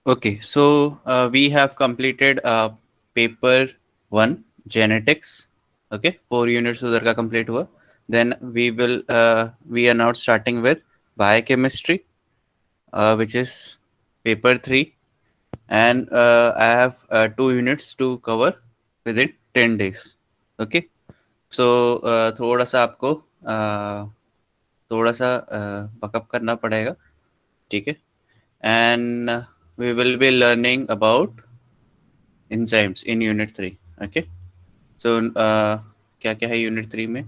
Okay, so we have completed paper 1 genetics. Okay, 4 units उधर का complete हुआ. Then we are now starting with biochemistry, which is paper 3, and I have 2 units to cover within 10 days. Okay, so थोड़ा सा आपको थोड़ा सा backup करना पड़ेगा, ठीक है. And we will be learning about enzymes in unit 3. Okay, so क्या क्या है unit 3 में?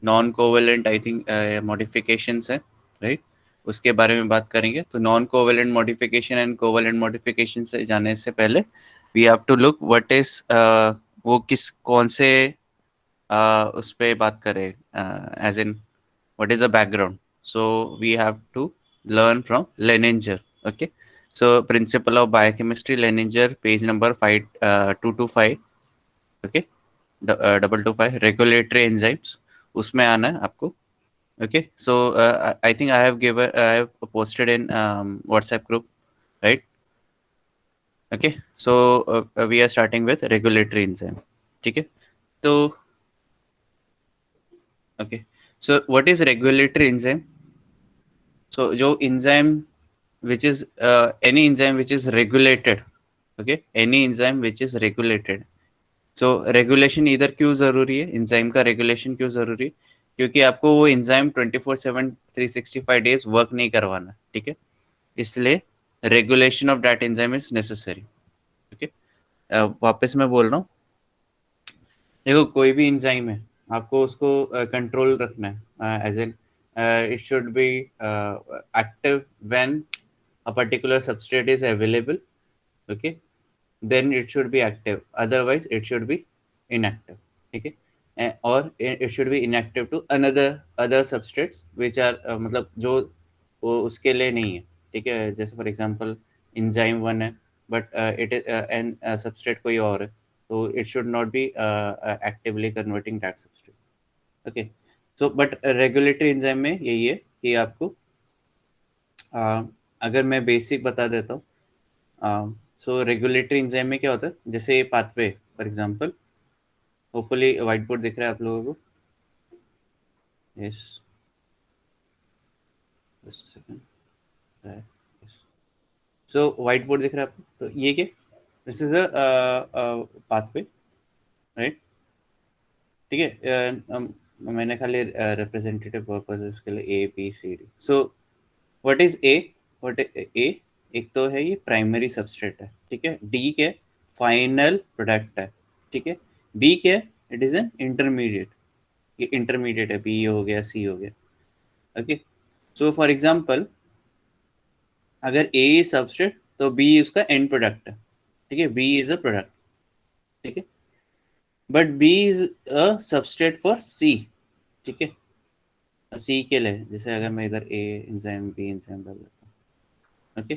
Non covalent I think modifications है, राइट. उसके बारे में बात करेंगे. तो non covalent modification and covalent modification से जाने से पहले we have to look what is वो किस कौन से उस पे बात करें, as in what is the background. So we have to learn from Leninger. Okay, so principle of biochemistry, Leninger, page number 225. Okay, 225 regulatory enzymes, उसमें आना है आपको. Okay, so I think I have posted in WhatsApp group, right? Okay, so we are starting with regulatory enzyme. ठीक है, तो okay, so what is regulatory enzyme? So जो enzyme which is any enzyme which is regulated. Okay, any enzyme which is regulated. So regulation इधर क्यों जरूरी है, enzyme का regulation क्यों जरूरी है? क्योंकि आपको वो एंजाइम 24/7 365 डेज वर्क नहीं करवाना, ठीक है. इसलिए regulation of that enzyme is necessary. Okay, वापस मैं बोल रहा हूँ, देखो कोई भी एंजाइम है, आपको उसको कंट्रोल रखना है. As an it should be active when a particular substrate is available. Okay, then it should be active, otherwise it should be inactive. Okay, or it should be inactive to another other substrates which are मतलब जो वो उसके लिए नहीं है, ठीक है. जैसे फॉर एग्जांपल एंजाइम 1 है, बट इट एन सबस्ट्रेट कोई और है, तो it should not B actively converting that substrate. Okay, so but regulatory enzyme में यही है कि आपको अगर मैं बेसिक बता देता हूँ. सो रेगुलेटरी एंजाइम में क्या होता है, जैसे ये pathway for example, hopefully white board दिख रहा है आप लोगों को. Yes, just second. Yes, so white board दिख रहा है आपको. तो ये क्या, this is a pathway, right. ठीक है, मैंने खाली रिप्रेजेंटेटिव पर्पसेस के लिए A B C D. So what is A, what A, एक तो है ये प्राइमरी सबस्ट्रेट है, ठीक है. डी क्या, फाइनल प्रोडक्ट है, ठीक है. बी क्या, इट इज एन इंटरमीडिएट, ये इंटरमीडिएट है, बी हो गया, सी हो गया. ओके, सो फॉर एग्जांपल अगर ए इज सबस्ट्रेट तो बी उसका एंड प्रोडक्ट है, ठीक है. बी इज अ प्रोडक्ट, ठीक है, but B is a substrate for C, ठीक है. सी के लिए जैसे अगर मैं इधर ए एंजाइम बी एंजाइम डाल देता हूँ. ओके,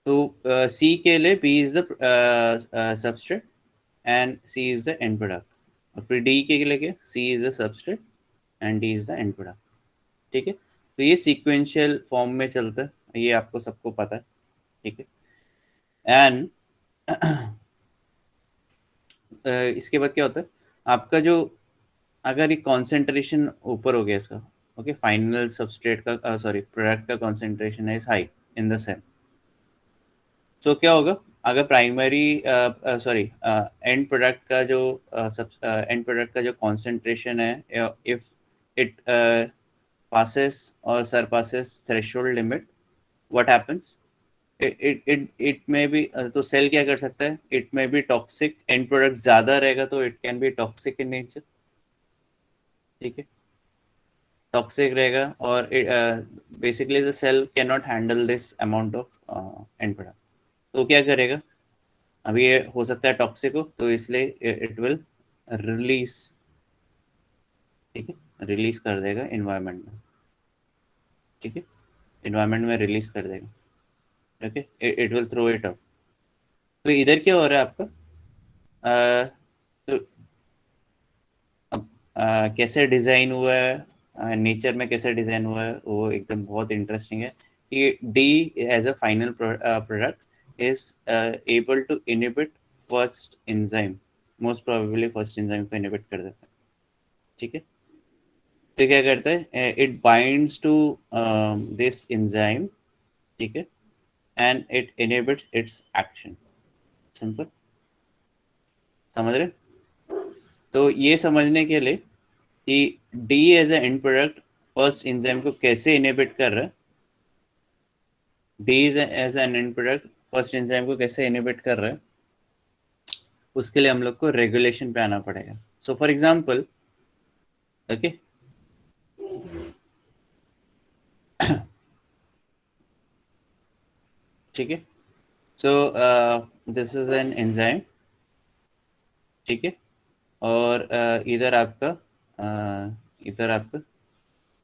तो सी के लिए B is the substrate and C is the end product. और फिर डी के लिए क्या, C is the substrate and D is the end product, ठीक है. तो ये सीक्वेंशियल फॉर्म में चलता है, ये आपको सबको पता है, ठीक है. एंड इसके बाद क्या होता है आपका, जो अगर ये कॉन्सेंट्रेशन ऊपर हो गया इसका, ओके, फाइनल सबस्ट्रेट का सॉरी प्रोडक्ट का कॉन्सेंट्रेशन है हाई इन द सेल. सो क्या होगा, अगर प्राइमरी सॉरी एंड प्रोडक्ट का जो एंड प्रोडक्ट का जो कॉन्सेंट्रेशन है, if it passes or surpasses threshold limit, what happens, it may be तो सेल क्या कर सकता है, it may be toxic. End product ज्यादा रहेगा तो it can be toxic in nature, ठीक है. टॉक्सिक रहेगा और basically the cell can not handle this amount of end product. तो क्या करेगा, अभी ये हो सकता है टॉक्सिक हो, तो इसलिए इट विल रिलीज, ठीक है, रिलीज कर देगा इन्वायरमेंट में, ठीक है. इन्वायरमेंट में रिलीज कर देगा, okay, it will throw it out. तो इधर क्या हो रहा है आपका, तो अब कैसे डिज़ाइन हुआ है, नेचर में कैसे डिज़ाइन हुआ है, वो एकदम बहुत इंटरेस्टिंग है D as a final product is able to inhibit first enzyme, most probably first enzyme को inhibit कर देता है, ठीक है. तो क्या करता है, it binds to this enzyme, ठीक है, and it inhibits its action. Simple. समझ रहे. तो ये समझने के लिए कि D as a end product first enzyme को कैसे इनहिबिट कर रहा है, D as an end product first enzyme को कैसे इनहिबिट कर रहा है, उसके लिए हम लोग को रेगुलेशन पे आना पड़ेगा. सो फॉर एग्जांपल, ओके, ठीक है. So this is an enzyme, ठीक है, और इधर आपका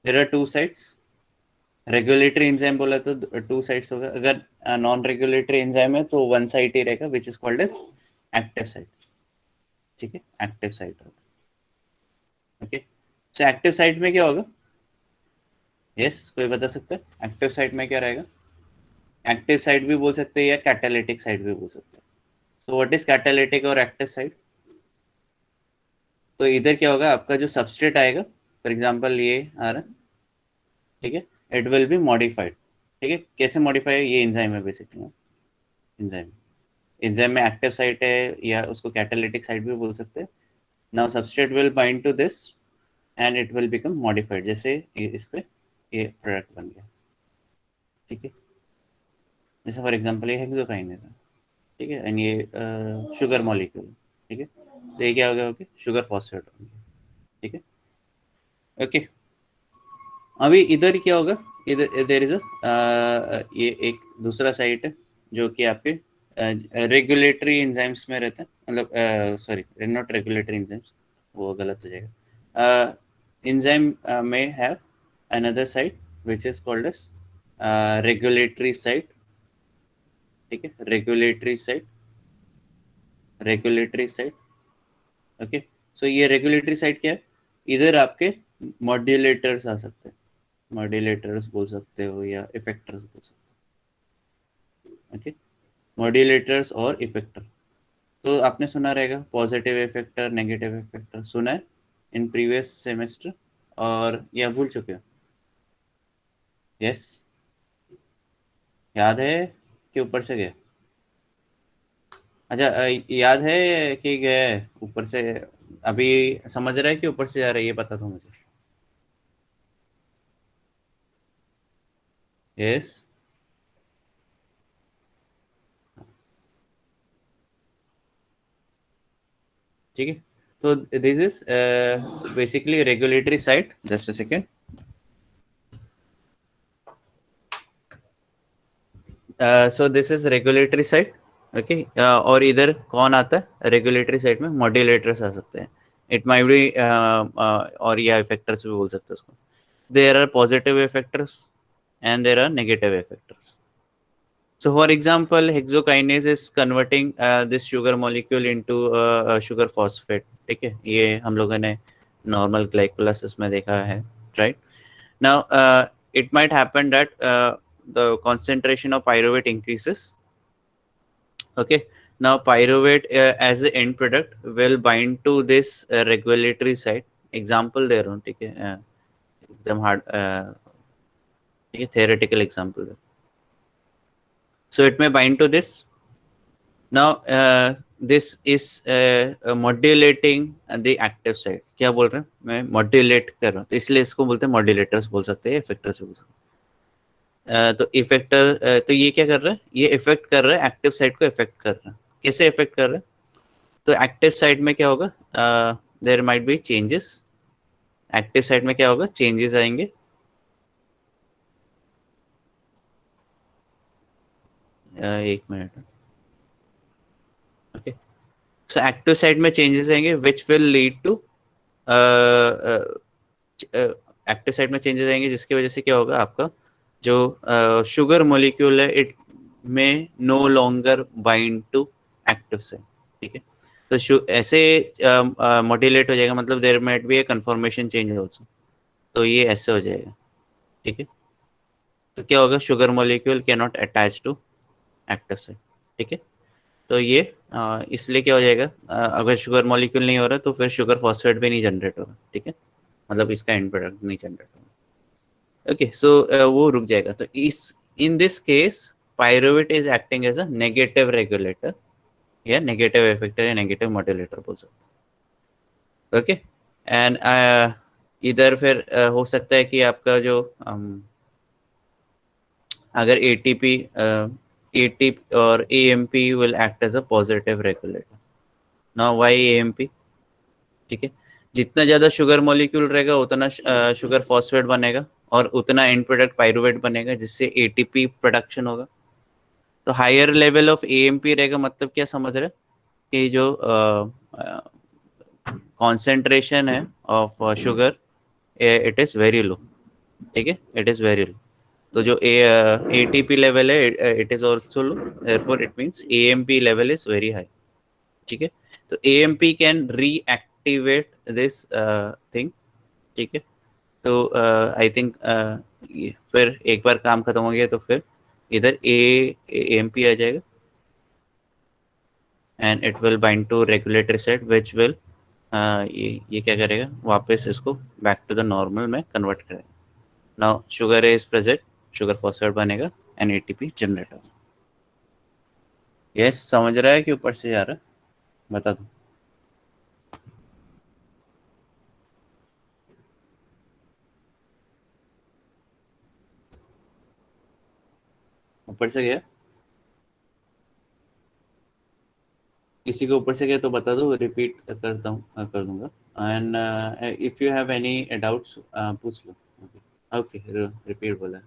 there are two sides. Regulatory enzyme बोला तो टू साइड्स होगा. अगर नॉन रेगुलेटरी एंजाइम है तो वन साइड ही रहेगा, which is called as active site, ठीक है, एक्टिव साइट होगा. ओके, सो एक्टिव साइट में क्या होगा? यस, कोई बता सकता है एक्टिव साइट में क्या रहेगा? एक्टिव साइट भी बोल सकते हैं या कैटालिटिक साइट भी बोल सकते हैं. सो व्हाट इज कैटालिटिक और एक्टिव साइट? तो इधर क्या होगा, आपका जो सबस्ट्रेट आएगा, फॉर एग्जांपल ये आ रहा है, ठीक है, इट विल बी मॉडिफाइड. ठीक है, कैसे मॉडिफाई है? ये एंजाइम है बेसिकली. एंजाइम में एक्टिव साइट है या उसको कैटालिटिक साइट भी बोल सकते हैं. Now substrate will bind to this and it will become modified. जैसे इस पे ये प्रोडक्ट बन गया, ठीक है. जैसे फॉर एग्जांपल ये हेक्सोकाइनेज है, ठीक है, एंड ये शुगर मॉलिक्यूल, ठीक है. तो ये क्या हो गया? ओके, शुगर फॉस्फेट हो गया, ठीक है. ओके, अभी इधर क्या होगा? इधर देयर इज ये एक दूसरा साइट है जो कि आपके रेगुलेटरी एंजाइम्स में रहता है. मतलब सॉरी, नॉट रेगुलेटरी एंजाइम्स, वो गलत हो जाएगा. एंजाइम में have another site which is called as regulatory site, ठीक है, regulatory site, regulatory site. Okay, so ये रेगुलेटरी साइट क्या है? इधर आपके मॉड्यूलेटर्स आ सकते हैं, मॉड्यूलेटर्स बोल सकते हो या इफेक्टर्स बोल सकते हो. ओके, मॉड्यूलेटर्स और इफेक्टर. तो आपने सुना रहेगा पॉजिटिव इफेक्टर, नेगेटिव इफेक्टर, सुना है इन प्रीवियस सेमेस्टर, और या भूल चुके हो? यस, याद है कि ऊपर से गया? अच्छा, याद है कि गया है ऊपर से? अभी समझ रहा है कि ऊपर से जा रहा है, ये पता था मुझे. यस, ठीक है. तो this is basically regulatory site. Just a second. So this is regulatory site. Okay, और इधर कौन आता है रेगुलेटरी साइट में? मॉड्यूलेटर्स आ सकते हैं. इट माइट बी और या इफेक्टर्स भी बोल सकते हैं उसको. There are positive effectors and there are negative effectors. So for example, hexokinase is converting this sugar molecule into sugar phosphate. ठीक है, ये हम लोगों ने normal glycolysis में देखा है, right? Now it might happen that the concentration of pyruvate increases. Okay, now pyruvate as the end product will bind to this regulatory site. Example दे रहा हूँ, ठीक है, एकदम hard, ठीक है, theoretical example है. So it may bind to this. Now this is modulating the active site. क्या बोल रहे हैं? मैं modulate कर रहा हूँ, तो इसलिए इसको बोलते हैं modulators बोल सकते हैं, इफेक्टर्स बोल सकते हैं. तो इफेक्टर, तो ये क्या कर रहा है? ये इफेक्ट कर रहा है, एक्टिव साइट को इफेक्ट कर रहा है. कैसे इफेक्ट कर रहा है? तो एक्टिव साइट में क्या होगा? There might be changes. Active site में क्या होगा? चेंजेस आएंगे. एक minute. Okay, so active site में चेंजेस आएंगे which will lead to active site में चेंजेस आएंगे, जिसकी वजह से क्या होगा? आपका जो शुगर मॉलिक्यूल है, it may no longer bind to active site. ठीक है, तो ऐसे मॉड्यूलेट हो जाएगा, मतलब there might be a conformation change also. तो ये ऐसे हो जाएगा, ठीक है. तो क्या होगा, sugar molecule can not attach to active site, ठीक है। तो ये इसलिए क्या हो जाएगा, अगर शुगर मॉलिक्यूल नहीं हो रहा तो फिर शुगर फॉस्फेट भी नहीं जनरेट होगा, ठीक है, मतलब इसका एंड प्रोडक्ट नहीं जनरेट होगा। ओके, सो वो रुक जाएगा। तो इस in this case pyruvate is acting as a negative regulator या नेगेटिव इफेक्टर या नेगेटिव मॉड्यूलेटर बोल सकते। ओके, एंड इधर फिर हो सकता है कि आपका जो अगर एटीपी ATP और AMP will act as a positive regulator. Now why AMP? ठीक है, जितना ज्यादा शुगर मॉलिक्यूल रहेगा उतना शुगर फॉस्फेट बनेगा और उतना एंड प्रोडक्ट पायरुवेट बनेगा, जिससे ATP प्रोडक्शन होगा। तो हायर लेवल ऑफ AMP रहेगा, मतलब क्या समझ रहे, कि जो कॉन्सेंट्रेशन है of sugar, it is very low, ठीक है, इट इज वेरी लो। तो जो ATP लेवल है it is also low, therefore it means AMP level is very high, ठीक है। तो AMP can reactivate this thing, ठीक है। तो आई थिंक फिर एक बार काम खत्म हो गया तो फिर इधर AMP आ जाएगा and it will bind to regulatory site which will ये क्या करेगा, वापस इसको बैक टू द नॉर्मल में कन्वर्ट करेगा। Now sugar is present, sugar phosphate बनेगा एंड ATP जनरेट होगा। यस, समझ रहा है कि ऊपर से जा रहा है, बता दो। ऊपर से गया, किसी को ऊपर से गया तो बता दो, रिपीट करता हूँ, कर दूंगा। And if you have any doubts पूछ लो। ओके, रिपीट बोला।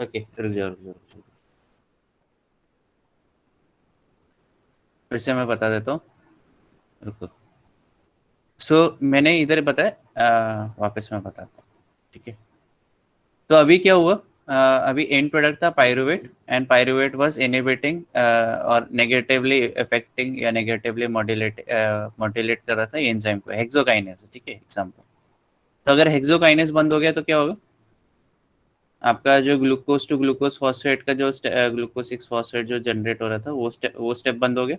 ओके, रुक जाओ रुक जाओ रुक जाओ। फिर से मैं बता देता हूँ, रुको। मैंने इधर बताया, वापस मैं बताता हूँ, ठीक है। तो अभी क्या हुआ, अभी एंड प्रोडक्ट था pyruvate and pyruvate was inhibiting और नेगेटिवली अफेक्टिंग या नेगेटिवली मॉड्यूलेट कर रहा था एंजाइम को, हेक्सोकाइनेज, ठीक है, एग्जांपल। तो अगर हेक्सोकाइनेज बंद हो गया तो क्या होगा, आपका जो ग्लूकोज टू ग्लूकोज फॉस्फेट का जो ग्लूकोज 6 फॉस्फेट जो जनरेट हो रहा था वो स्टेप बंद हो गया,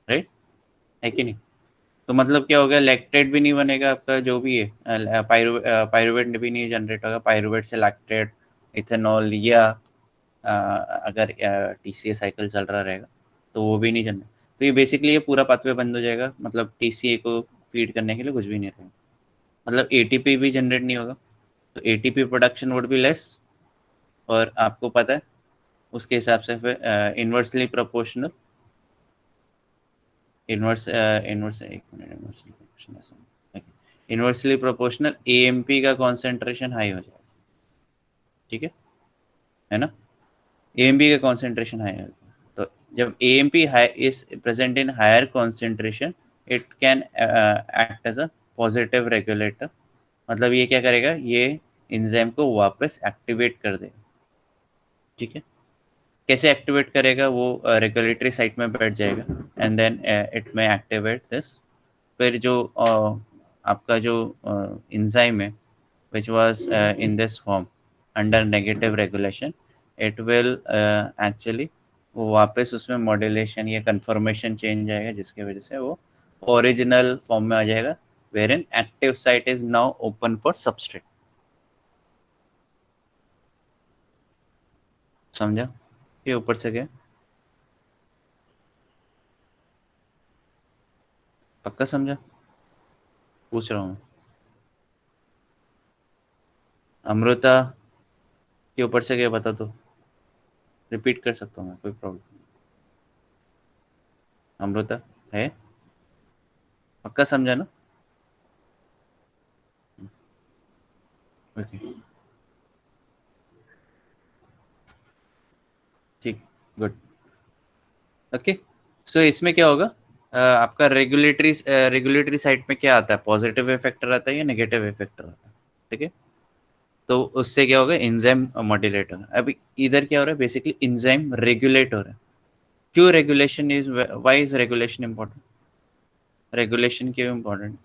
राइट, है कि नहीं। तो मतलब क्या होगा, लैक्टेट भी नहीं बनेगा आपका, जो भी है पायरुवेट भी नहीं जनरेट होगा, पायरुवेट से लैक्टेट, इथेनॉल या अगर TCA साइकिल चल रहा रहेगा तो वो भी नहीं जनरेट। तो ये बेसिकली ये पूरा पाथवे बंद हो जाएगा, मतलब TCA को फीड करने के लिए कुछ भी नहीं रहेगा, मतलब ATP भी जनरेट नहीं होगा। तो ATP production would be less, और आपको पता है उसके हिसाब से फिर inversely proportional, inversely proportional AMP का कॉन्सेंट्रेशन हाई हो जाएगा, ठीक है ना। AMP का कॉन्सेंट्रेशन हाई होगा, तो जब AMP high is present in higher concentration, it can act as a positive regulator. मतलब ये क्या करेगा, ये एंजाइम को वापस एक्टिवेट कर देगा, ठीक है। कैसे एक्टिवेट करेगा, वो रेगुलेटरी साइट में बैठ जाएगा एंड देन इट में एक्टिवेट दिस। फिर जो आपका जो एंजाइम है which was in this form under negative regulation, it will actually वो वापस उसमें मॉड्यूलेशन या कन्फर्मेशन चेंज आएगा, जिसकी वजह से वो ओरिजिनल फॉर्म में आ जाएगा, wherein active site is now open for substrate। समझा, ये ऊपर से गया, पक्का समझा, पूछ रहा हूँ। अमृता के ऊपर से गया, बता दो, रिपीट कर सकता हूँ मैं, कोई प्रॉब्लम। अमृता है, पक्का समझा ना। ओके, ठीक, गुड। ओके, सो इसमें क्या होगा, आपका रेगुलेटरी साइड में क्या आता है, पॉजिटिव इफेक्टर आता है या नेगेटिव इफेक्टर आता है, ठीक है। तो उससे क्या होगा, एंजाइम मॉड्यूलेट होगा। अभी इधर क्या हो रहा है, बेसिकली एंजाइम रेगुलेट हो रहा है। क्यों regulation is, why is regulation important, regulation क्यों इंपॉर्टेंट।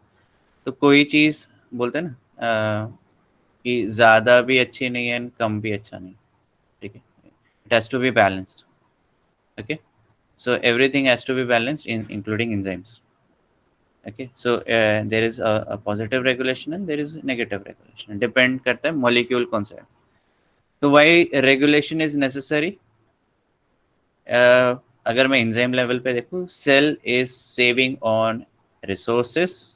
तो कोई चीज बोलते हैं ना कि ज़्यादा भी अच्छी नहीं है कम भी अच्छा नहीं, ठीक है. It has to be balanced. Okay, so everything has to be balanced including enzymes. Okay, so there is a positive regulation and there is negative regulation. Depend करता है molecule कौन सा है. तो why regulation is necessary? अगर मैं enzyme level पे देखूँ, cell is saving on resources.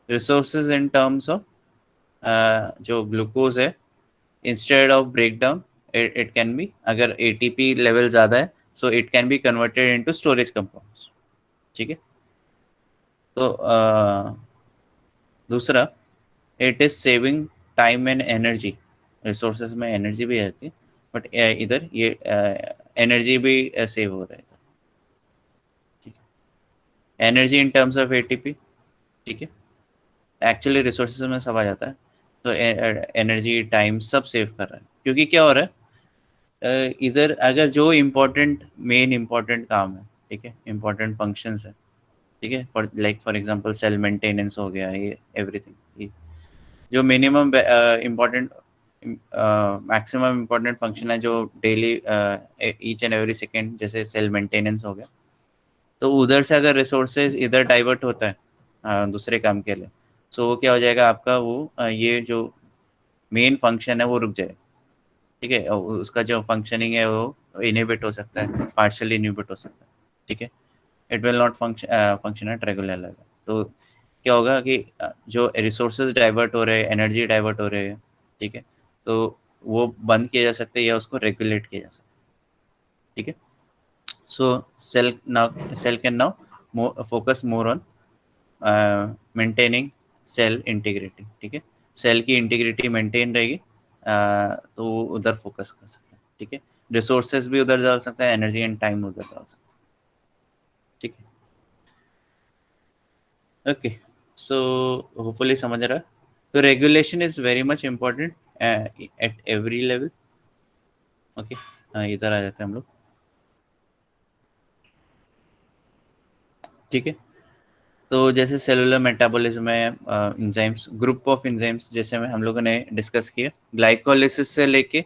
Resources in terms of जो ग्लूकोज है, instead of breakdown, it can be, अगर ATP level ज़्यादा है, so it can be converted into storage compounds. ठीक है. तो दूसरा, it is saving time and energy. Resources में एनर्जी भी रहती है, बट इधर ये एनर्जी भी सेव हो रहा है. Energy in terms of ATP. ठीक है, एक्चुअली रिसोर्सेज में सब आ जाता है, तो एनर्जी टाइम सब सेव कर रहा है. क्योंकि क्या हो रहा है, इधर अगर जो मेन इम्पोर्टेंट काम है, ठीक है, इम्पोर्टेंट फंक्शंस है, ठीक है, फॉर एग्जांपल सेल मेंटेनेंस हो गया, ये एवरीथिंग, जो minimum important maximum important function है, जो daily each and every second, जैसे सेल मेंटेनेंस हो गया, तो उधर से अगर रिसोर्सेज इधर डाइवर्ट होता है दूसरे काम के लिए, सो वो क्या हो जाएगा आपका, वो ये जो मेन फंक्शन है वो रुक जाएगा. ठीक है, उसका जो फंक्शनिंग है वो इनहिबिट हो सकता है, पार्शियली इनहिबिट हो सकता है. ठीक है, it will not function at regular level. तो क्या होगा कि जो रिसोर्सेज डाइवर्ट हो रहे हैं, एनर्जी डाइवर्ट हो रहे हैं, ठीक है, तो वो बंद किया जा सकता है या उसको रेगुलेट किया जा सकता है. ठीक है, so cell can now focus more on maintaining cell integrity. ठीक है, सेल की इंटीग्रिटी मेंटेन रहेगी, तो वो उधर फोकस कर सकते हैं. ठीक है, रिसोर्सेज भी उधर डाल सकता है, एनर्जी एंड टाइम उधर डाल सकता है. ठीक है, ओके, सो होपफुली समझ रहा है. तो regulation is very much important at every level. Okay, इधर आ जाते हैं हम लोग. ठीक है, तो जैसे सेलुलर मेटाबॉलिज्म में एंजाइम्स, ग्रुप ऑफ एंजाइम्स जैसे में हम लोगों ने डिस्कस किया, ग्लाइकोलिसिस से लेके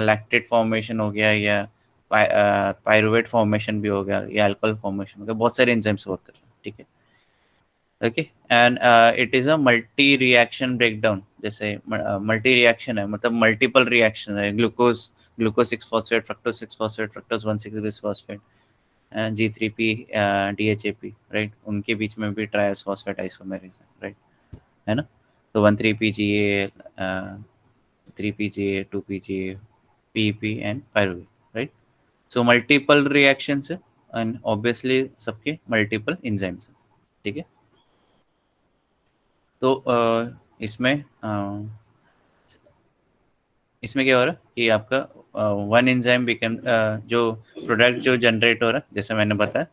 लैक्टेट फॉर्मेशन हो गया, या पायरुवेट फॉर्मेशन भी हो गया, या अल्कोहल फॉर्मेशन हो गया, बहुत सारे एंजाइम्स वर्क कर रहे हैं. ठीक है, okay, and it is a multi reaction breakdown. जैसे मल्टी रिएक्शन है, मतलब मल्टीपल रिएक्शन है, glucose 6 phosphate, fructose 6 phosphate, fructose 1,6 bisphosphate, G3P, DHAP, right, उनके बीच में भी ट्रायस फॉस्फेट आइसोमेरेज है, राइट, है ना. तो 1,3-PGA, 3-PGA, 2-PGA, PEP and pyruvate, right. So multiple reactions है, एंड ऑब्वियसली सबके मल्टीपल एंजाइम्स है. ठीक है, तो इसमें इसमें क्या हो रहा है कि आपका वन एंजाइम बिकम, जो प्रोडक्ट जो जनरेट हो रहा है, जैसे मैंने बताया,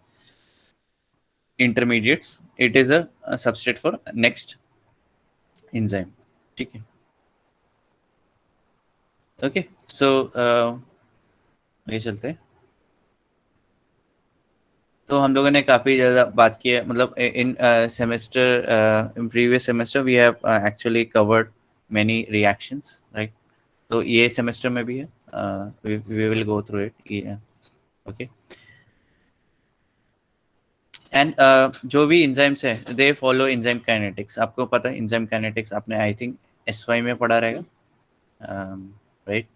intermediates, it is a substrate for next enzyme. ठीक है, ओके, सो ये चलते हैं. तो हम लोगों ने काफ़ी ज़्यादा बात की है, मतलब in semester, in previous semester we have actually covered many reactions, right. तो ये सेमेस्टर में भी है, we will go through it. Okay, and जो भी एंजाइम्स है, दे फॉलो एंजाइम काइनेटिक्स. आपको पता है एंजाइम काइनेटिक्स, आपने आई थिंक SY में पढ़ा रहेगा, राइट.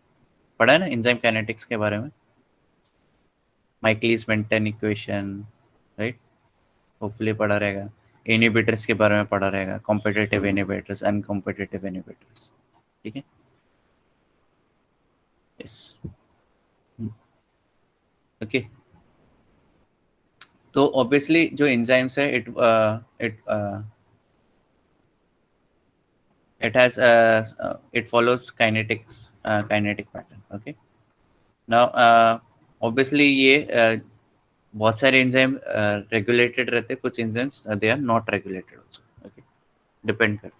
पढ़ा है ना एंजाइम काइनेटिक्स के बारे में, Michaelis Menten equation, right, hopefully पढ़ा रहेगा. इनहिबिटर्स के बारे में पढ़ा रहेगा, कॉम्पिटिटिव इनहिबिटर्स, अनकॉम्पिटिटिव इनहिबिटर्स. ठीक है, यस, ओके. तो ऑब्वियसली जो एंजाइम्स है, it follows kinetic pattern. Okay, now obviously ये बहुत सारे एंजाइम रेगुलेटेड रहते हैं, कुछ enzymes they are not regulated also. Okay, depend कर.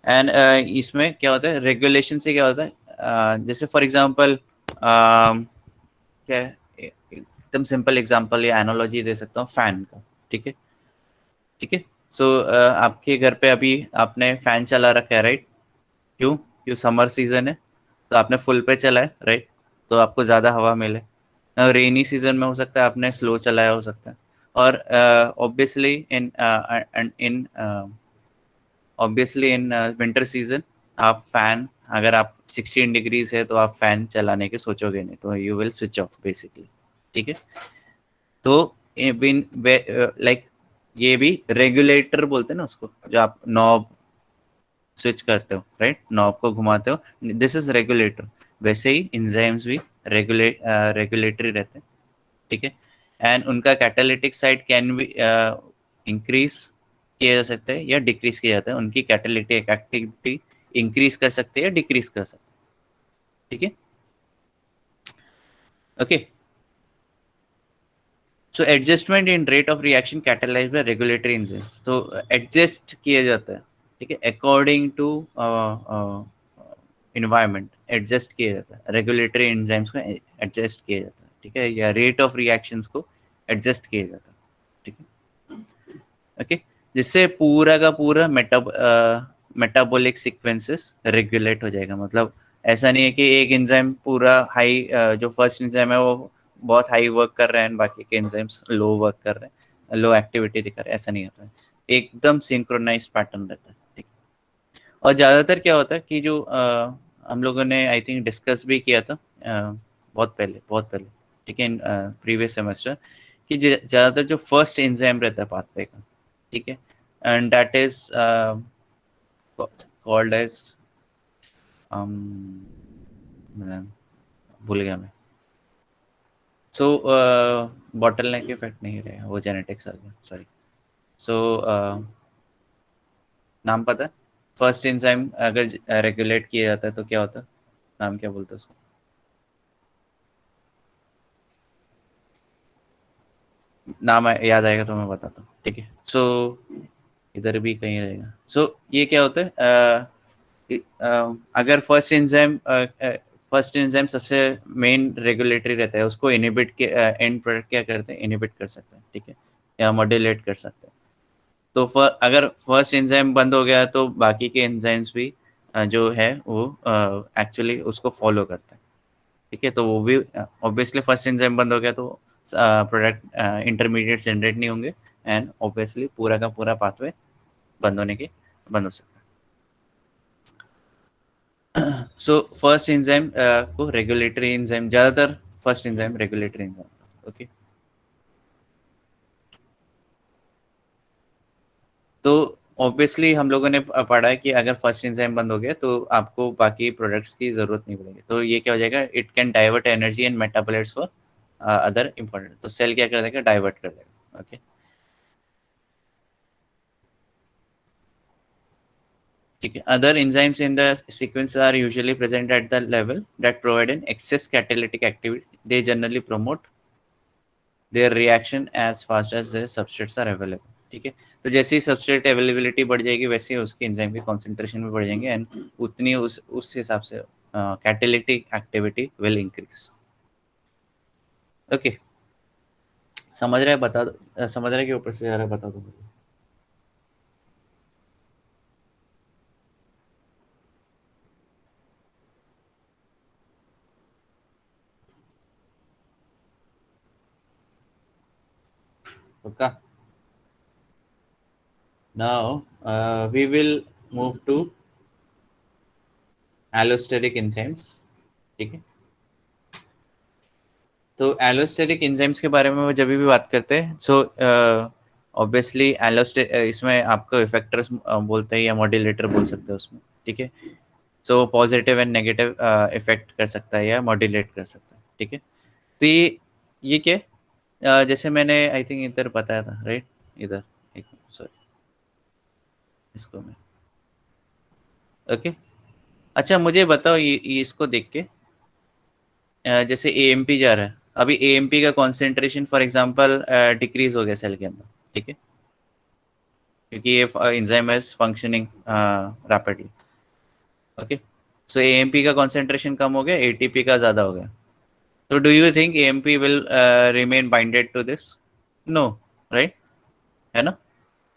एंड इसमें क्या होता है, रेगुलेशन से क्या होता है, जैसे फॉर एग्जांपल, क्या है, एकदम सिंपल एग्जांपल या एनालॉजी दे सकता हूँ फैन का. ठीक है, ठीक है, सो आपके घर पे अभी आपने फैन चला रखा है, राइट? क्यों? क्यों? समर सीजन है तो आपने फुल पे चला है, राइट? तो आपको ज़्यादा हवा मिले। रेनी सीजन में हो सकता है आपने स्लो चलाया, हो सकता है। और obviously in obviously in winter season आप फैन, अगर आप 16 डिग्रीज है तो आप फैन चलाने के सोचोगे नहीं, तो you will switch off basically. ठीक है? तो लाइक ये भी रेगुलेटर बोलते हैं ना उसको, जो आप नॉब स्विच करते हो, राइट? नॉब को घुमाते हो, दिस इज रेगुलेटर। वैसे ही इंजाइम्स भी रेगुलेटरी रहते हैं। ठीक है? एंड उनका catalytic side can be increase किया जा सकता है या डिक्रीज किया जाता है। उनकी कैटालिटिक एक्टिविटी इंक्रीज कर सकते हैं या डिक्रीज कर सकते हैं। ठीक है? Okay. So adjustment in rate of reaction catalysed by regulatory enzymes, तो एडजस्ट किया जाता है, ठीक है, अकॉर्डिंग टू इन्वायरमेंट एडजस्ट किया जाता है, रेगुलेटरी एंजाइम्स को एडजस्ट किया जाता है, ठीक है, या रेट ऑफ रिएक्शंस को एडजस्ट किया जाता है। ठीक है? ओके। जिससे पूरा का पूरा मेटाबॉलिक सीक्वेंसेस रेगुलेट हो जाएगा। मतलब ऐसा नहीं है कि एक एंजाइम पूरा हाई, जो फर्स्ट एंजाइम है वो बहुत हाई वर्क कर रहे हैं, बाकी के एंजाइम्स लो वर्क कर रहे हैं, लो एक्टिविटी दिखा रहे हैं, ऐसा नहीं होता है। एकदम सिंक्रोनाइज पैटर्न रहता है। ठीक। और ज़्यादातर क्या होता है कि जो हम लोगों ने आई थिंक डिस्कस भी किया था बहुत पहले, ठीक है, प्रीवियस सेमेस्टर, कि ज़्यादातर जो फर्स्ट एंजाइम रहता है पाथवे का, ठीक है, and that is called as, भूल गया मैं। सो बॉटल नेक इफेक्ट नहीं रहेगा, वो जेनेटिक्स आ गया, सॉरी। सो नाम पता है? फर्स्ट एंजाइम अगर रेगुलेट किया जाता है तो क्या होता है? नाम क्या बोलते हैं उसको? नाम याद आएगा तो मैं बताता हूँ। ठीक है? सो इधर भी कहीं रहेगा। सो ये क्या होता है, अगर फर्स्ट एंजाइम सबसे मेन रेगुलेटरी रहता है, उसको इनिबिट के एंड प्रोडक्ट क्या करते हैं, इनिबिट कर सकते हैं, ठीक है, या मॉड्यूलेट कर सकते हैं। तो अगर फर्स्ट एंजाइम बंद हो गया तो बाकी के एंजाइम्स भी जो है वो एक्चुअली उसको फॉलो करते हैं। ठीक है? तो वो भी ऑब्वियसली फर्स्ट एंजाइम बंद हो गया तो प्रोडक्ट इंटरमीडिएट जनरेट नहीं होंगे, एंड ऑब्वियसली पूरा का पूरा पाथवे बंद हो सकता है। सो फर्स्ट एंजाइम को रेगुलेटरी एंजाइम, ज़्यादातर first enzyme regulatory enzyme. Okay. तो ऑब्वियसली हम लोगों ने पढ़ा है कि अगर फर्स्ट एंजाइम बंद हो गया तो आपको बाकी प्रोडक्ट्स की जरूरत नहीं पड़ेगी। तो ये क्या हो जाएगा, it can divert energy and metabolites for other important, तो सेल क्या कर देगा, डाइवर्ट कर देगा। ओके। ठीक है? Other enzymes in the sequence are usually present at the level that provide an excess catalytic activity, they generally promote their reaction as fast as their substrates are available. ठीक है? तो जैसे ही substrate availability बढ़ जाएगी वैसे ही उसकी enzyme की concentration भी बढ़ जाएंगे, एंड उतनी उस हिसाब से catalytic activity will increase. Okay. समझ रहे हैं? बता दो, समझ रहे हैं कि ऊपर से आ रहा है, बता दो मुझे। पक्का? Now we will move to allosteric enzymes. ठीक है? तो एलोस्टेरिक एंजाइम्स के बारे में वो जब भी बात करते हैं, सो ऑब्वियसली इसमें आपको इफेक्टर्स बोलते हैं या मॉड्यूलेटर बोल सकते हैं उसमें। ठीक है? So positive and negative effect कर सकता है या मॉड्यूलेट कर सकता है। ठीक है? तो ये क्या है? जैसे मैंने आई थिंक इधर बताया था, राइट? इधर, एक, सॉरी, इसको मैं, ओके। अच्छा मुझे बताओ, ये इसको देख के, जैसे एएमपी जा रहा है, अभी एएमपी का कॉन्सेंट्रेशन फॉर एग्जांपल डिक्रीज हो गया सेल के अंदर। ठीक है? क्योंकि ये enzyme is functioning rapidly. Okay. So AMP का कॉन्सेंट्रेशन कम हो गया, एटीपी का ज़्यादा हो गया। तो do you think AMP will remain binded to this? No, right? है ना?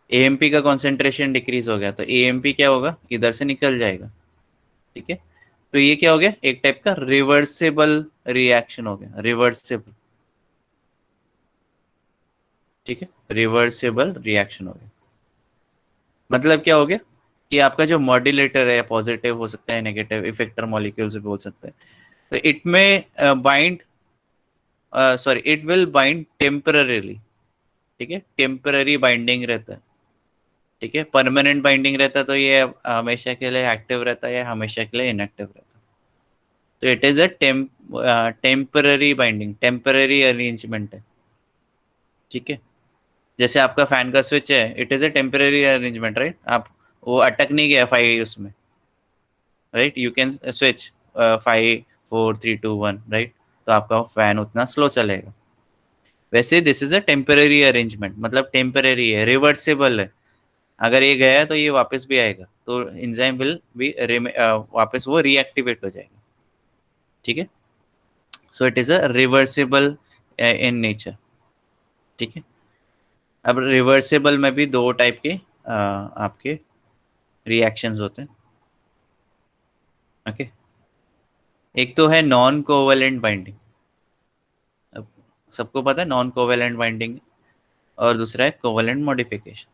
एएमपी का कॉन्सेंट्रेशन डिक्रीज हो गया तो एएमपी क्या होगा, इधर से निकल जाएगा। ठीक है, तो ये क्या हो गया, एक टाइप का रिवर्सेबल रिएक्शन हो गया, रिवर्सेबल। ठीक है, रिवर्सेबल रिएक्शन हो गया। मतलब क्या हो गया कि आपका जो मॉड्यूलेटर है, पॉजिटिव हो सकता है, नेगेटिव इफेक्टर मॉलिक्यूल्स भी बोल सकते हैं, तो इट में bind, sorry, it will bind temporarily. ठीक है, टेम्पररी बाइंडिंग रहता है। ठीक है, परमानेंट बाइंडिंग रहता है तो ये हमेशा के लिए एक्टिव रहता है या हमेशा के लिए इनएक्टिव रहता है। तो it is a temporary binding, temporary arrangement है। ठीक है, जैसे आपका फैन का स्विच है, it is a temporary arrangement, right. आप वो अटक नहीं गया 5 उसमें, right, you can switch 5 4 3 2 1, right, तो आपका फैन उतना स्लो चलेगा। वैसे this is a temporary arrangement, मतलब टेम्पररी है, रिवर्सेबल है। अगर ये गया तो ये वापस भी आएगा, तो एंजाइम विल भी वापस वो रीएक्टिवेट हो जाएगा। ठीक है, so it is a reversible in nature. ठीक है, अब रिवर्सेबल में भी दो टाइप के आपके रिएक्शंस होते हैं। ओके, एक तो है नॉन कोवेलेंट बाइंडिंग, अब सबको पता है नॉन कोवेलेंट बाइंडिंग, और दूसरा है कोवेलेंट मॉडिफिकेशन।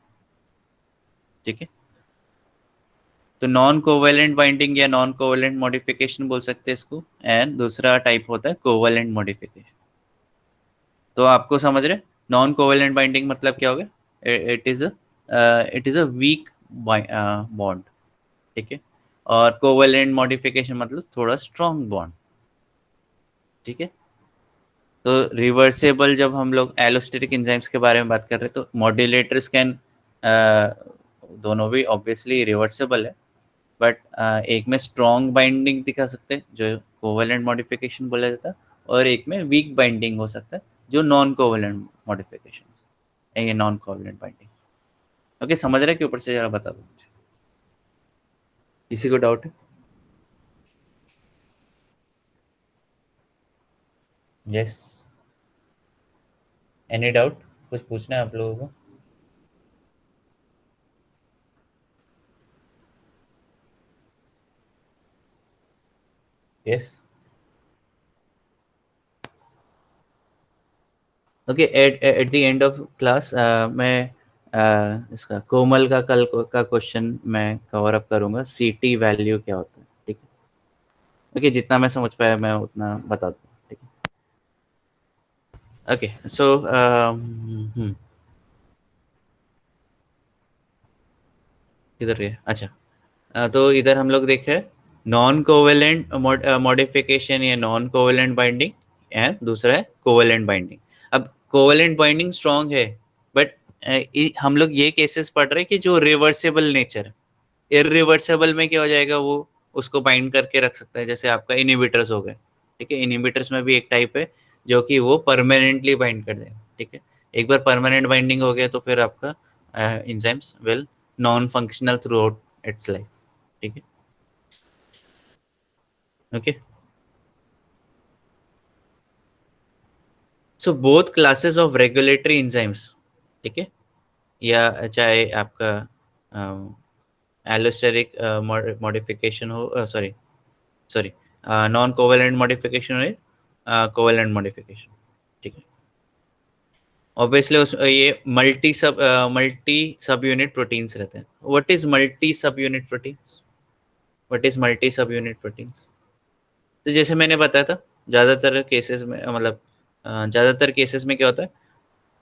ठीक है, तो नॉन कोवेलेंट बाइंडिंग या नॉन कोवेलेंट मॉडिफिकेशन बोल सकते हैं इसको, एंड दूसरा टाइप होता है कोवेलेंट मॉडिफिकेशन। तो आपको समझ रहे, नॉन कोवेलेंट बाइंडिंग मतलब क्या हो गया, it is a weak bond. ठीक है, और कोवेलेंट मॉडिफिकेशन मतलब थोड़ा स्ट्रॉन्ग बॉन्ड। ठीक है, तो रिवर्सेबल, जब हम लोग एलोस्टेटिक एंजाइम्स के बारे में बात कर रहे हैं, तो मॉड्यूलेटर्स कैन, दोनों भी ऑब्वियसली रिवर्सेबल है, बट एक में स्ट्रॉन्ग बाइंडिंग दिखा सकते हैं जो कोवेलेंट मॉडिफिकेशन बोला जाता है, और एक में वीक बाइंडिंग हो सकता है जो नॉन कोवेलेंट मॉडिफिकेशन, ये नॉन कोवेलेंट बाइंडिंग। ओके, समझ रहे कि ऊपर से जरा बता दो मुझे, किसी को डाउट है? यस, एनी डाउट, कुछ पूछना है आप लोगों को? Yes, okay, at at the end of class मैं इसका कोमल का कल का क्वेश्चन मैं कवर अप करूंगा, सीटी वैल्यू क्या होता है। ठीक है, ओके, जितना मैं समझ पाया मैं उतना बता दूँ। ठीक है, ओके, सो इधर ये अच्छा, तो इधर हम लोग देख रहे हैं नॉन कोवेलेंट मॉडिफिकेशन या नॉन कोवेलेंट बाइंडिंग, एंड दूसरा है कोवेलेंट बाइंडिंग। अब कोवेलेंट बाइंडिंग स्ट्रॉन्ग है, बट हम लोग ये केसेस पढ़ रहे हैं कि जो रिवर्सेबल नेचर, इरिवर्सेबल में क्या हो जाएगा, वो उसको बाइंड करके रख सकता है, जैसे आपका इनिबिटर्स हो गए। ठीक है, इनिबिटर्स में भी एक टाइप है जो कि वो परमानेंटली बाइंड कर देगा। ठीक है, एक बार परमानेंट बाइंडिंग हो गया तो फिर आपका enzymes will non functional through out it's life. ठीक है, okay, so both classes of regulatory enzymes, ठीक है, या चाहे आपका एलोस्टेरिक मॉडिफिकेशन हो, sorry sorry, non covalent modification है, कोवेलेंट मॉडिफिकेशन। ठीक है, ऑब्वियसली उस ये मल्टी सब यूनिट प्रोटीन्स रहते हैं। व्हाट इज मल्टी सब unit proteins, what is multi सब यूनिट प्रोटीन्स? तो जैसे मैंने बताया था, ज़्यादातर केसेस में, मतलब ज़्यादातर केसेस में क्या होता है,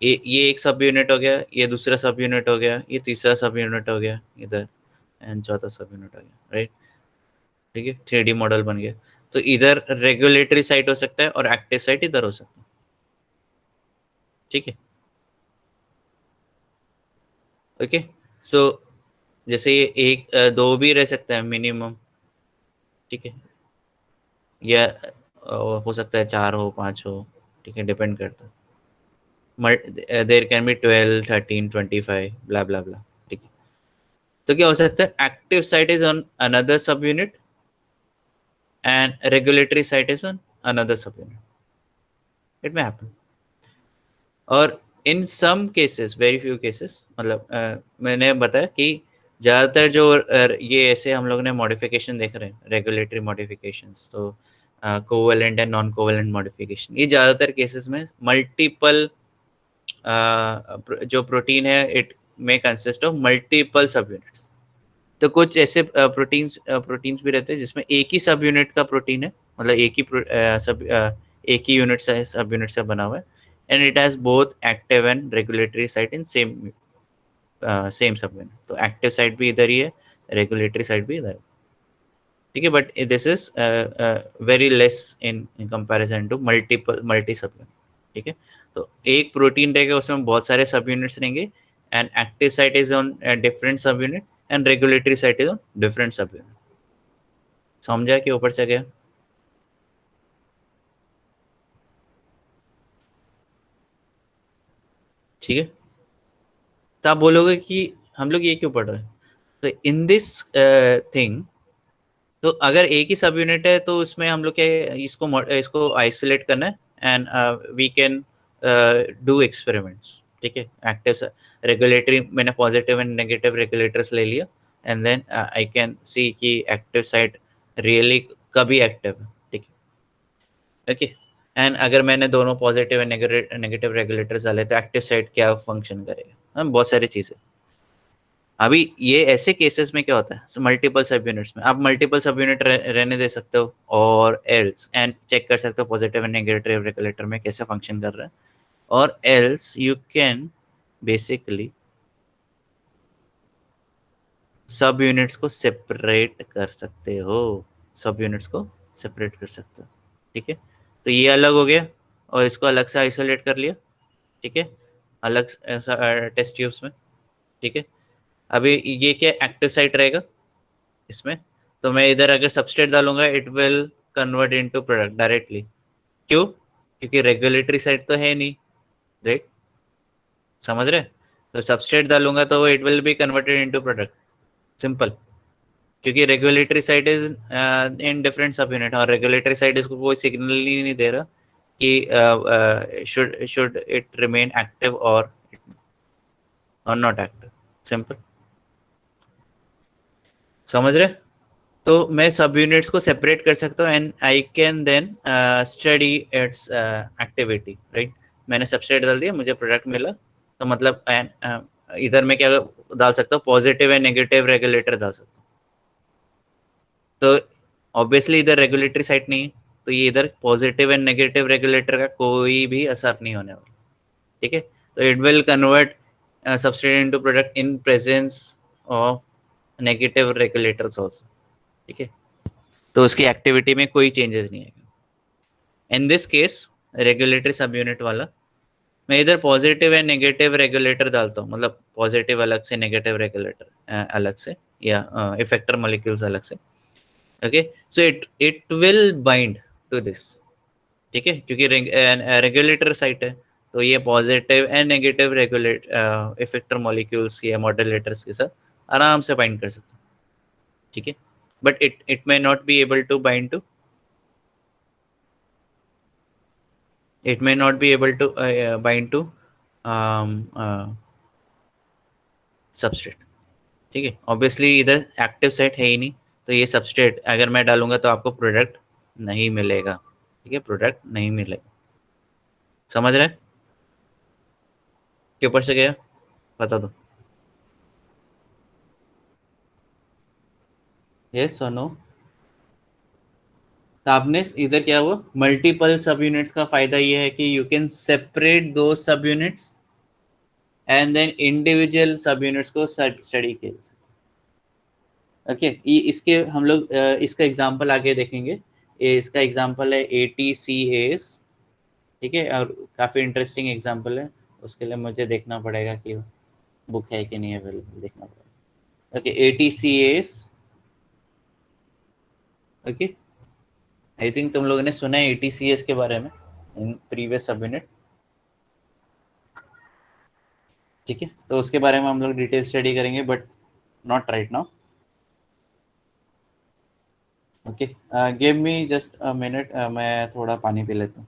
ये एक सब यूनिट हो गया, ये दूसरा सब यूनिट हो गया, ये तीसरा सब यूनिट हो गया इधर, एंड चौथा सब यूनिट हो गया, राइट। ठीक है, 3D मॉडल बन गया। तो इधर रेगुलेटरी साइट हो सकता है और एक्टिव साइट इधर हो सकता है। ठीक है, ओके, सो जैसे ये एक दो भी रह सकता है मिनिमम। ठीक है, या हो सकता है 4 हो 5 हो। ठीक है, डिपेंड करता है, देर कैन बी 12 13 25 ब्ला ब्ला ब्ला। ठीक है, तो क्या हो सकता है, active site is on another sub unit and regulatory site is on another sub unit, it may happen. और in some cases, very few cases, मतलब मैंने बताया कि ज़्यादातर जो ये ऐसे हम लोग ने मॉडिफिकेशन देख रहे हैं, रेगुलेटरी मॉडिफिकेशंस, तो covalent and non covalent modification, ये ज़्यादातर केसेस में मल्टीपल जो प्रोटीन है इट में consist of multiple subunits. तो कुछ ऐसे प्रोटीन्स भी रहते हैं जिसमें एक ही सब यूनिट का प्रोटीन है, मतलब एक ही यूनिट से सब यूनिट से बना हुआ है, and it has both active and regulatory site in same सब यूनिट। तो एक्टिव साइट भी इधर ही है, रेगुलेटरी साइट भी इधर है, ठीक है। But this is very less in comparison to multi subunit, ठीक है। तो एक प्रोटीन रहेगा, उसमें बहुत सारे सब यूनिट्स रहेंगे, and active site is on different sub unit and regulatory site is on different sub unit. समझा कि ऊपर से गया? ठीक है। तो आप बोलोगे कि हम लोग ये क्यों पढ़ रहे हैं? तो इन दिस थिंग, तो अगर एक ही सब यूनिट है तो उसमें हम लोग क्या इसको आइसोलेट करना है, and we can do experiments, ठीक है। एक्टिव रेगुलेटरी, मैंने पॉजिटिव एंड नेगेटिव रेगुलेटर्स ले लिया, and then I can see कि एक्टिव साइट रियली कभी एक्टिव है, ठीक है, ओके। एंड अगर मैंने दोनों पॉजिटिव एंड नेगेटिव रेगुलेटर्स डाले तो एक्टिव साइट क्या फंक्शन करेगा, बहुत सारी चीज़ें। अभी ये ऐसे केसेस में क्या होता है, मल्टीपल सब यूनिट्स में आप मल्टीपल सब यूनिट रहने दे सकते हो, और एल्स एंड चेक कर सकते हो पॉजिटिव एंड नेगेटिव रेगुलेटर में कैसे फंक्शन कर रहा है, और एल्स यू कैन बेसिकली सब यूनिट्स को सेपरेट कर सकते हो, सब यूनिट्स को सेपरेट कर सकते हो, ठीक है। तो ये अलग हो गया, और इसको अलग से आइसोलेट कर लिया, ठीक है, अलग टेस्ट ट्यूब्स में, ठीक है। अभी ये क्या एक्टिव साइट रहेगा इसमें, तो मैं इधर अगर सबस्ट्रेट डालूंगा it will convert into product directly. क्यों? क्योंकि रेगुलेटरी साइड तो है नहीं, राइट? समझ रहे? तो सबस्ट्रेट डालूंगा तो it will be converted into product, simple. क्योंकि regulatory side is in different sub unit, और रेगुलेटरी साइड इसको कोई सिग्नल ही नहीं दे रहा कि शुड इट रिमेन एक्टिव और नॉट एक्टिव, सिंपल। समझ रहे? तो मैं सब यूनिट्स को सेपरेट कर सकता हूँ, and I can then study its activity, right? मैंने सबस्ट्रेट डाल दिया, मुझे प्रोडक्ट मिला, तो मतलब इधर मैं क्या डाल सकता हूँ, पॉजिटिव एंड नेगेटिव रेगुलेटर डाल सकता हूँ। तो ऑब्वियसली इधर रेगुलेटरी साइट नहीं है, तो ये इधर पॉजिटिव एंड नेगेटिव रेगुलेटर का कोई भी असर नहीं होने वाला, ठीक है। तो it will convert substrate into product in presence of negative regulators also, ठीक है। तो उसकी एक्टिविटी में कोई चेंजेस नहीं आएगा। इन दिस केस रेगुलेटरी सब यूनिट वाला, मैं इधर पॉजिटिव एंड नेगेटिव रेगुलेटर डालता हूँ, मतलब पॉजिटिव अलग से, नेगेटिव रेगुलेटर अलग से, या इफेक्टर मॉलिक्यूल्स अलग से, okay. So it will bind to this, ठीक है, क्योंकि रेगुलेटर साइट है, तो ये positive and negative regulate effector molecules या मॉड्यूलेटर्स के साथ आराम से बाइंड कर सकते हैं, ठीक है। But it may not be able to bind to, it may not be able to bind to substrate, ठीक है। ऑब्वियसली इधर एक्टिव साइट है ही नहीं, तो ये सबस्ट्रेट अगर मैं डालूंगा तो आपको प्रोडक्ट नहीं मिलेगा, ठीक है, प्रोडक्ट नहीं मिलेगा। समझ रहे? के ऊपर से गया, बता दो, यस और नो? तो आपने इधर क्या हुआ, मल्टीपल सब यूनिट्स का फायदा ये है कि यू कैन सेपरेट दो सब यूनिट्स एंड देन इंडिविजुअल सब यूनिट्स को स्टडी किया। ओके, ये इसके हम लोग इसका एग्जांपल आगे देखेंगे। ये इसका एग्जांपल है ATCAs, ठीक है, और काफ़ी इंटरेस्टिंग एग्जांपल है। उसके लिए मुझे देखना पड़ेगा कि बुक है कि नहीं है, अवेलेबल देखना पड़ेगा। Okay, ATCAs, okay. I think तुम लोगों ने सुना है ATCAs के बारे में इन प्रीवियस सब यूनिट, ठीक है। तो उसके बारे में हम लोग डिटेल स्टडी करेंगे, but not right now. Okay, give me just a minute, मैं थोड़ा पानी पी लेता हूँ।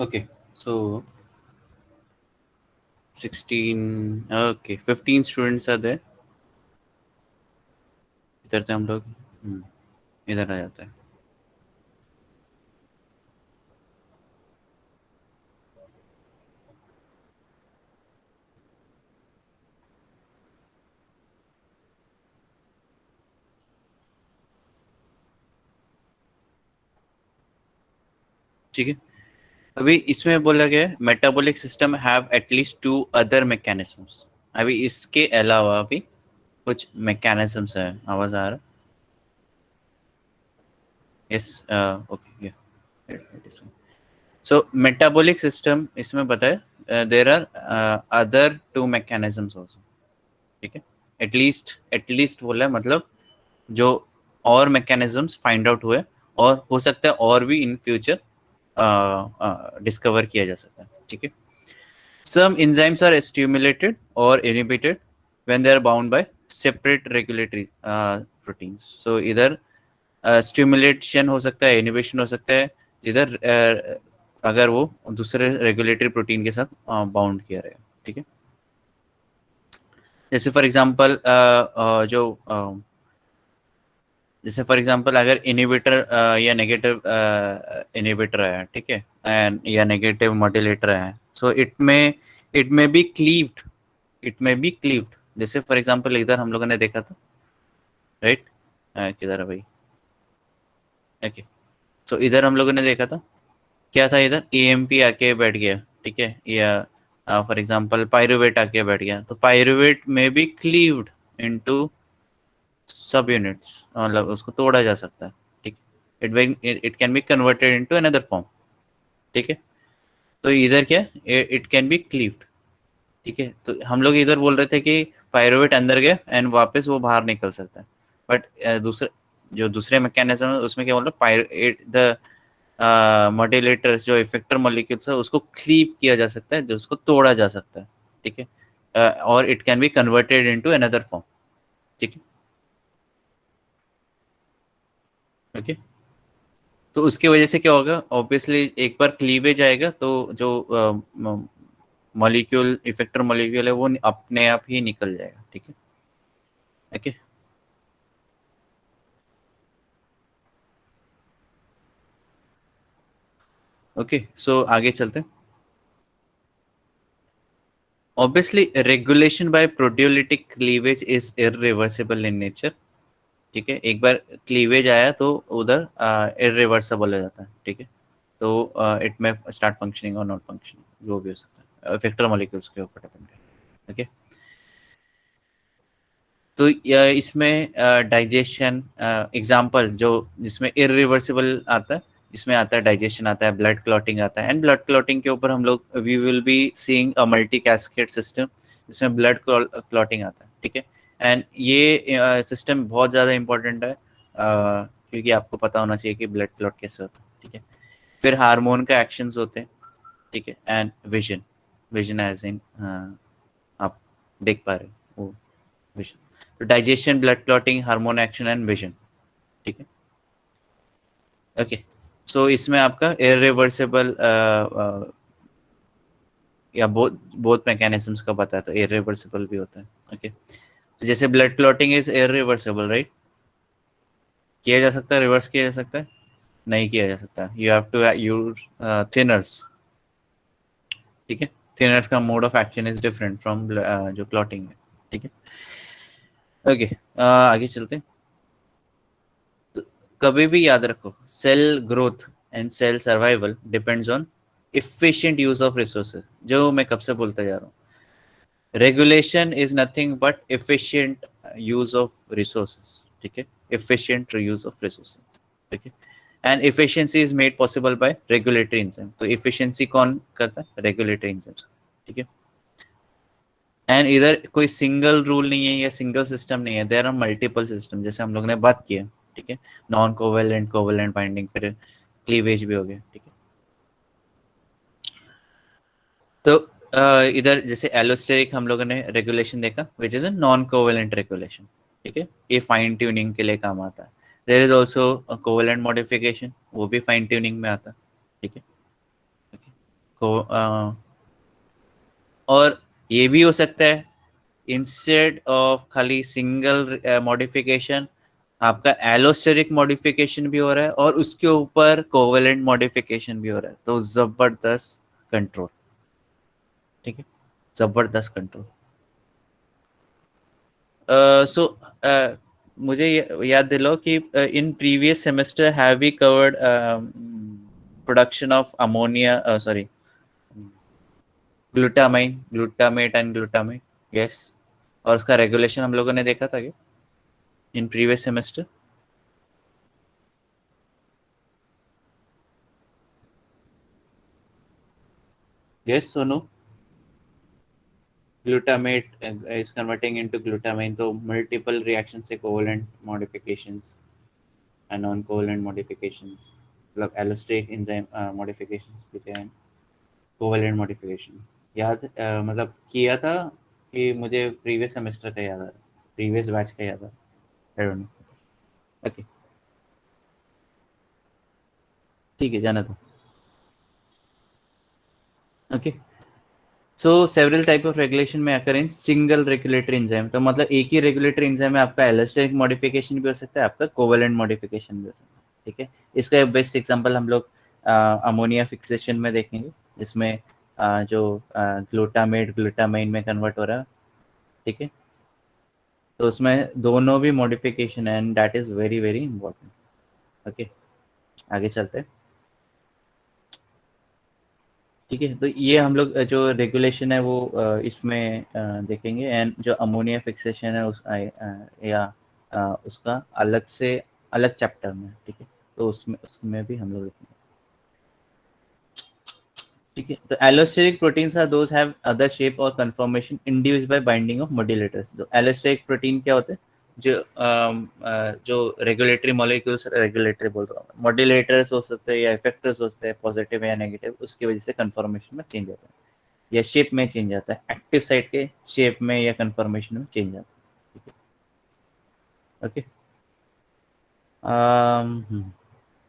Okay, so 16, okay, 15 students are there. इधर से हम लोग इधर आ जाता है. ठीक है, अभी इसमें बोला गया है metabolic system have at least 2 other mechanisms. अभी इसके अलावा भी कुछ मैकेनिज्म्स है. आवाज आ रहा? यस, ओके, या. सो मेटाबॉलिक सिस्टम इसमें बताया there are other 2 mechanisms also. ठीक है, एटलीस्ट बोला है, मतलब जो और मैकेनिज्म्स फाइंड आउट हुए और हो सकता है और भी इन फ्यूचर डिस्कवर किया जा सकता है. ठीक है, some enzymes are stimulated or inhibited when they are bound by separate regulatory proteins. So इधर स्टिमुलेशन हो सकता है, इनिबिशन हो सकता है, इधर अगर वो दूसरे रेगुलेटरी प्रोटीन के साथ बाउंड किया रहेगा. ठीक है, जैसे फॉर एग्जांपल जो जैसे फॉर एग्जांपल अगर इनिबिटर या नेगेटिव इनिबिटर है, ठीक है, एंड या नेगेटिव मॉड्यूलेटर है, so it may B cleaved. जैसे फॉर एग्जांपल इधर हम लोगों ने देखा था, राइट? किधर है भाई? ओके, सो इधर हम लोगों ने देखा था क्या था, इधर एएमपी आके बैठ गया. ठीक है, या फॉर एग्जांपल पायरुवेट आके बैठ गया, तो pyruvate may be cleaved into subunits, मतलब उसको तोड़ा जा सकता है. ठीक है, it can be converted into another form. ठीक है, तो इधर क्या, इट कैन बी क्लीव्ड. ठीक है, तो हम लोग इधर बोल रहे थे कि पायरुवेट अंदर गया एंड वापस वो बाहर निकल सकता है. बट दूसरे मैकेनिज्म उसमें क्या बोल रहे हैं, द मॉड्यूलेटर्स जो इफेक्टर मॉलिक्यूल्स है उसको क्लीव किया जा सकता है, जो उसको तोड़ा जा सकता है. ठीक है, और it can be converted into another form. ठीक है, ओके. तो उसकी वजह से क्या होगा, ऑब्वियसली एक बार क्लीवेज आएगा तो जो मॉलिक्यूल इफेक्टर मॉलिक्यूल है वो अपने आप ही निकल जाएगा. ठीक है, ओके. ओके, सो आगे चलते हैं. Obviously regulation bye proteolytic cleavage is irreversible in nature. ठीक है, एक बार क्लीवेज आया तो उधर इरिवर्सिबल हो जाता है. ठीक है, तो इट में स्टार्ट फंक्शनिंग और नॉट फंक्शनिंग जो भी हो सकता है, इफेक्टर मॉलिक्यूल्स के ऊपर डिपेंड है. ओके, तो इसमें डाइजेशन एग्जांपल जो जिसमें इरिवर्सिबल आता है, इसमें आता है डाइजेशन, आता है ब्लड क्लॉटिंग आता है. एंड ब्लड क्लॉटिंग के ऊपर हम लोग we will be seeing a multi cascade system जिसमें ब्लड क्लॉटिंग आता है. ठीक है, एंड ये सिस्टम बहुत ज़्यादा इंपॉर्टेंट है क्योंकि आपको पता होना चाहिए कि ब्लड क्लॉट कैसे होता है. ठीक है, फिर हार्मोन का एक्शंस होते हैं. ठीक है, and vision. Vision as in आप देख पा रहे हो वो विजन. तो digestion, blood clotting, hormone action and vision. ठीक है, ओके. सो इसमें आपका इरिवर्सिबल या बोथ बोथ मैकेनिज्म्स का बताया, तो इरिवर्सिबल भी होता है. ओके, तो जैसे blood clotting is irreversible, right? किया जा सकता है, रिवर्स किया जा सकता है? नहीं किया जा सकता. You have to use thinners. ठीक है, थिनर्स का mode of action is different from जो क्लॉटिंग है. ठीक है, ओके. आगे चलते हैं. तो कभी भी याद रखो, cell growth and cell survival depends on efficient use of resources. जो मैं कब से बोलता जा रहा हूँ, regulation is nothing but efficient use of resources. ठीक है, efficient use of resources. ठीक है, and efficiency is made possible by regulatory enzyme. तो efficiency कौन करता है? regulatory enzymes. ठीक है, एंड इधर कोई सिंगल रूल नहीं है या सिंगल सिस्टम नहीं है, देयर आर मल्टीपल सिस्टम, जैसे हम लोग ने बात की है. ठीक है, नॉन कोवेलेंट, कोवेलेंट बाइंडिंग, फिर क्लीवेज भी हो गया. ठीक है, तो इधर जैसे एलोस्टेरिक हम लोगों ने रेगुलेशन देखा which is a non covalent regulation. ठीक है, ये फाइन ट्यूनिंग के लिए काम आता है. There is also covalent modification, वो भी फाइन ट्यूनिंग में आता है. ठीक है, और ये भी हो सकता है इंस्टेड ऑफ खाली सिंगल मॉडिफिकेशन आपका एलोस्टेरिक मॉडिफिकेशन भी हो रहा है और उसके ऊपर कोवेलेंट मॉडिफिकेशन भी हो रहा है, तो जबरदस्त कंट्रोल। ठीक है, जबरदस्त कंट्रोल। सो मुझे याद दिलाओ कि in previous semester have we covered production of ammonia, sorry, glutamate and glutamate. Yes, और उसका रेगुलेशन हम लोगों ने देखा था क्या in previous semester? Yes, Sonu, glutamate is converting into glutamine, तो multiple reactions से covalent modifications and non-covalent modifications, मतलब allosteric enzyme modifications भी थे, covalent modification याद मतलब किया था कि मुझे प्रीवियस सेमेस्टर का याद आ रहा, प्रीवियस बैच का याद आ रहा, आई डोंट नो। ओके, ठीक है, जाना था। Okay, so several type of regulation में आकर इन सिंगल रेगुलेटरी एंजाइम, तो मतलब एक ही रेगुलेटरी एंजाइम में आपका एलोस्टेरिक मॉडिफिकेशन भी हो सकता है, आपका कोवेलेंट मॉडिफिकेशन भी हो सकता है। ठीक है, इसका बेस्ट एग्जांपल हम लोग अमोनिया फिक्सेशन में देखेंगे, जिसमें जो ग्लूटामेट ग्लूटामाइन में कन्वर्ट हो रहा है। ठीक है, तो उसमें दोनों भी मॉडिफिकेशन है and that is very very important. Okay, आगे चलते हैं। ठीक है, तो ये हम लोग जो रेगुलेशन है वो इसमें देखेंगे, एंड जो अमोनिया फिक्सेशन है या उसका अलग से अलग चैप्टर में। ठीक है, तो उसमें भी हम लोग देखेंगे। ठीक है, तो allosteric proteins are those have other shape और conformation induced by binding of modulators. तो एलोस्टेरिक प्रोटीन क्या होते हैं? जो रेगुलेटरी मॉलिक्यूल्स, रेगुलेटरी बोल रहा हूँ, मॉड्यूलेटर्स हो सकते हैं या इफेक्टर्स हो सकते हैं, पॉजिटिव या नेगेटिव, उसकी वजह से कंफर्मेशन में चेंज होता है या शेप में चेंज आता है, एक्टिव साइट के शेप में या कंफर्मेशन में चेंज आता है। ओके,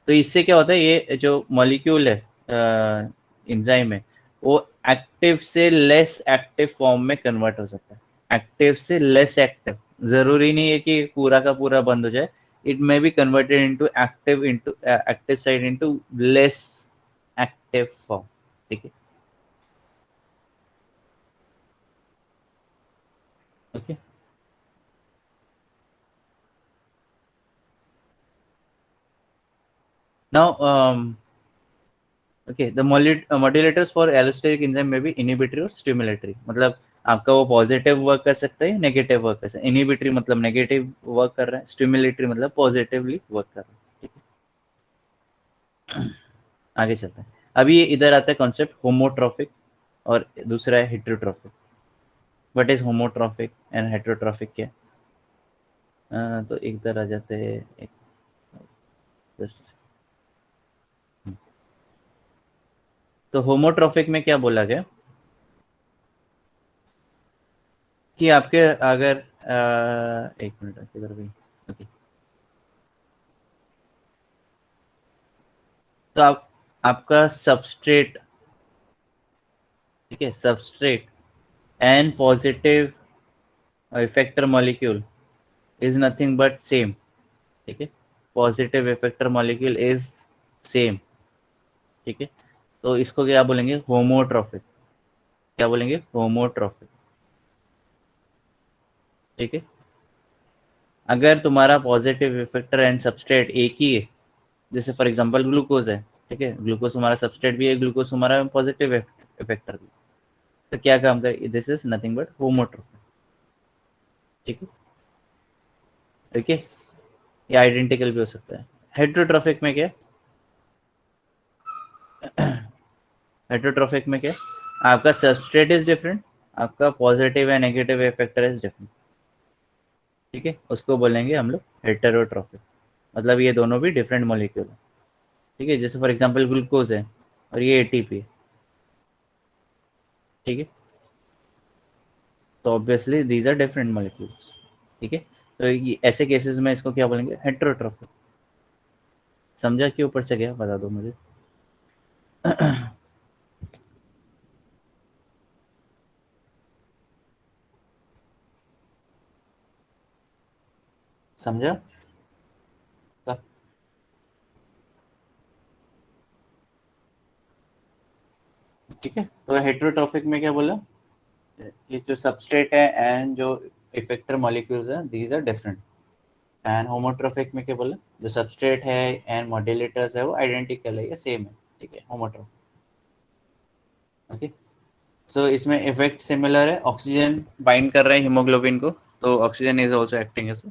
तो इससे क्या होता है, ये जो मॉलिक्यूल है एंजाइम है, वो एक्टिव से लेस एक्टिव फॉर्म में कन्वर्ट हो सकता है। एक्टिव से लेस एक्टिव, जरूरी नहीं है कि पूरा का पूरा बंद हो जाए, it may B converted into active side into less active form. ठीक है, okay, now okay, the modulators for allosteric enzyme में भी इनहिबिटरी और स्टिमुलेटरी, मतलब आपका वो पॉजिटिव वर्क कर सकता है, नेगेटिव वर्क कर सकता है। इनहिबिटरी मतलब नेगेटिव वर्क कर रहा है, स्टिमुलेटरी मतलब पॉजिटिवली वर्क कर रहा है। ठीक है, आगे चलते हैं। अभी ये इधर आता है कॉन्सेप्ट होमोट्रॉफिक और दूसरा है heterotrophic. What is homotrophic and heterotrophic क्या? तो इधर आ जाते हैं एक just- तो होमोट्रॉफिक में क्या बोला गया कि आपके अगर एक मिनट किधर गई? ओके, तो आपका सबस्ट्रेट, ठीक है, substrate and positive effector molecule is nothing but same. ठीक है, positive effector molecule is same. ठीक है, तो इसको क्या बोलेंगे? होमोट्रॉफिक। क्या बोलेंगे? होमोट्रॉफिक। ठीक है, अगर तुम्हारा पॉजिटिव इफेक्टर एंड सबस्ट्रेट एक ही है, जैसे फॉर एग्जांपल ग्लूकोज है, ठीक है, ग्लूकोज हमारा सबस्ट्रेट भी है, ग्लूकोज हमारा पॉजिटिव इफेक्टर भी, तो क्या काम करे? This is nothing but homotrophic. ठीक है, ओके, ये आइडेंटिकल भी हो सकता है। हेट्रोट्रॉफिक में क्या? हेट्रोट्रॉफिक में क्या? आपका सबस्ट्रेट इज डिफरेंट, आपका पॉजिटिव या नेगेटिव इफेक्टर इज डिफरेंट। ठीक है, उसको बोलेंगे हम लोग हेटेरोट्रॉफिक, मतलब ये दोनों भी डिफरेंट मॉलिक्यूल है। ठीक है, जैसे फॉर एग्जांपल ग्लूकोज है और ये एटीपी है। ठीक है, तो obviously these are different molecules. ठीक है, तो ये ऐसे केसेस में इसको क्या बोलेंगे? हेटेरोट्रॉफिक। समझा कि ऊपर से गया? बता दो मुझे। समझा? ठीक है, तो हेटेरोट्रॉफिक में क्या बोला, ये जो सबस्ट्रेट है एंड जो इफेक्टर मॉलिक्यूल्स हैं दीज आर डिफरेंट। एंड होमोट्रॉफिक में क्या बोला, जो सबस्ट्रेट है एंड मॉड्यूलेटर्स है वो आइडेंटिकल है या सेम है। ठीक है, होमोट्रॉफिक। ओके, सो इसमें इफेक्ट सिमिलर है, ऑक्सीजन बाइंड कर रहे हैं हीमोग्लोबिन को, तो oxygen is also acting as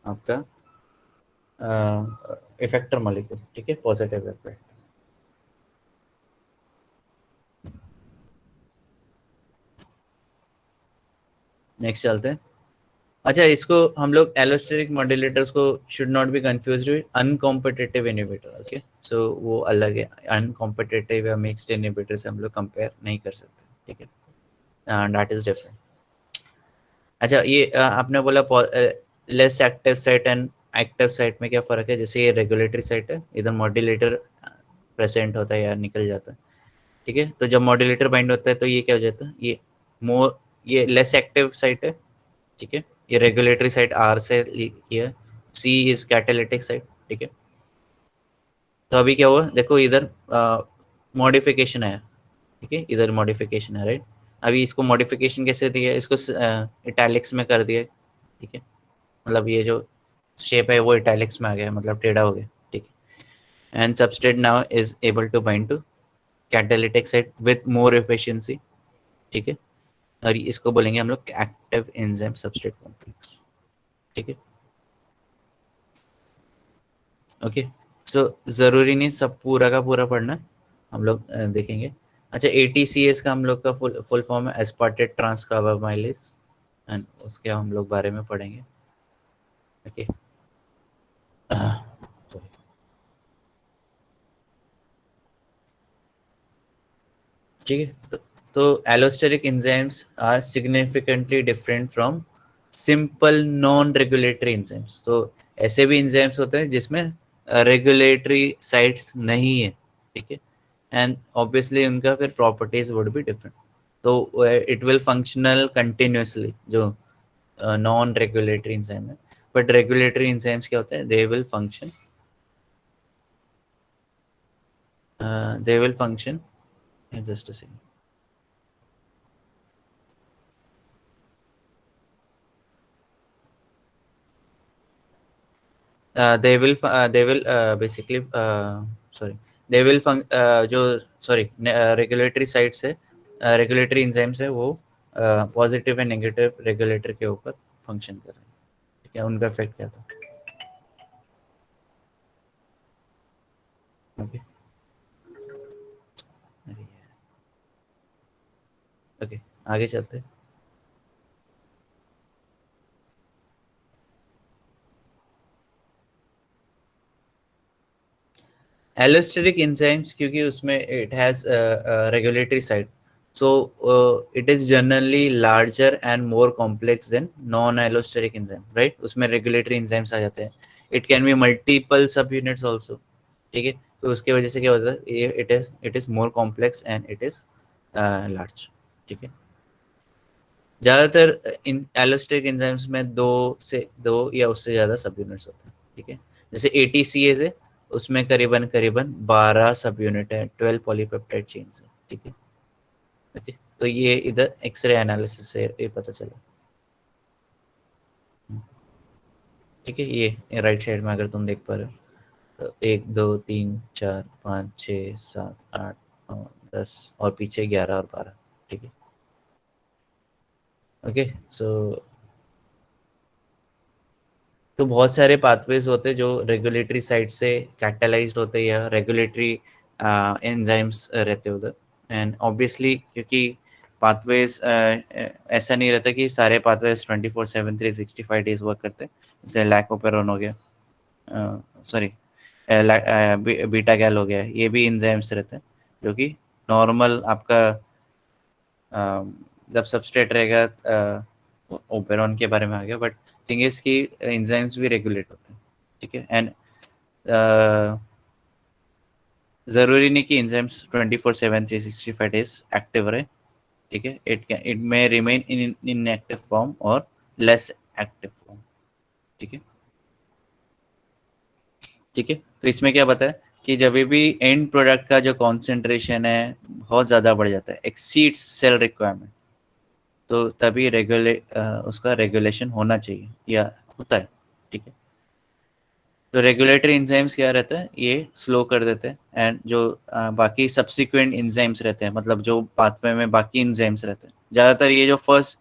आपका इफेक्टर मॉलिक्यूल। ठीक है, पॉजिटिव इफेक्ट। नेक्स्ट चलते हैं। अच्छा, इसको हम लोग एलोस्टेरिक मॉड्यूलेटर्स को should not be confused with uncompetitive inhibitor. Okay, so वो अलग है, अनकॉम्पिटिटिव या मिक्स्ड इनहिबिटर से हम लोग कंपेयर नहीं कर सकते। ठीक है, दैट इज डिफरेंट। अच्छा, ये आपने बोला less active site and active site में क्या फ़र्क है? जैसे ये रेगुलेटरी साइट है, इधर मॉड्यूलेटर प्रेजेंट होता है या निकल जाता है। ठीक है, तो जब मॉड्यूलेटर बाइंड होता है तो ये क्या हो जाता है, ये मोर, ये लेस एक्टिव साइट है। ठीक है, ये रेगुलेटरी साइट आर से किया, सी इज कैटालिटिक साइट। ठीक है, तो अभी क्या हुआ देखो, इधर मॉडिफिकेशन आया। ठीक है, इधर मॉडिफिकेशन है, राइट। अभी इसको मॉडिफिकेशन कैसे दिया, इसको इटैलिक्स में कर दिया। ठीक है, मतलब ये जो शेप है वो इटैलिक्स में आ गया, मतलब टेढ़ा हो गया। ठीक है, and substrate now is able to bind to catalytic site with more efficiency. ठीक है, और इसको बोलेंगे हम लोग एक्टिव एंजाइम सबस्ट्रेट कॉम्प्लेक्स। ठीक है, ओके, सो ज़रूरी नहीं सब पूरा का पूरा पढ़ना, हम लोग देखेंगे। अच्छा, ATCase का हम लोग का फुल फॉर्म है एस्पार्टेट ट्रांस कार्बामाइलेज, एंड उसके हम लोग बारे में पढ़ेंगे। ओके, ठीक है, तो allosteric enzymes are significantly different from simple non regulatory enzymes. तो ऐसे भी एंजाइम्स होते हैं जिसमें रेगुलेटरी साइट्स नहीं है। ठीक है, एंड ऑब्वियसली उनका फिर प्रॉपर्टीज वुड बी डिफरेंट। तो इट विल फंक्शनल कंटिन्यूसली जो नॉन रेगुलेटरी एंजाइम है, बट रेगुलेटरी एंजाइम्स क्या होते हैं, they will function just a second. they will basically sorry, they will जो सॉरी रेगुलेटरी साइट से रेगुलेटरी एंजाइम्स है वो पॉजिटिव एंड नेगेटिव रेगुलेटर के ऊपर फंक्शन कर रहे हैं। ठीक है, उनका इफेक्ट क्या था। ओके, ओके, आगे चलते हैं। एलोस्टेरिक एंजाइम्स क्योंकि उसमें it has regulatory side, so it is generally larger and more complex than non allosteric enzyme, right? उसमें regulatory enzymes आ जाते हैं, it can be multiple subunits also। ठीक है, तो उसके वजह से क्या होता है, ये it is more complex and it is large। ठीक है, ज़्यादातर इन एलोस्टेरिक एंजाइम्स में दो या उससे ज़्यादा सब यूनिट्स होते हैं। ठीक है, जैसे ATCase है, उसमें करीबन करीबन 12 सब यूनिट है, 12 पॉलीपेप्टाइड चेन्स है। ठीक है, ओके, तो ये इधर एक्सरे एनालिसिस से ये पता चला। ठीक है, ये राइट साइड में अगर तुम देख पा रहे हो, तो 1 2 3 4 5 6 7 8 9 10 और पीछे 11 और 12। ठीक है, ओके, सो तो बहुत सारे पाथवेज होते हैं जो रेगुलेटरी साइड से कैटलाइज्ड होते हैं या रेगुलेटरी एंजाइम्स रहते हैं उधर। एंड ऑब्वियसली क्योंकि पाथवेज ऐसा नहीं रहता कि सारे पाथवेज 24/7 365 डेज वर्क करते हैं। जैसे लैकोपेरोन हो गया, सॉरी बीटा गैल हो गया, ये भी एंजाइम्स रहते हैं जो कि नॉर्मल आपका जब सबस्ट्रेट रहेगा, ओपेरॉन के बारे में आ गया, बट थिंग इज कि एंजाइम्स भी रेगुलेट होते हैं। ठीक है, एंड ज़रूरी नहीं कि एंजाइम्स 24/7 365 डेज एक्टिव रहे। ठीक है, it may remain in inactive form और लेस एक्टिव फॉर्म। ठीक है, ठीक है। तो इसमें क्या बताया कि जब भी एंड प्रोडक्ट का जो कॉन्सेंट्रेशन है बहुत ज़्यादा बढ़ जाता है, एक्सीड्स सेल रिक्वायरमेंट, तो तभी उसका रेगुलेशन होना चाहिए या होता है। ठीक है, तो रेगुलेटरी एंजाइम्स क्या रहता है, ये स्लो कर देते हैं, एंड जो बाकी सब्सिक्वेंट एंजाइम्स रहते हैं, मतलब जो पाथवे में बाकी एंजाइम्स रहते हैं, ज़्यादातर ये जो फर्स्ट,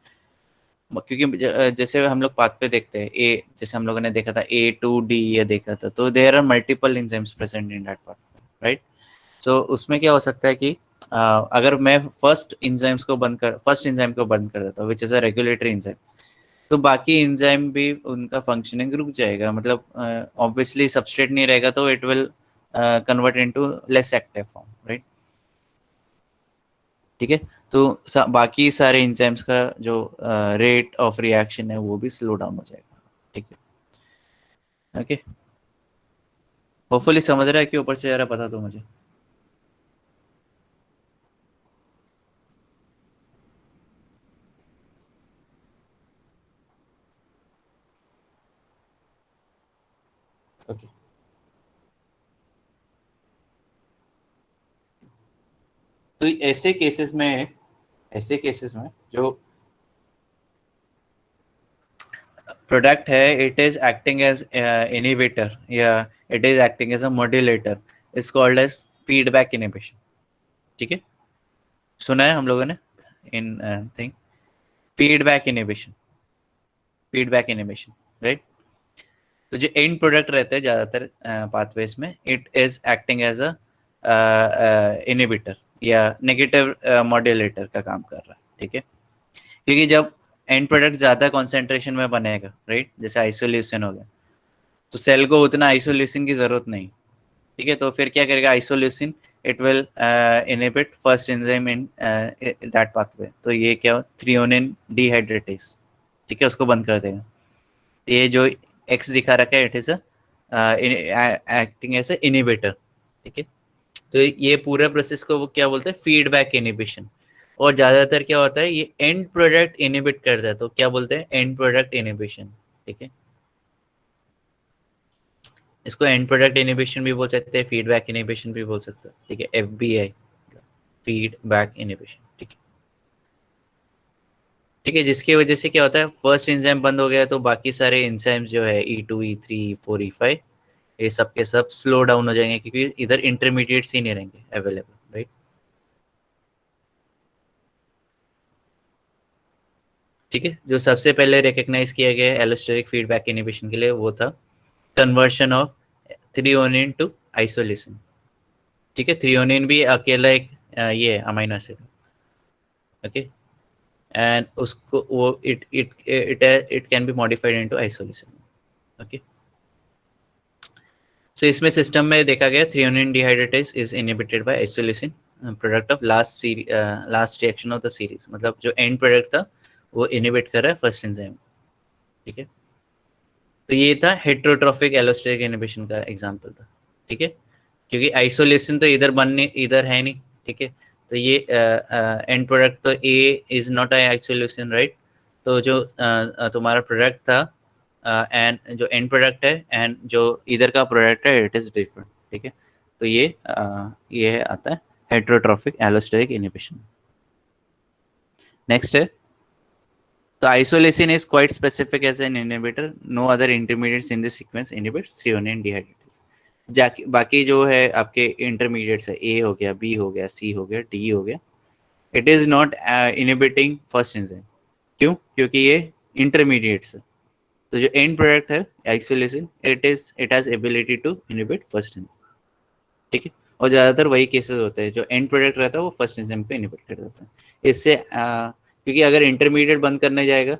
क्योंकि जैसे हम लोग पाथवे देखते हैं ए, जैसे हम लोगों ने देखा था A to D ये देखा था, तो there are multiple enzymes present in that pathway, right. So उसमें क्या हो सकता है कि अगर मैं फर्स्ट एंजाइम को बंद कर देता हूँ which is a regulatory enzyme, तो बाकी एंजाइम भी उनका फंक्शनिंग रुक जाएगा, मतलब ऑब्वियसली सबस्ट्रेट नहीं रहेगा तो it will convert into less active form, right. ठीक है, तो बाकी सारे एंजाइम्स का जो रेट ऑफ रिएक्शन है वो भी स्लो डाउन हो जाएगा। ठीक है, ओके, होपफुली समझ रहा है कि ऊपर से जरा बता दो मुझे। ओके, तो ऐसे केसेस में जो प्रोडक्ट है, it is acting as inhibitor या it is acting as a modulator, is called as feedback inhibition. ठीक है, सुना है हम लोगों ने in thing, feedback inhibition, feedback inhibition, right. तो जो एंड प्रोडक्ट रहते हैं ज़्यादातर पाथवेज में, it is acting as a inhibitor या नेगेटिव मॉड्यूलेटर का काम कर रहा है। ठीक है, क्योंकि जब एंड प्रोडक्ट ज़्यादा कॉन्सेंट्रेशन में बनेगा, राइट, जैसे आइसोल्यूशन हो गया, तो सेल को उतना आइसोल्यूशन की ज़रूरत नहीं। ठीक है, तो फिर क्या करेगा isoleucine, it will inhibit first enzyme in that pathway, तो ये क्या, थ्रियोनिन डिहाइड्रेटेज, ठीक है, उसको बंद कर देगा। ये जो एक्स दिखा रखा है, it is acting as a inhibitor. ठीक है, तो ये पूरा प्रोसेस को वो क्या बोलते हैं, फीडबैक इनहिबिशन। और ज्यादातर क्या होता है, ये एंड प्रोडक्ट इनहिबिट करता है, तो क्या बोलते हैं, एंड प्रोडक्ट इनहिबिशन। ठीक है, इसको एंड प्रोडक्ट इनहिबिशन भी बोल सकते हैं, फीडबैक इनहिबिशन भी बोल सकते हैं। ठीक है, FBI, फीडबैक इनहिबिशन। ठीक है, ठीक है, जिसकी वजह से क्या होता है, फर्स्ट एंजाइम बंद हो गया तो बाकी सारे एंजाइम्स जो है E2 E3 E4 E5 ये सब के सब स्लो डाउन हो जाएंगे, क्योंकि इधर इंटरमीडिएट्स ही नहीं रहेंगे अवेलेबल, राइट। ठीक है, जो सबसे पहले रिकग्नाइज किया गया है एलोस्टेरिक फीडबैक इनहिबिशन के लिए वो था conversion of threonine to isolation. ठीक है, थ्रियोनिन भी अकेला एक ये अमीनो एसिड, ओके, एंड उसको वो it can be modified into isolation. Okay, so इसमें सिस्टम में देखा गया threonine dehydratase is inhibited by isolation, product of last reaction of the series, मतलब जो एंड प्रोडक्ट था वो इनहिबिट कर रहा है फर्स्ट एंजाइम। ठीक है, तो ये था हेट्रोट्रोफिक एलोस्टेरिक इनहिबिशन का एग्जांपल था। ठीक है, क्योंकि आइसोलेशन तो इधर है नहीं। ठीक है, तो ये एंड प्रोडक्ट तो A is not I isolation, right. तो जो तुम्हारा प्रोडक्ट था एंड जो एंड प्रोडक्ट है एंड जो इधर का प्रोडक्ट है, इट इज डिफरेंट। ठीक है, तो ये आता है हेट्रोट्रोफिक एलोस्टेरिक इनहिबिशन। नेक्स्ट है, तो isoleucine is quite specific as an inhibitor. No other intermediates in this sequence inhibits threonine dehydratase. बाकी जो है आपके इंटरमीडिएट्स है, ए हो गया, बी हो गया, सी हो गया, डी हो गया, it is not inhibiting first enzyme. क्यों? क्योंकि ये इंटरमीडिएट्स है। तो जो एंड प्रोडक्ट है isolation, it has ability to inhibit first enzyme. ठीक है, और ज्यादातर वही केसेस होते हैं, जो एंड प्रोडक्ट रहता है वो फर्स्ट एंजाइम पे इनहिबिट कर देता है। इससे क्योंकि अगर इंटरमीडिएट बंद करने जाएगा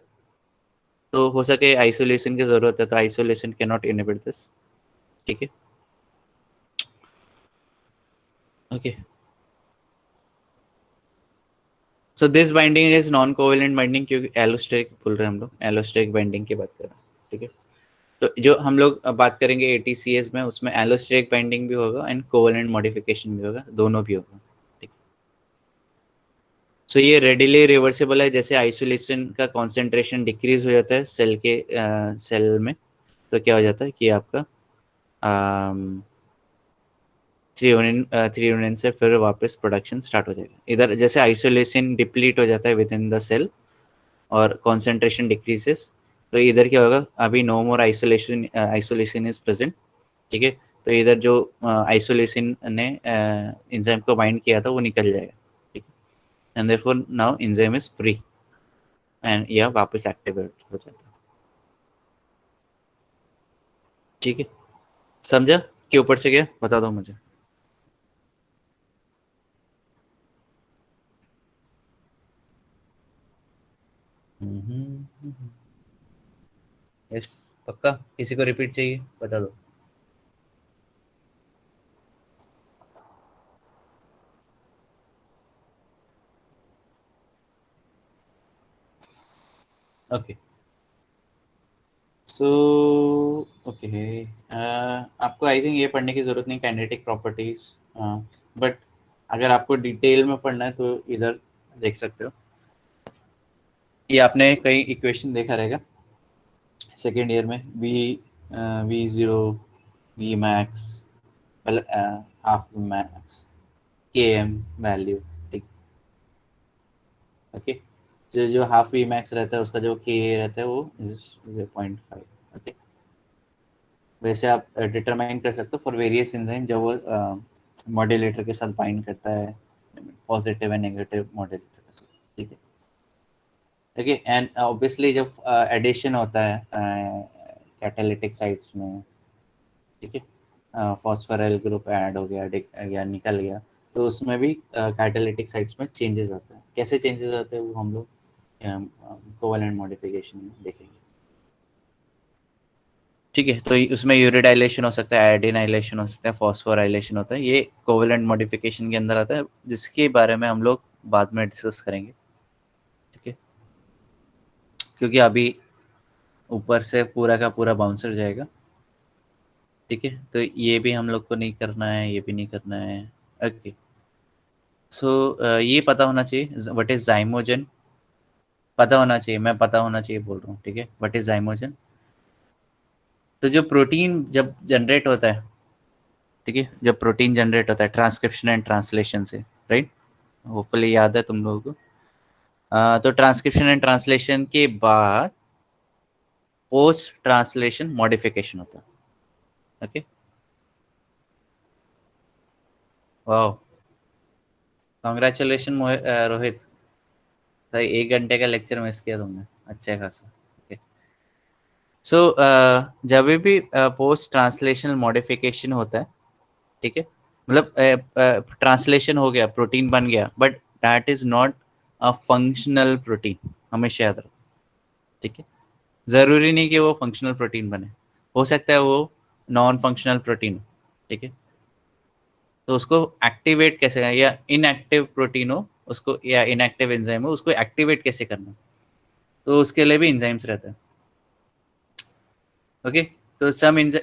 तो हो सके आइसोलेशन की जरूरत है, तो isolation can not inhibit this. ठीक है, okay, so this binding is non covalent binding, क्योंकि एलोस्टेरिक बोल रहे हैं हम लोग, एलोस्टेरिक बाइंडिंग की बात कर रहे हैं। ठीक है, तो जो हम लोग बात करेंगे ATCase में, उसमें एलोस्टेरिक बाइंडिंग भी होगा एंड कोवेलेंट मॉडिफिकेशन भी होगा, दोनों भी होगा। ठीक सो ये रेडिली रिवर्सिबल है, जैसे आइसोलेशन का कॉन्सेंट्रेशन डिक्रीज हो जाता है सेल के सेल में, तो क्या हो जाता है कि आपका थ्री से फिर वापस प्रोडक्शन स्टार्ट हो जाएगा। इधर जैसे आइसोलेशन डिप्लीट हो जाता है विद इन द सेल और कॉन्सेंट्रेशन डिक्रीजेस, तो इधर क्या होगा, अभी no more isolation is present, ठीक है। तो इधर जो आइसोलेशन ने एंजाइम को बाइंड किया था वो निकल जाएगा, ठीक है। And therefore now enzyme is free and यह वापस एक्टिवेट हो जाता है, ठीक है। समझा कि ऊपर से क्या, बता दो मुझे। यस, पक्का। किसी को रिपीट चाहिए, बता दो। ओके, सो ओके, आपको आई थिंक ये पढ़ने की जरूरत नहीं, काइनेटिक प्रॉपर्टीज, बट अगर आपको डिटेल में पढ़ना है तो इधर देख सकते हो। ये आपने कई इक्वेशन देखा रहेगा सेकेंड ईयर में, V0, V max, half max, Km value, ठीक। ओके, जो जो हाफ वी मैक्स रहता है उसका जो के रहता है वो 0.5, ओके। वैसे आप डिटरमाइन कर सकते हो फॉर वेरियस एंजाइम जब वो मॉड्यूलेटर के साथ बाइंड करता है, पॉजिटिव एंड नेगेटिव मॉड्यूलेटर के साथ, ठीक है। ओके, एंड ऑब्वियसली जब एडिशन होता है कैटालिटिक साइट्स में, ठीक है, फॉस्फोराइल ग्रुप ऐड हो गया, या निकल गया, तो उसमें भी कैटालिटिक साइट्स में चेंजेस आते हैं। कैसे चेंजेस आते हैं वो हम लोग कोवेलेंट मॉडिफिकेशन में देखेंगे, ठीक है। तो उसमें यूरिडाइलेशन हो सकता है, आयोडिनाइलेशन हो सकता है, फॉस्फोराइलेशन होता है, ये कोवेलेंट मॉडिफिकेशन के अंदर आता है, जिसके बारे में हम लोग बाद में डिस्कस करेंगे, ठीक है। क्योंकि अभी ऊपर से पूरा का पूरा बाउंसर जाएगा, ठीक है। तो ये भी हम लोग को नहीं करना है, ये भी नहीं करना है, ओके। सो ये पता होना चाहिए व्हाट इज जाइमोजन, पता होना चाहिए, मैं पता होना चाहिए बोल रहा हूँ, ठीक है। व्हाट इज जाइमोजन, तो जो प्रोटीन जब जनरेट होता है, ठीक है, जब प्रोटीन जनरेट होता है ट्रांसक्रिप्शन एंड ट्रांसलेशन से, राइट, होपफुली याद है तुम लोगों को। तो ट्रांसक्रिप्शन एंड ट्रांसलेशन के बाद पोस्ट ट्रांसलेशन मॉडिफिकेशन होता है, ओके। वाह, कॉन्ग्रेचुलेशन रोहित, भाई 1 घंटे का लेक्चर मिस किया तुमने, अच्छा खासा, ओके। सो जब भी पोस्ट ट्रांसलेशनल मॉडिफिकेशन होता है, ठीक है, मतलब ट्रांसलेशन हो गया, प्रोटीन बन गया, but that is not a functional protein, हमेशा याद रखो, ठीक है। जरूरी नहीं कि वो फंक्शनल प्रोटीन बने, हो सकता है वो नॉन फंक्शनल प्रोटीन हो, ठीक है। तो उसको एक्टिवेट कैसे करना, या इनएक्टिव प्रोटीन हो उसको, या इनएक्टिव एंजाइम हो उसको एक्टिवेट कैसे करना, तो उसके लिए भी एंजाइम्स रहते हैं, ओके। तो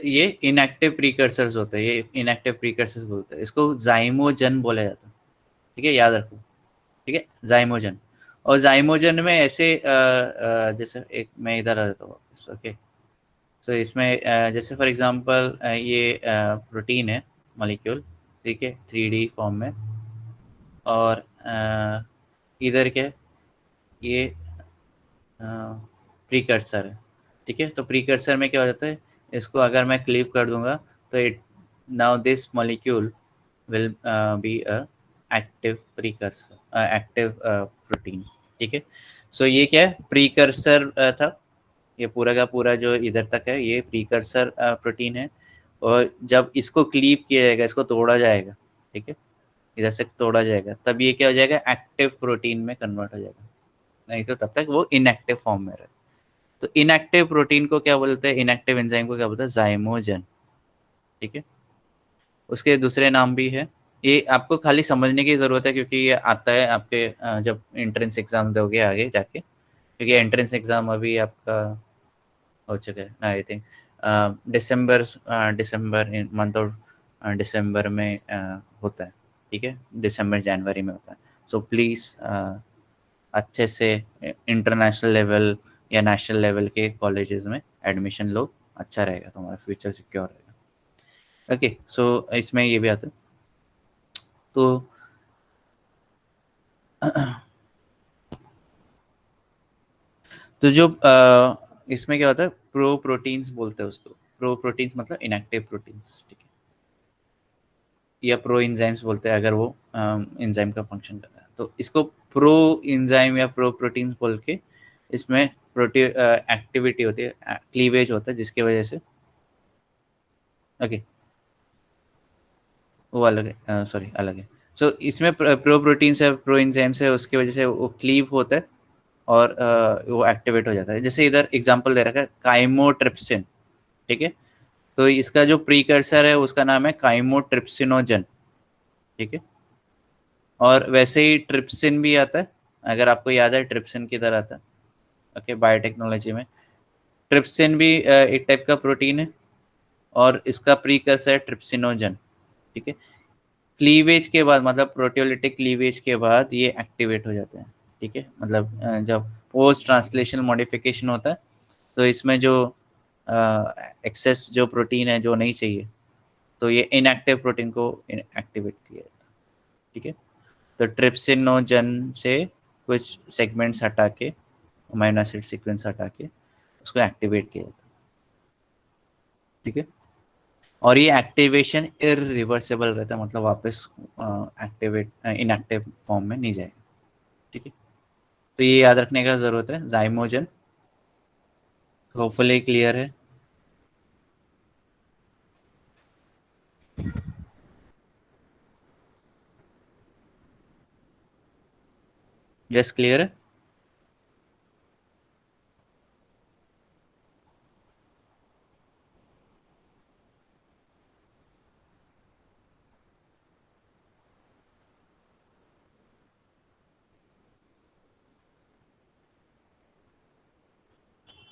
ये इनएक्टिव प्रीकर्सर्स होते हैं, ये इनएक्टिव प्रीकर्सर्स बोलते हैं, इसको जाइमोजन बोला जाता है, ठीक है, याद रखो, ठीक है, जाइमोजन। और जाइमोजन में ऐसे जैसे एक मैं इधर आ जाता हूँ वापस, ओके। सो इसमें जैसे फॉर एग्जांपल ये प्रोटीन है मॉलिक्यूल, ठीक है, 3D फॉर्म में, और इधर क्या है, ये प्रीकर्सर है, ठीक है। तो प्रीकर्सर में क्या हो जाता है, इसको अगर मैं क्लीव कर दूंगा तो it now this molecule will be a active precursor, active protein, ठीक है। सो ये क्या है, प्रीकर्सर था, ये पूरा का पूरा जो इधर तक है ये प्रीकर्सर प्रोटीन है, और जब इसको क्लीव किया जाएगा, इसको तोड़ा जाएगा, ठीक है, इधर से तोड़ा जाएगा, तब ये क्या हो जाएगा, एक्टिव प्रोटीन में कन्वर्ट हो जाएगा, नहीं तो तब तक वो इनएक्टिव फॉर्म में रहे। तो इनएक्टिव प्रोटीन को क्या बोलते हैं, इनएक्टिव एंजाइम को क्या बोलते हैं, जाइमोजन, ठीक है। उसके दूसरे नाम भी है, ये आपको खाली समझने की ज़रूरत है, क्योंकि ये आता है आपके जब एंट्रेंस एग्ज़ाम दोगे आगे जाके, क्योंकि एंट्रेंस एग्ज़ाम अभी आपका हो चुका है I think, December, December in month of December में होता है, ठीक है, दिसंबर जनवरी में होता है। सो प्लीज़ अच्छे से इंटरनेशनल लेवल या नेशनल लेवल के कॉलेजेस में एडमिशन लो, अच्छा रहेगा, तुम्हारा फ्यूचर सिक्योर रहेगा। ओके, सो इसमें ये भी आता है। तो तो जो इसमें क्या होता है, प्रो प्रोटीन्स बोलते हैं उसको। प्रो प्रोटीन्स मतलब इनएक्टिव प्रोटीन्स, ठीक है, या प्रो इंजाइम्स बोलते हैं अगर वो इंजाइम का फंक्शन कर रहा है, तो इसको प्रो इंजाइम या प्रो प्रोटीन्स बोल के, इसमें प्रोटी एक्टिविटी होती है, क्लीवेज होता है, जिसकी वजह से ओके, वो अलग है, सॉरी अलग है। सो इसमें प्रो प्रोटीन्स है, प्रो इंजाइम्स है, उसकी वजह से वो क्लीव होता है और वो एक्टिवेट हो जाता है। जैसे इधर एग्जांपल दे रखा है काइमोट्रिप्सिन, ठीक है, तो इसका जो प्रीकर्सर है उसका नाम है काइमोट्रिप्सिनोजन, ठीक है। और वैसे ही ट्रिप्सिन भी आता है, अगर आपको याद है ट्रिप्सिन किधर आता है, ओके, बायोटेक्नोलॉजी में। ट्रिप्सिन भी एक टाइप का प्रोटीन है और इसका प्रीकर्सर है ट्रिप्सिनोजन, ठीक है। क्लीवेज के बाद, मतलब प्रोटियोलिटिक क्लीवेज के बाद ये एक्टिवेट हो जाते हैं, ठीक है। मतलब जब पोस्ट ट्रांसलेशन मॉडिफिकेशन होता है, तो इसमें जो एक्सेस जो प्रोटीन है जो नहीं चाहिए, तो ये इनएक्टिव प्रोटीन को एक्टिवेट किया जाता है, ठीक है। तो ट्रिप्सिनोजन से कुछ सेगमेंट्स हटा के, अमीनो एसिड सीक्वेंस हटा के उसको एक्टिवेट किया जाता है, ठीक है। और ये एक्टिवेशन इरिवर्सिबल रहता है, मतलब वापस एक्टिवेट इनएक्टिव फॉर्म में नहीं जाएगा, ठीक है। तो ये याद रखने का जरूरत है, जाइमोजन। होपफुली क्लियर है। यस, क्लियर है।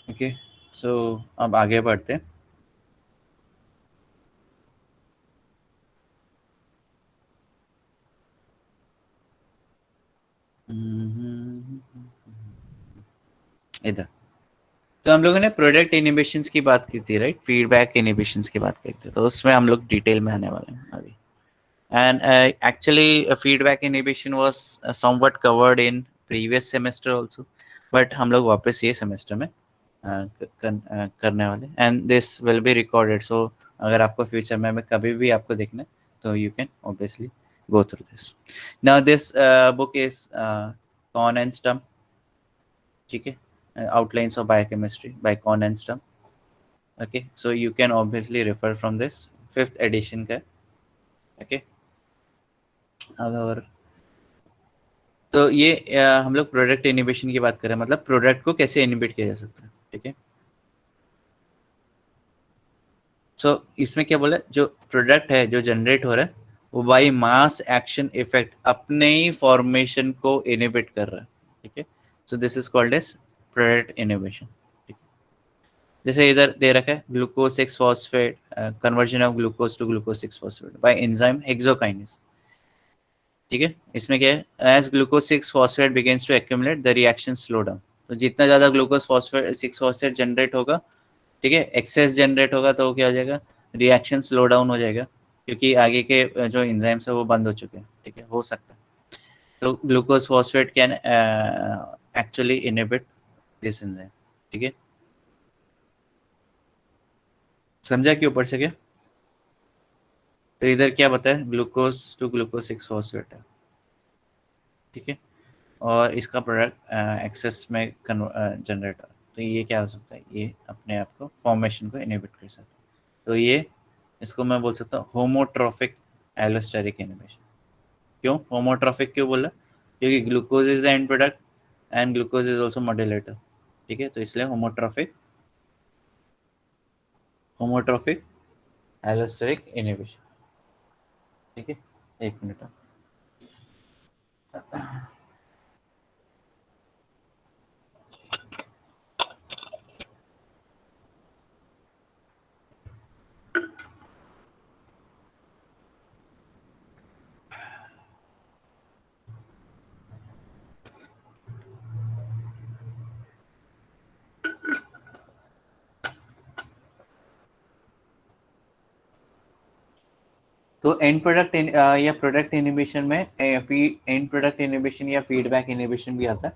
ओके, सो अब आगे बढ़ते हैं। इधर तो हम लोगों ने प्रोडक्ट इनिबिशंस की बात की थी, राइट, फीडबैक इनिबिशंस की बात की थी, तो उसमें हम लोग डिटेल में आने वाले हैं अभी। And actually feedback inhibition was somewhat covered in previous semester also, but हम लोग वापस ये सेमेस्टर में करने वाले, and this will be recorded. So अगर आपको फ्यूचर में कभी भी आपको देखना है, तो you can obviously go through this. Now this book is Conn and Stumpf, ठीक है, outlines of biochemistry by Kohn and Stump, okay, so you can obviously refer from this, 5th edition का, okay। और तो ये हम लोग product inhibition की बात कर रहे हैं, मतलब प्रोडक्ट को कैसे इनिबिट किया जा सकता है, ठीक है। सो इसमें क्या बोला, जो प्रोडक्ट है जो जनरेट हो रहा है, वो बाई मास एक्शन इफेक्ट अपने ही फॉर्मेशन को इनिबिट कर रहा है, ठीक है। So this is called as product inhibition. जैसे इधर दे रखा है glucose 6 phosphate, conversion of glucose to glucose 6 phosphate by enzyme hexokinase, ठीक है। इसमें क्या है, as glucose 6 phosphate begins to accumulate the reaction slow down, तो जितना ज्यादा ग्लूकोज फॉस्फेट 6 फॉस्फेट जनरेट होगा, ठीक है, एक्सेस जनरेट होगा, तो क्या हो जाएगा, रिएक्शन स्लो डाउन हो जाएगा, क्योंकि आगे के जो इंजाइम्स है वो बंद हो चुके हैं, ठीक है, हो सकता है। तो glucose phosphate can actually inhibit this enzyme, ठीक है। समझा कि ऊपर से क्या, तो इधर क्या बताया, ग्लूकोज टू ग्लूकोज 6 फॉस्फेट है, ठीक है, और इसका प्रोडक्ट एक्सेस में जनरेट हो, तो ये क्या हो सकता है, ये अपने आप को फॉर्मेशन को इनहिबिट कर सकता है। तो ये इसको मैं बोल सकता हूँ होमोट्रॉफिक एलोस्टेरिक इनहिबिशन। क्यों होमोट्रॉफिक, क्यों बोला, क्योंकि glucose is the end product and glucose is also modulator, ठीक है, तो इसलिए होमोट्रॉफिक, होमोट्रॉफिक एलोस्टेरिक इनहिबिशन, ठीक है। एक मिनट। तो एंड प्रोडक्ट या प्रोडक्ट इनहिबिशन में एंड प्रोडक्ट इनहिबिशन या फीडबैक इनहिबिशन भी आता है.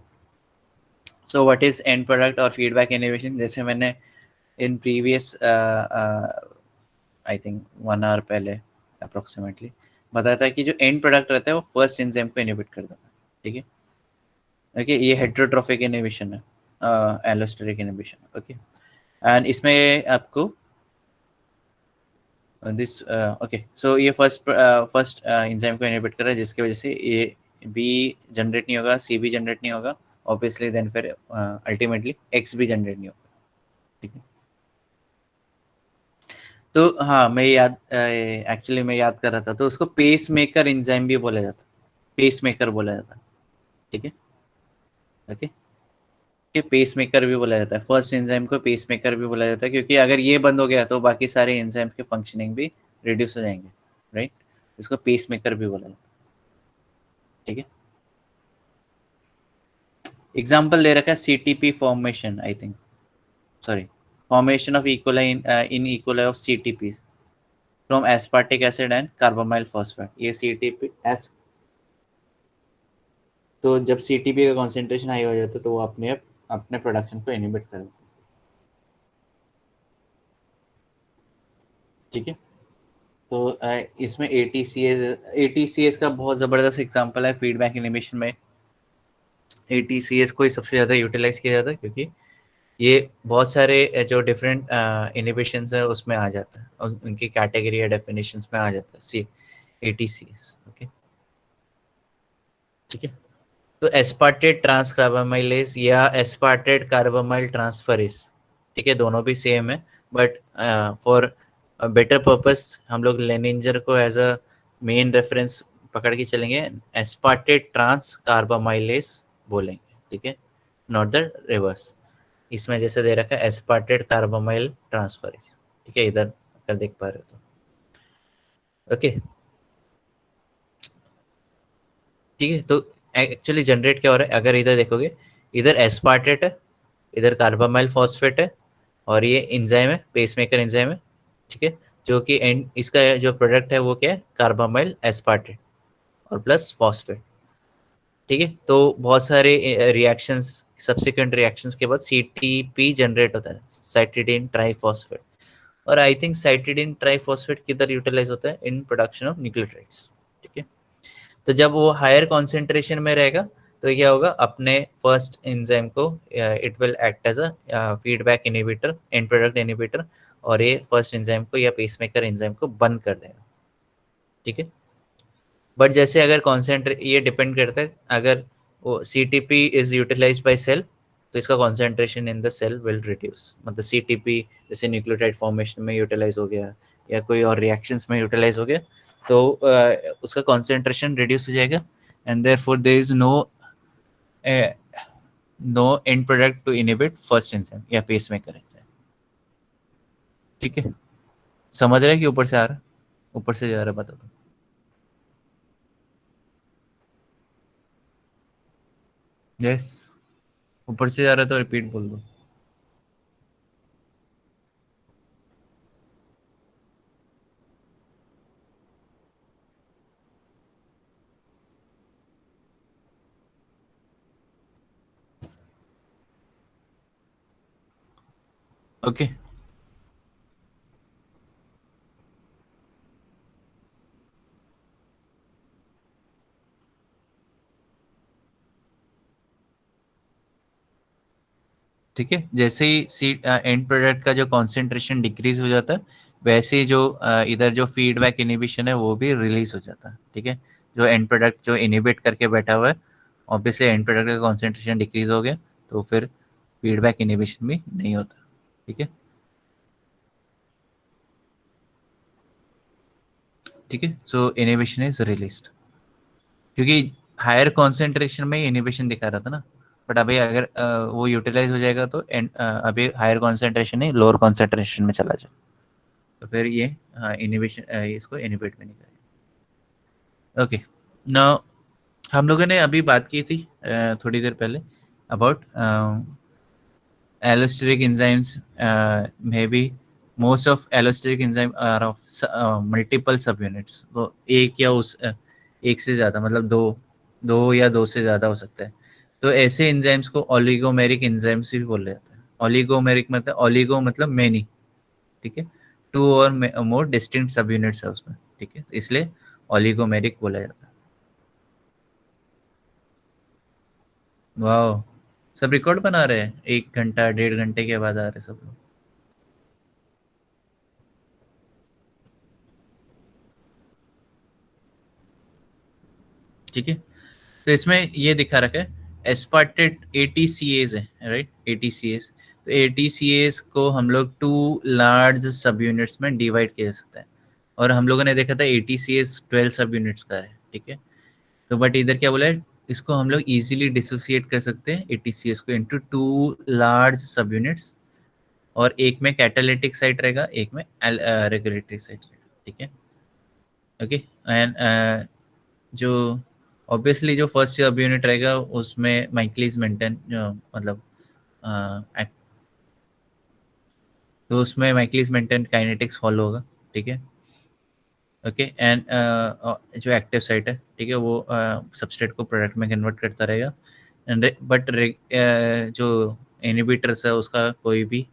So what is end product और फीडबैक इनहिबिशन? जैसे मैंने in previous I think 1 hour पहले अप्रोक्सीमेटली बताया था कि जो एंड प्रोडक्ट रहता है वो फर्स्ट एंजाइम को इनहिबिट कर देता है. ठीक है. ओके, ये हेटेरोट्रोफिक इनहिबिशन है, एलोस्टेरिक इनहिबिशन. ओके, एंड इसमें आपको दिस ओके, सो ये फर्स्ट एंजाइम को इनहिबिट कर रहा है, जिसकी वजह से ए बी जनरेट नहीं होगा, सी भी जनरेट नहीं होगा ऑब्वियसली, देन फिर अल्टीमेटली एक्स भी जनरेट नहीं होगा. ठीक है. तो हाँ, मैं याद एक्चुअली मैं याद कर रहा था, तो उसको पेस मेकर एंजाइम भी बोला जाता है, पेस मेकर बोला जाता है. ठीक है. ओके, ये पेस मेकर भी बोला जाता है, फर्स्ट एंजाइम को पेस मेकर भी बोला जाता है, क्योंकि अगर ये बंद हो गया तो बाकी सारे एंजाइम के फंक्शनिंग भी रिड्यूस हो जाएंगे, राइट. इसको पेस मेकर भी बोला जाता है. ठीक है. एग्जाम्पल दे रखा है CTP formation, I think, sorry, formation of E coli in E coli of CTP from aspartic acid and carbamyl phosphate. ये सीटीपी एस, तो जब सीटीपी का कॉन्सेंट्रेशन हाई हो जाता है तो वो अपने प्रोडक्शन को इनहिबिट कर देता है. ठीक है. तो इसमें एटीसीएस का बहुत ज़बरदस्त एग्जांपल है फीडबैक इनहिबिशन में. एटीसीएस को ही सबसे ज़्यादा यूटिलाइज किया जाता है, क्योंकि ये बहुत सारे जो डिफरेंट इनहिबिशंस है उसमें आ जाता है, और उनकी कैटेगरी या डेफिनेशंस में आ जाता है सी एटीसीएस. ओके. ठीक है. तो एस्पार्टेट ट्रांस कार्बामाइलेज या एस्पार्टेट कार्बामाइल ट्रांसफरेज, ठीक है, दोनों भी सेम है, बट फॉर बेटर पर्पस हम लोग लेनिंजर को एज अ मेन रेफरेंस पकड़ के चलेंगे, एस्पार्टेट ट्रांस कार्बामाइलेज बोलेंगे. ठीक है, नॉट द रिवर्स. इसमें जैसे दे रखा है एस्पार्टेट कार्बामाइल ट्रांसफरेज. ठीक है, इधर अगर देख पा रहे हो तो. ओके. ठीक है. तो एक्चुअली जनरेट क्या हो रहा है, अगर इधर देखोगे, इधर एस्पार्टेट है, इधर कार्बामाइल फॉस्फेट है, और ये एंजाइम है, पेसमेकर एंजाइम है. ठीक है, जो कि एंड इसका जो प्रोडक्ट है वो क्या है, कार्बामाइल एस्पार्टेट और प्लस फॉस्फेट. ठीक है. तो बहुत सारे रिएक्शंस, सब्सिक्वेंट रिएक्शंस के बाद सीटीपी जनरेट होता है, साइटिडीन ट्राइफॉस्फेट. और आई थिंक साइटिडीन ट्राइफॉस्फेट किधर यूटिलाइज होता है, इन प्रोडक्शन ऑफ न्यूक्लियोटाइड्स. ठीक है. तो जब वो हायर कॉन्सेंट्रेशन में रहेगा तो क्या होगा, अपने फर्स्ट एंजाइम को it will act as a feedback inhibitor, end product inhibitor, और ये फर्स्ट एंजाइम को या पेसमेकर एंजाइम को बंद कर देगा. ठीक है. बट जैसे अगर कॉन्सेंट्रे, ये डिपेंड करता है, अगर वो CTP is utilize by cell तो इसका concentration in the cell will reduce. मतलब सीटीपी जैसे न्यूक्लियोटाइड फॉर्मेशन में यूटिलाइज हो गया या कोई और रिएक्शंस में यूटिलाइज हो गया, तो उसका कॉन्सेंट्रेशन रिड्यूस हो जाएगा, and therefore there is no end product to inhibit first enzyme या पेसमेकर एंजाइम. ठीक है. समझ रहे हैं कि ऊपर से आ रहा है, ऊपर से जा रहा है, बता दो. यस, ऊपर से जा रहा है तो रिपीट बोल दो. ओके. ठीक है. जैसे ही सीड एंड प्रोडक्ट का जो कॉन्सेंट्रेशन डिक्रीज हो जाता है, वैसे ही जो इधर जो फीडबैक इनहिबिशन है वो भी रिलीज हो जाता है. ठीक है. जो एंड प्रोडक्ट जो इनहिबिट करके बैठा हुआ है, ऑब्वियसली एंड प्रोडक्ट का कॉन्सेंट्रेशन डिक्रीज हो गया तो फिर फीडबैक इनहिबिशन भी नहीं होता. ठीक है. ठीक है. सो इनहिबिशन इज रिलीज्ड, क्योंकि हायर कॉन्सेंट्रेशन में ही इनहिबिशन दिखा रहा था ना, बट अभी अगर वो यूटिलाइज हो जाएगा तो अभी हायर कॉन्सेंट्रेशन नहीं, लोअर कॉन्सेंट्रेशन में चला जाए, तो फिर ये इनहिबिशन इसको इनहिबिट भी नहीं करेगा. ओके. नाउ हम लोगों ने अभी बात की थी थोड़ी देर पहले अबाउट एलोस्टेरिक एंजाइम्स में भी most of allosteric enzyme are of multiple subunits, तो एक या उस एक से ज़्यादा, मतलब दो या दो से ज़्यादा हो सकता है। तो ऐसे एंजाइम्स को ओलिगोमेरिक एंजाइम्स भी बोला जाता है। ओलिगोमेरिक मतलब, ओलिगो मतलब मेनी, ठीक है, टू और मोर डिस्टिंक्ट सब यूनिट्स है उसमें, ठीक है, तो इसलिए ओलिगोमेरिक बोला जाता है। वाह, सब रिकॉर्ड बना रहे हैं, 1 घंटा 1.5 घंटे के बाद आ रहे सब लोग। ठीक है, तो इसमें ये दिखा रखा है एस्पार्टेट एटीसीएज है, राइट, एटीसीएज। तो एटीसीएज को हम लोग 2 लार्ज सब यूनिट्स में डिवाइड किया जा सकता है, और हम लोगों ने देखा था एटीसीएज 12 सब यूनिट्स का है, ठीक है। तो बट इधर क्या बोला है, इसको हम लोग इजीली डिसोसिएट कर सकते हैं एटीसीएस को इनटू 2 लार्ज सब यूनिट्स, और एक में कैटालिटिक साइट रहेगा, एक में रेगुलेटरी साइट रहेगा, ठीक है। ओके, एंड जो ऑब्वियसली जो फर्स्ट सब यूनिट रहेगा उसमें माइकलिस मेंटेन मतलब act- तो उसमें माइकलिस मेंटेन काइनेटिक्स फॉलो होगा, ठीक है। ओके, एंड जो एक्टिव साइट है, ठीक है, वो सबस्ट्रेट को प्रोडक्ट में कन्वर्ट करता रहेगा, एंड बट जो इनहिबिटर्स है उसका कोई भी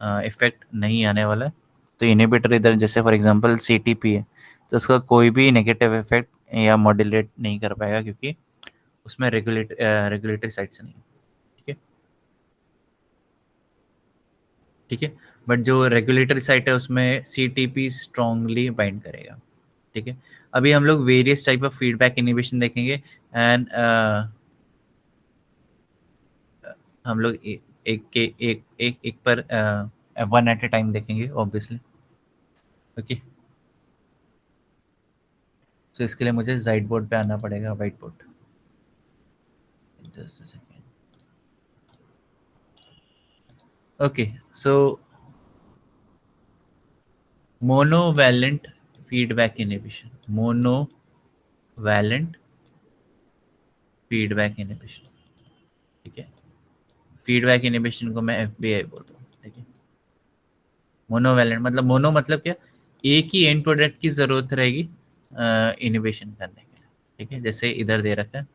इफेक्ट नहीं आने वाला है। तो इनहिबिटर इधर जैसे फॉर एग्जांपल सीटीपी है, तो उसका कोई भी नेगेटिव इफेक्ट या मॉड्यूलेट नहीं कर पाएगा, क्योंकि उसमें रेगुलेटरी साइट्स नहीं है, ठीक है, ठीक है। बट जो रेगुलेटरी साइट है उसमें सीटीपी स्ट्रांगली बाइंड करेगा, ठीक है। अभी हम लोग various type of feedback inhibition देखेंगे, एंड हम लोग एक के एक पर वन एट ए टाइम देखेंगे ऑब्वियसली। ओके, तो इसके लिए मुझे जाइट बोर्ड पे आना पड़ेगा, white board, just a second. Okay, so monovalent feedback inhibition, monovalent feedback inhibition, ठीक है। फीडबैक इनहिबिशन को मैं एफबीआई बोल रहा हूँ, ठीक है। मोनोवैलेंट मतलब, मोनो मतलब क्या, एक ही एंड प्रोडक्ट की जरूरत रहेगी इनहिबिशन करने के लिए, ठीक है, जैसे इधर दे रखा है,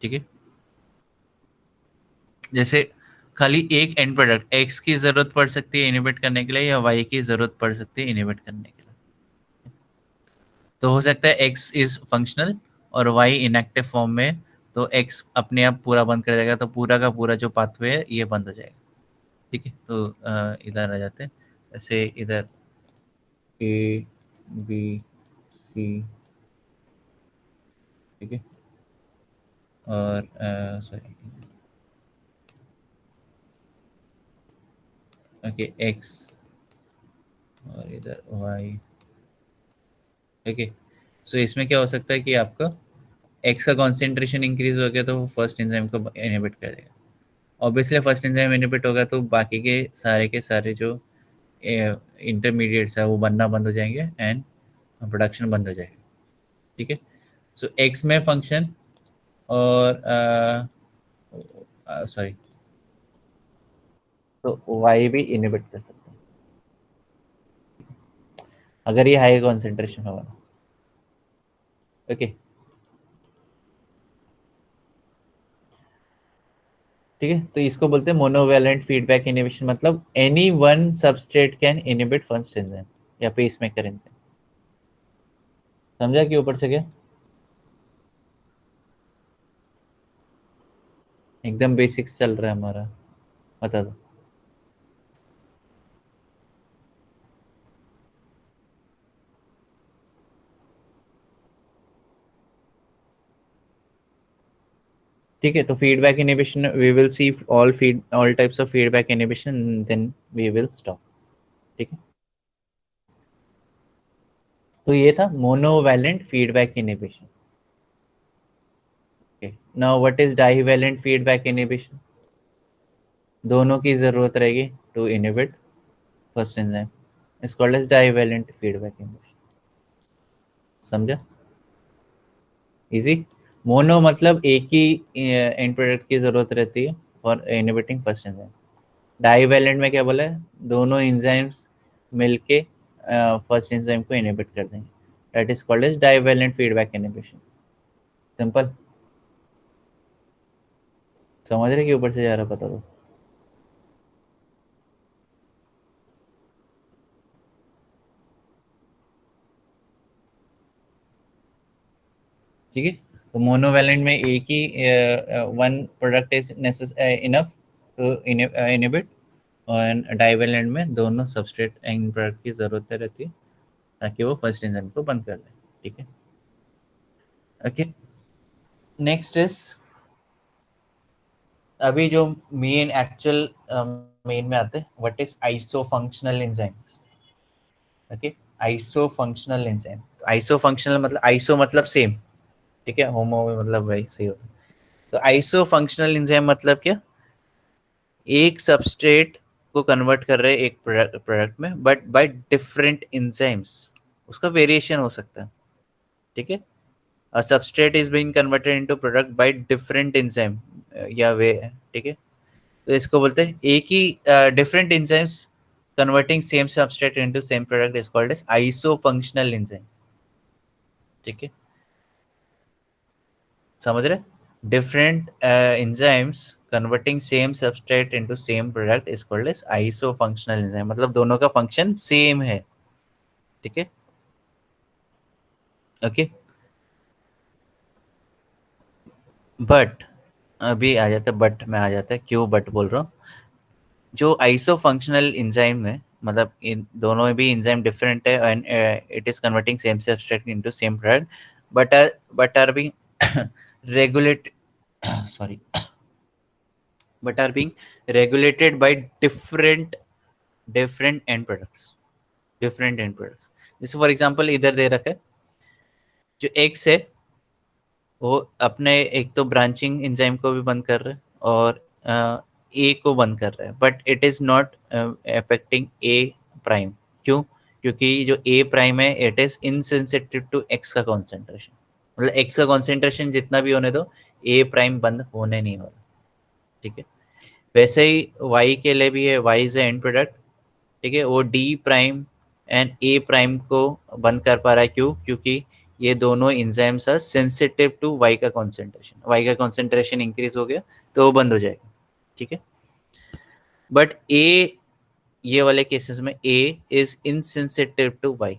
ठीक है। जैसे खाली एक एंड प्रोडक्ट एक्स की जरूरत पड़ सकती है इनहिबिट करने के लिए, या वाई की जरूरत पड़ सकती है इनहिबिट करने के लिए। तो हो सकता है एक्स इज फंक्शनल और वाई इनएक्टिव फॉर्म में, तो एक्स अपने आप पूरा बंद कर देगा, तो पूरा का पूरा जो पाथवे है ये बंद हो जाएगा, ठीक है। तो इधर आ जाते हैं, जैसे इधर ए बी सी, ठीक है, और सॉरी, ओके, एक्स और इधर वाई, ओके। सो इसमें क्या हो सकता है कि आपका एक्स का कॉन्सेंट्रेशन इंक्रीज हो गया, तो वो फर्स्ट एंजाइम को इनहिबिट कर देगा। ऑब्वियसली फर्स्ट एंजाइम इनहिबिट होगा तो बाकी के सारे जो इंटरमीडिएट्स है वो बनना बंद हो जाएंगे, एंड प्रोडक्शन बंद हो जाएगा, ठीक है। सो एक्स में फंक्शन, और सॉरी, तो वाई भी इनहिबिट कर सकते हैं अगर ये हाई कॉन्सेंट्रेशन होगा, ओके, ठीक है। तो इसको बोलते हैं मोनोवैलेंट फीडबैक इनहिबिशन, मतलब any one substrate can inhibit first enzyme या पेसमेकर एंजाइम। समझा कि ऊपर से क्या, एकदम बेसिक्स चल रहा है हमारा, बता दो। ठीक है, तो feedback inhibition we will see all types of feedback inhibition, then we will stop, ठीक है। तो ये था monovalent feedback inhibition. Okay, now what is divalent feedback inhibition, दोनों की जरूरत रहेगी to inhibit first enzyme, is called as divalent feedback inhibition. समझा, इजी। मोनो मतलब एक ही एंड प्रोडक्ट की जरूरत रहती है for inhibiting first enzyme, divalent में क्या बोला है, दोनों एंजाइम्स मिलके फर्स्ट एंजाइम को इनहिबिट कर देंगे, that is called as divalent feedback inhibition. Simple, समझ रहे कि ऊपर से जा रहा पता तो। ठीक है, तो मोनोवैलेंट में एक ही one product is enough to inhibit, और डाइवैलेंट में दोनों सबस्ट्रेट एंड प्रोडक्ट की जरूरत रहती है ताकि वो फर्स्ट एंजाइम को बंद कर दे। ठीक है, ओके। नेक्स्ट इज, अभी जो मेन एक्चुअल मेन में आते हैं, what is iso functional enzymes. Okay, iso functional enzyme, iso functional मतलब आइसो मतलब सेम, ठीक है, होमो मतलब वही सही होता है। तो आइसो फंक्शनल एंजाइम मतलब क्या, एक सबस्ट्रेट को कन्वर्ट कर रहे हैं एक प्रोडक्ट में, बट बाय डिफरेंट एंजाइम्स, उसका वेरिएशन हो सकता है। ठीक है, a substrate is being converted into product by different enzyme या वे। ठीक है, तो इसको बोलते हैं एक ही different enzymes converting same substrate into same product is called as iso functional enzyme. ठीक है, समझ रहे, different enzymes converting same substrate into same product is called as iso functional enzyme, मतलब दोनों का फंक्शन सेम है। ठीक है, ओके। बट अभी आ जाता है, बट में आ जाता है, क्यों बट बोल रहा हूँ, जो आइसो फंक्शनल एंजाइम है, मतलब इन दोनों में भी एंजाइम डिफरेंट है and it is converting same substrate into same product, but are being regulate sorry but are being regulated by different end products, different end products। जैसे फॉर एग्जांपल इधर दे रखा है, जो एक्स है वो अपने एक तो ब्रांचिंग एंजाइम को भी बंद कर रहा है और ए को बंद कर रहा है, but it is not affecting A prime. क्यों? क्योंकि जो ए प्राइम है it is insensitive to X का कॉन्सेंट्रेशन, मतलब एक्स का कॉन्सेंट्रेशन जितना भी होने दो, ए प्राइम बंद होने नहीं वाला। ठीक है, वैसे ही वाई के लिए भी है, वाई इज एंड प्रोडक्ट। ठीक है, वो D prime and A prime को बंद कर पा रहा है, क्यों? क्योंकि ये दोनों enzymes are sensitive to Y का कॉन्सेंट्रेशन, वाई का कॉन्सेंट्रेशन इंक्रीज हो गया तो वो बंद हो जाएगा। ठीक है, बट ए, ये वाले केसेस में ए इज इनसेंसिटिव टू वाई।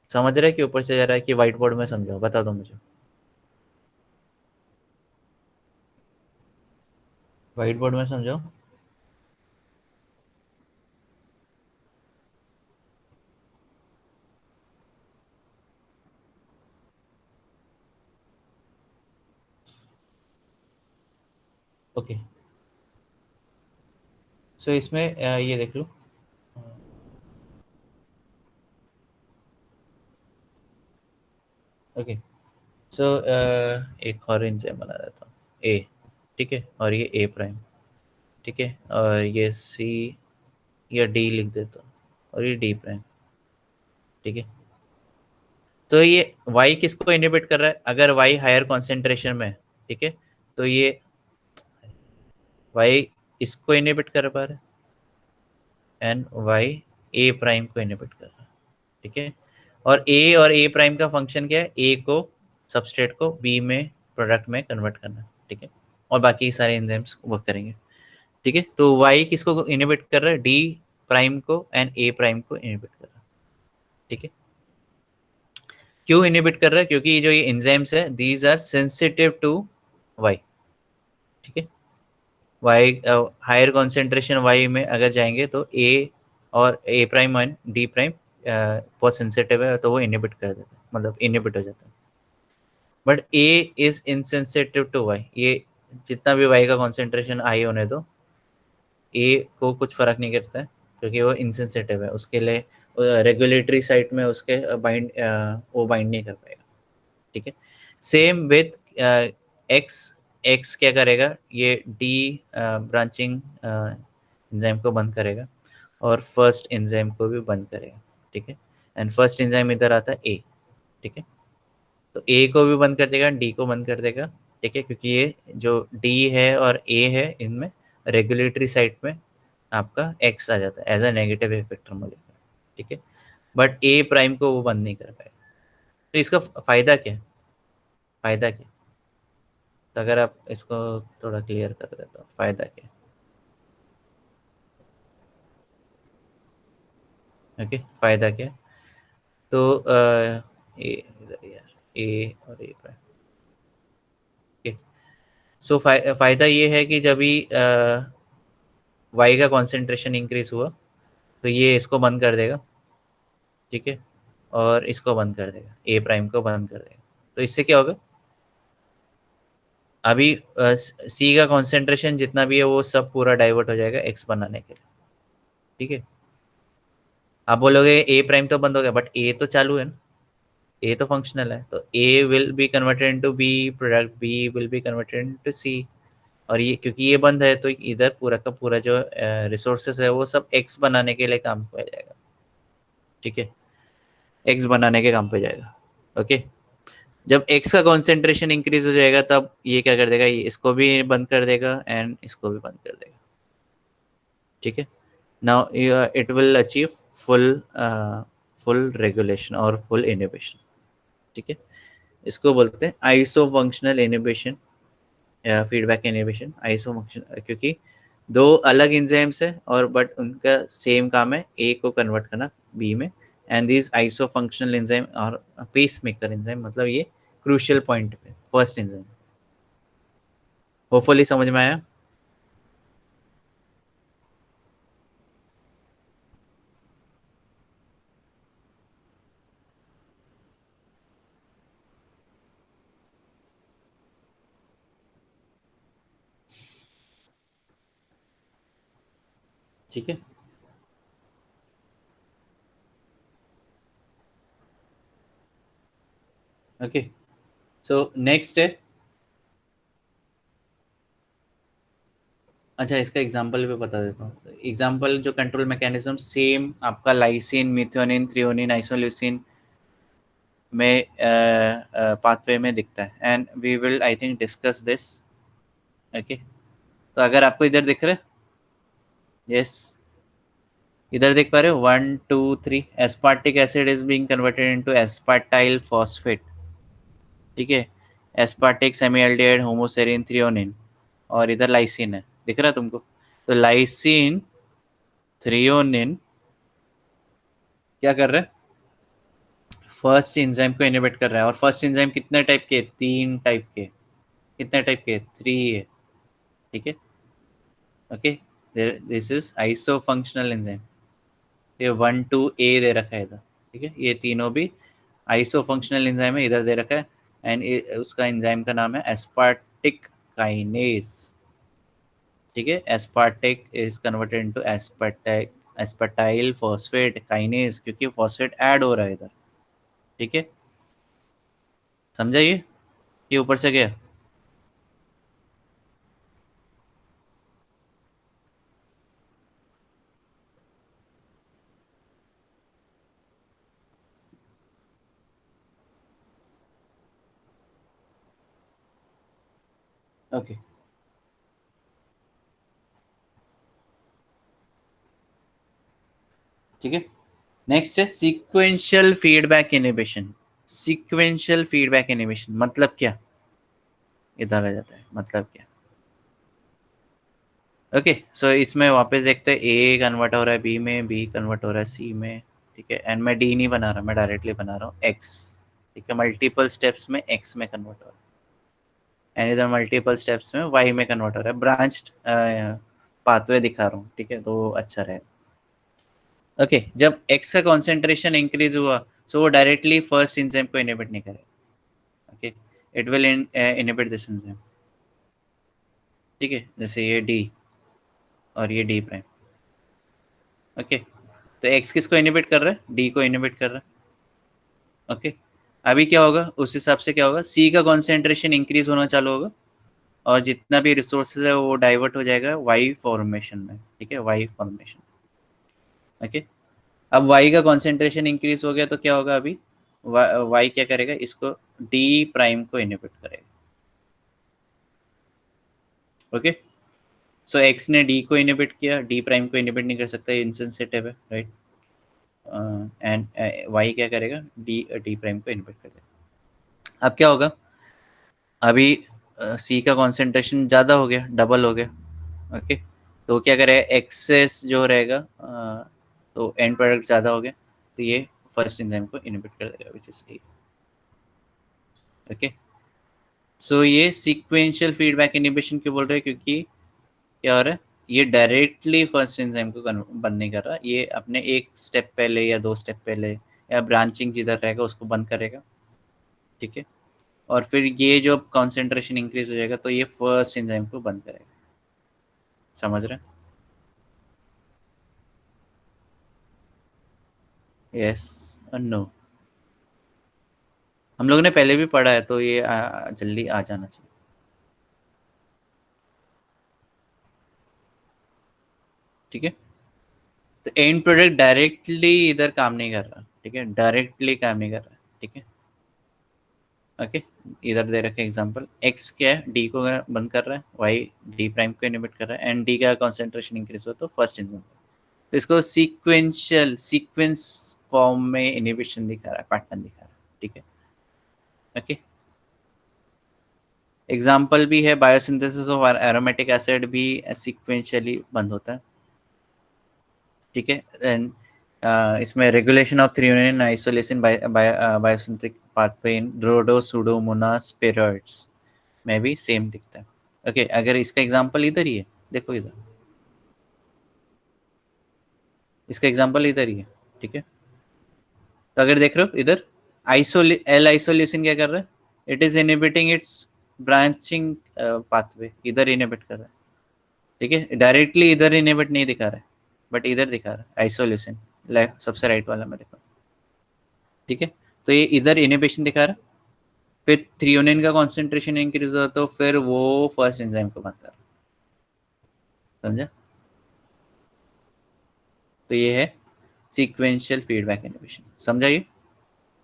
समझ रहे कि ऊपर से जा रहा है कि व्हाइट बोर्ड में समझाओ, बता दो मुझे, व्हाइट बोर्ड में समझाओ। ओके, सो इसमें ये देख लो। ओके, सो एक और एंजाइम बना देता हूँ, ए। ठीक है, और ये ए प्राइम। ठीक है, और ये सी या डी लिख देता हूँ, और ये डी प्राइम। ठीक है, तो ये वाई किसको इनहिबिट कर रहा है, अगर वाई हायर कॉन्सेंट्रेशन में है, ठीक है, तो ये वाई इसको इनहिबिट कर पा रहा है एंड वाई ए प्राइम को इनहिबिट कर रहा है। ठीक है, और ए प्राइम का फंक्शन क्या है, ए को सबस्ट्रेट को बी में प्रोडक्ट में कन्वर्ट करना। ठीक है, और बाकी सारे एंजाइम्स वर्क करेंगे। ठीक है, तो वाई किसको इनहिबिट कर रहा है, डी प्राइम को एंड ए प्राइम को इनहिबिट कर रहा है। ठीक है, क्यों इनहिबिट कर रहा है, क्योंकि जो ये एंजाइम्स है these are sensitive to Y. ठीक है, वाई हायर कॉन्सेंट्रेशन वाई में अगर जाएंगे तो ए और ए प्राइम एंड डी प्राइम बहुत सेंसिटिव है, तो वो इनहिबिट कर देता है, मतलब इनहिबिट हो जाता है। But A is insensitive to Y, ये जितना भी वाई का कॉन्सेंट्रेशन आई होने दो, ए को कुछ फर्क नहीं करता है, क्योंकि वो इनसेंसिटिव है, उसके लिए रेगुलेटरी साइट में उसके बाइंड वो बाइंड नहीं कर पाएगा। ठीक है, सेम विथ एक्स, एक्स क्या करेगा, ये डी ब्रांचिंग एंजाइम को बंद करेगा और फर्स्ट एंजाइम को भी बंद करेगा। ठीक है, एंड फर्स्ट एंजाइम इधर आता है ए। ठीक है, तो ए को भी बंद कर देगा, डी को बंद कर देगा। ठीक है, क्योंकि ये जो डी है और ए है इनमें रेगुलेटरी साइट में आपका एक्स आ जाता है as a negative effector molecule, ठीक है, बट ए प्राइम को वो बंद नहीं कर पाएगा। तो इसका फायदा क्या है, फायदा क्या है? तो अगर आप इसको थोड़ा क्लियर कर देता हूँ, फायदा क्या है, ओके, फायदा क्या है? तो ए इधर यार, ए और ए प्राइम, ओके। सो फायदा ये है कि जब भी वाई का कॉन्सेंट्रेशन इंक्रीज हुआ तो ये इसको बंद कर देगा, ठीक है, और इसको बंद कर देगा, ए प्राइम को बंद कर देगा। तो इससे क्या होगा, अभी सी का कॉन्सेंट्रेशन जितना भी है वो सब पूरा डाइवर्ट हो जाएगा एक्स बनाने के लिए, ठीक है। आप बोलोगे ए प्राइम तो बंद हो गया, बट ए तो चालू है ना, ए तो फंक्शनल है, तो A will be converted into B, product B will be converted into C, और ये क्योंकि ये बंद है तो इधर पूरा का पूरा जो रिसोर्सेस है वो सब एक्स बनाने के लिए काम पे जाएगा, ठीक है, एक्स बनाने के काम पे जाएगा, ओके। जब एक्स का कॉन्सेंट्रेशन इंक्रीज हो जाएगा तब ये क्या कर देगा, ये इसको भी बंद कर देगा एंड इसको भी बंद कर देगा, ठीक है। Now it will achieve full full regulation और फुल इनिबिशन, ठीक है। इसको बोलते हैं आइसो फंक्शनल इनिबिशन या फीडबैक इनिबिशन। आइसो फंक्शन क्योंकि दो अलग एंजाइम्स है और बट उनका सेम काम है ए को कन्वर्ट करना बी में, and this iso functional enzyme और पेस मेकर एंजाइम, मतलब ये क्रूशियल पॉइंट पे फर्स्ट एंजाइम। होपफुली समझ में आया। ठीक है, ओके। सो नेक्स्ट है, अच्छा इसका एग्जांपल भी बता देता हूँ। एग्जांपल जो कंट्रोल मैकेनिज्म सेम आपका लाइसिन, मिथ्योनिन, थ्रियोनिन, आइसोल्यूसिन में पाथवे में दिखता है, and we will I think discuss this, okay. तो अगर आपको इधर दिख रहा है, यस, इधर देख पा रहे हो 1 2 3 aspartic acid is being converted into aspartyl phosphate, ठीक है, एस्पार्टिक सेमीएल्डिहाइड होमोसेरिन थ्रियोनिन, और इधर लाइसिन है, दिख रहा है तुमको? तो लाइसिन थ्रियोनिन क्या कर रहा है, फर्स्ट एंजाइम को इनहिबिट कर रहा है। और फर्स्ट एंजाइम कितने टाइप के, 3 टाइप के, कितने टाइप के, 3 है, ठीक है, okay. This is iso functional enzyme, ये 1 2 ए दे रखा है इधर, ठीक है, ये तीनों भी आइसो फंक्शनल एंजाइम है, इधर दे रखा है, एंड उसका एंजाइम का नाम है एस्पार्टिक काइनेज, ठीक है। Aspartic is converted into aspartic aspartyl phosphate kinase, क्योंकि फॉस्फेट ऐड हो रहा है इधर, ठीक है, समझा ये ऊपर से गया, ओके, ठीक है। नेक्स्ट है sequential feedback inhibition. Sequential feedback inhibition मतलब क्या, इधर आ जाता है, मतलब क्या, ओके। सो इसमें वापस देखते हैं, ए कन्वर्ट हो रहा है बी में, बी कन्वर्ट हो रहा है सी में, ठीक है, एंड मैं डी नहीं बना रहा, मैं डायरेक्टली बना रहा हूँ एक्स, ठीक है, मल्टीपल स्टेप्स में एक्स में कन्वर्ट हो रहा है, एंड इधर मल्टीपल स्टेप्स में वाई में कन्वर्ट हो रहा है, ब्रांच्ड पाथवे दिखा रहा हूँ, ठीक है, तो अच्छा रहेगा, ओके। जब एक्स का कॉन्सेंट्रेशन इंक्रीज हुआ सो वो डायरेक्टली फर्स्ट एंजाइम को इनहिबिट नहीं करेगा, okay, it will inhibit this enzyme, ठीक है, जैसे ये डी और ये डी प्राइम, ओके। तो एक्स किसको इनहिबिट कर रहा है, डी को इनहिबिट कर रहा है, ओके। अभी क्या होगा, उस हिसाब से क्या होगा, सी का कॉन्सेंट्रेशन इंक्रीज होना चालू होगा और जितना भी रिसोर्सेज है वो डाइवर्ट हो जाएगा वाई फॉर्मेशन में, ठीक है, वाई फॉर्मेशन, ओके। अब वाई का कॉन्सेंट्रेशन इंक्रीज हो गया तो क्या होगा, अभी वाई क्या करेगा, इसको डी प्राइम को इनहिबिट करेगा, ओके। सो एक्स ने डी को इनिबिट किया, डी प्राइम को इनिबिट नहीं कर सकता, इनसेंसिटिव है, राइट। एंड वाई क्या करेगा, डी डी प्राइम को इनिबिट कर देगा। अब क्या होगा, अभी सी का कॉन्सेंट्रेशन ज़्यादा हो गया, डबल हो गया, ओके। तो क्या करेगा, एक्सेस जो रहेगा, तो एंड प्रोडक्ट ज़्यादा हो गया, तो ये फर्स्ट एंजाइम को इनिबिट कर देगा, which is a, okay. So ये सीक्वेंशियल फीडबैक इनिबिशन क्यों बोल रहे हैं, क्योंकि क्या हो रहा है, ये डायरेक्टली फर्स्ट एंजाइम को बंद नहीं कर रहा, ये अपने एक स्टेप पहले या दो स्टेप पहले या ब्रांचिंग जिधर रहेगा उसको बंद करेगा, ठीक है। और फिर ये जो कॉन्सेंट्रेशन इंक्रीज हो जाएगा तो ये फर्स्ट एंजाइम को बंद करेगा, समझ रहे हैं? यस और नो, हम लोगों ने पहले भी पढ़ा है, तो ये जल्दी आ जाना चाहिए, ठीक है। तो एंड प्रोडक्ट डायरेक्टली इधर काम नहीं कर रहा, ठीक है, डायरेक्टली काम नहीं कर रहा, ठीक है, ओके। इधर दे रखे एग्जांपल, एक्स क्या है, डी को बंद कर रहा है, वाई डी प्राइम को इनिबिट कर रहा है, एंड डी का कॉन्सेंट्रेशन इंक्रीज हो तो फर्स्ट एंजाइम, तो इसको सीक्वेंशियल सीक्वेंस फॉर्म में इनिबिशन दिखा रहा है, पैटर्न दिखा रहा है, ठीक है, ओके। एग्जाम्पल भी है, बायोसिंथेसिस ऑफ एरोमेटिक एसिड भी सीक्वेंशियली बंद होता है, ठीक है। एंड इसमें regulation of threonine isolation biosynthetic pathway in Rhodopseudomonas steroids में भी सेम दिखता है, ओके। अगर इसका एग्जांपल इधर ही है, देखो इधर, इसका एग्जांपल इधर ही है, ठीक है। तो अगर देख रहे हो इधर, एल आइसोलेशन क्या कर रहा है, it is inhibiting it's branching pathway, इधर इनहिबिट कर रहा है, ठीक है। डायरेक्टली इधर इनहिबिट नहीं दिखा रहा है, बट इधर दिखा रहा है आइसोलेशन, सबसे राइट वाला में देखो, ठीक है। तो ये इधर इनहिबिशन दिखा रहा है, फिर थ्रियोनिन का कॉन्सेंट्रेशन इंक्रीज होता तो फिर वो फर्स्ट एंजाइम को बंद कर रहा है, समझा? तो ये है सीक्वेंशियल फीडबैक इनहिबिशन, समझा? ये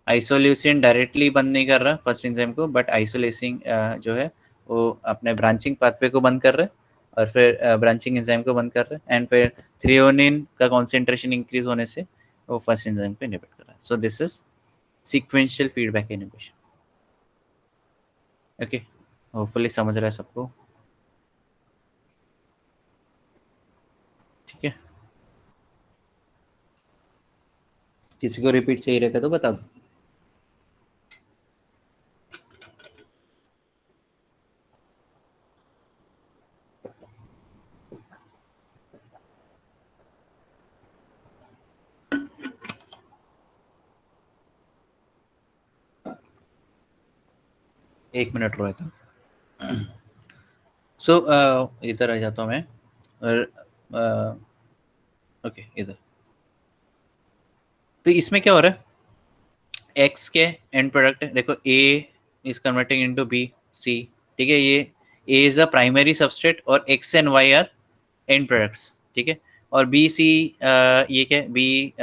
आइसोल्यूसिन डायरेक्टली बंद नहीं कर रहा फर्स्ट एंजाइम को, बट आइसोलेसिंग जो है वो अपने ब्रांचिंग पाथवे को बंद कर रहा है, और फिर ब्रांचिंग एंजाइम को बंद कर रहा है, एंड फिर थ्रियोनिन का कॉन्सेंट्रेशन इंक्रीज होने से वो फर्स्ट एंजाइम को इनहिबिट कर रहा है। So this is sequential feedback inhibition, okay. Hopefully समझ रहा है सबको, ठीक है। किसी को रिपीट चाहिए रहेगा तो बता दो। एक मिनट रो था। सो इधर आ जाता हूँ मैं, और ओके इधर। तो इसमें क्या हो रहा है, एक्स के एंड प्रोडक्ट है, देखो A is converting into B C, ठीक है। ये A is a primary substrate और X and Y are end products, ठीक है। और बी सी ये क्या, बी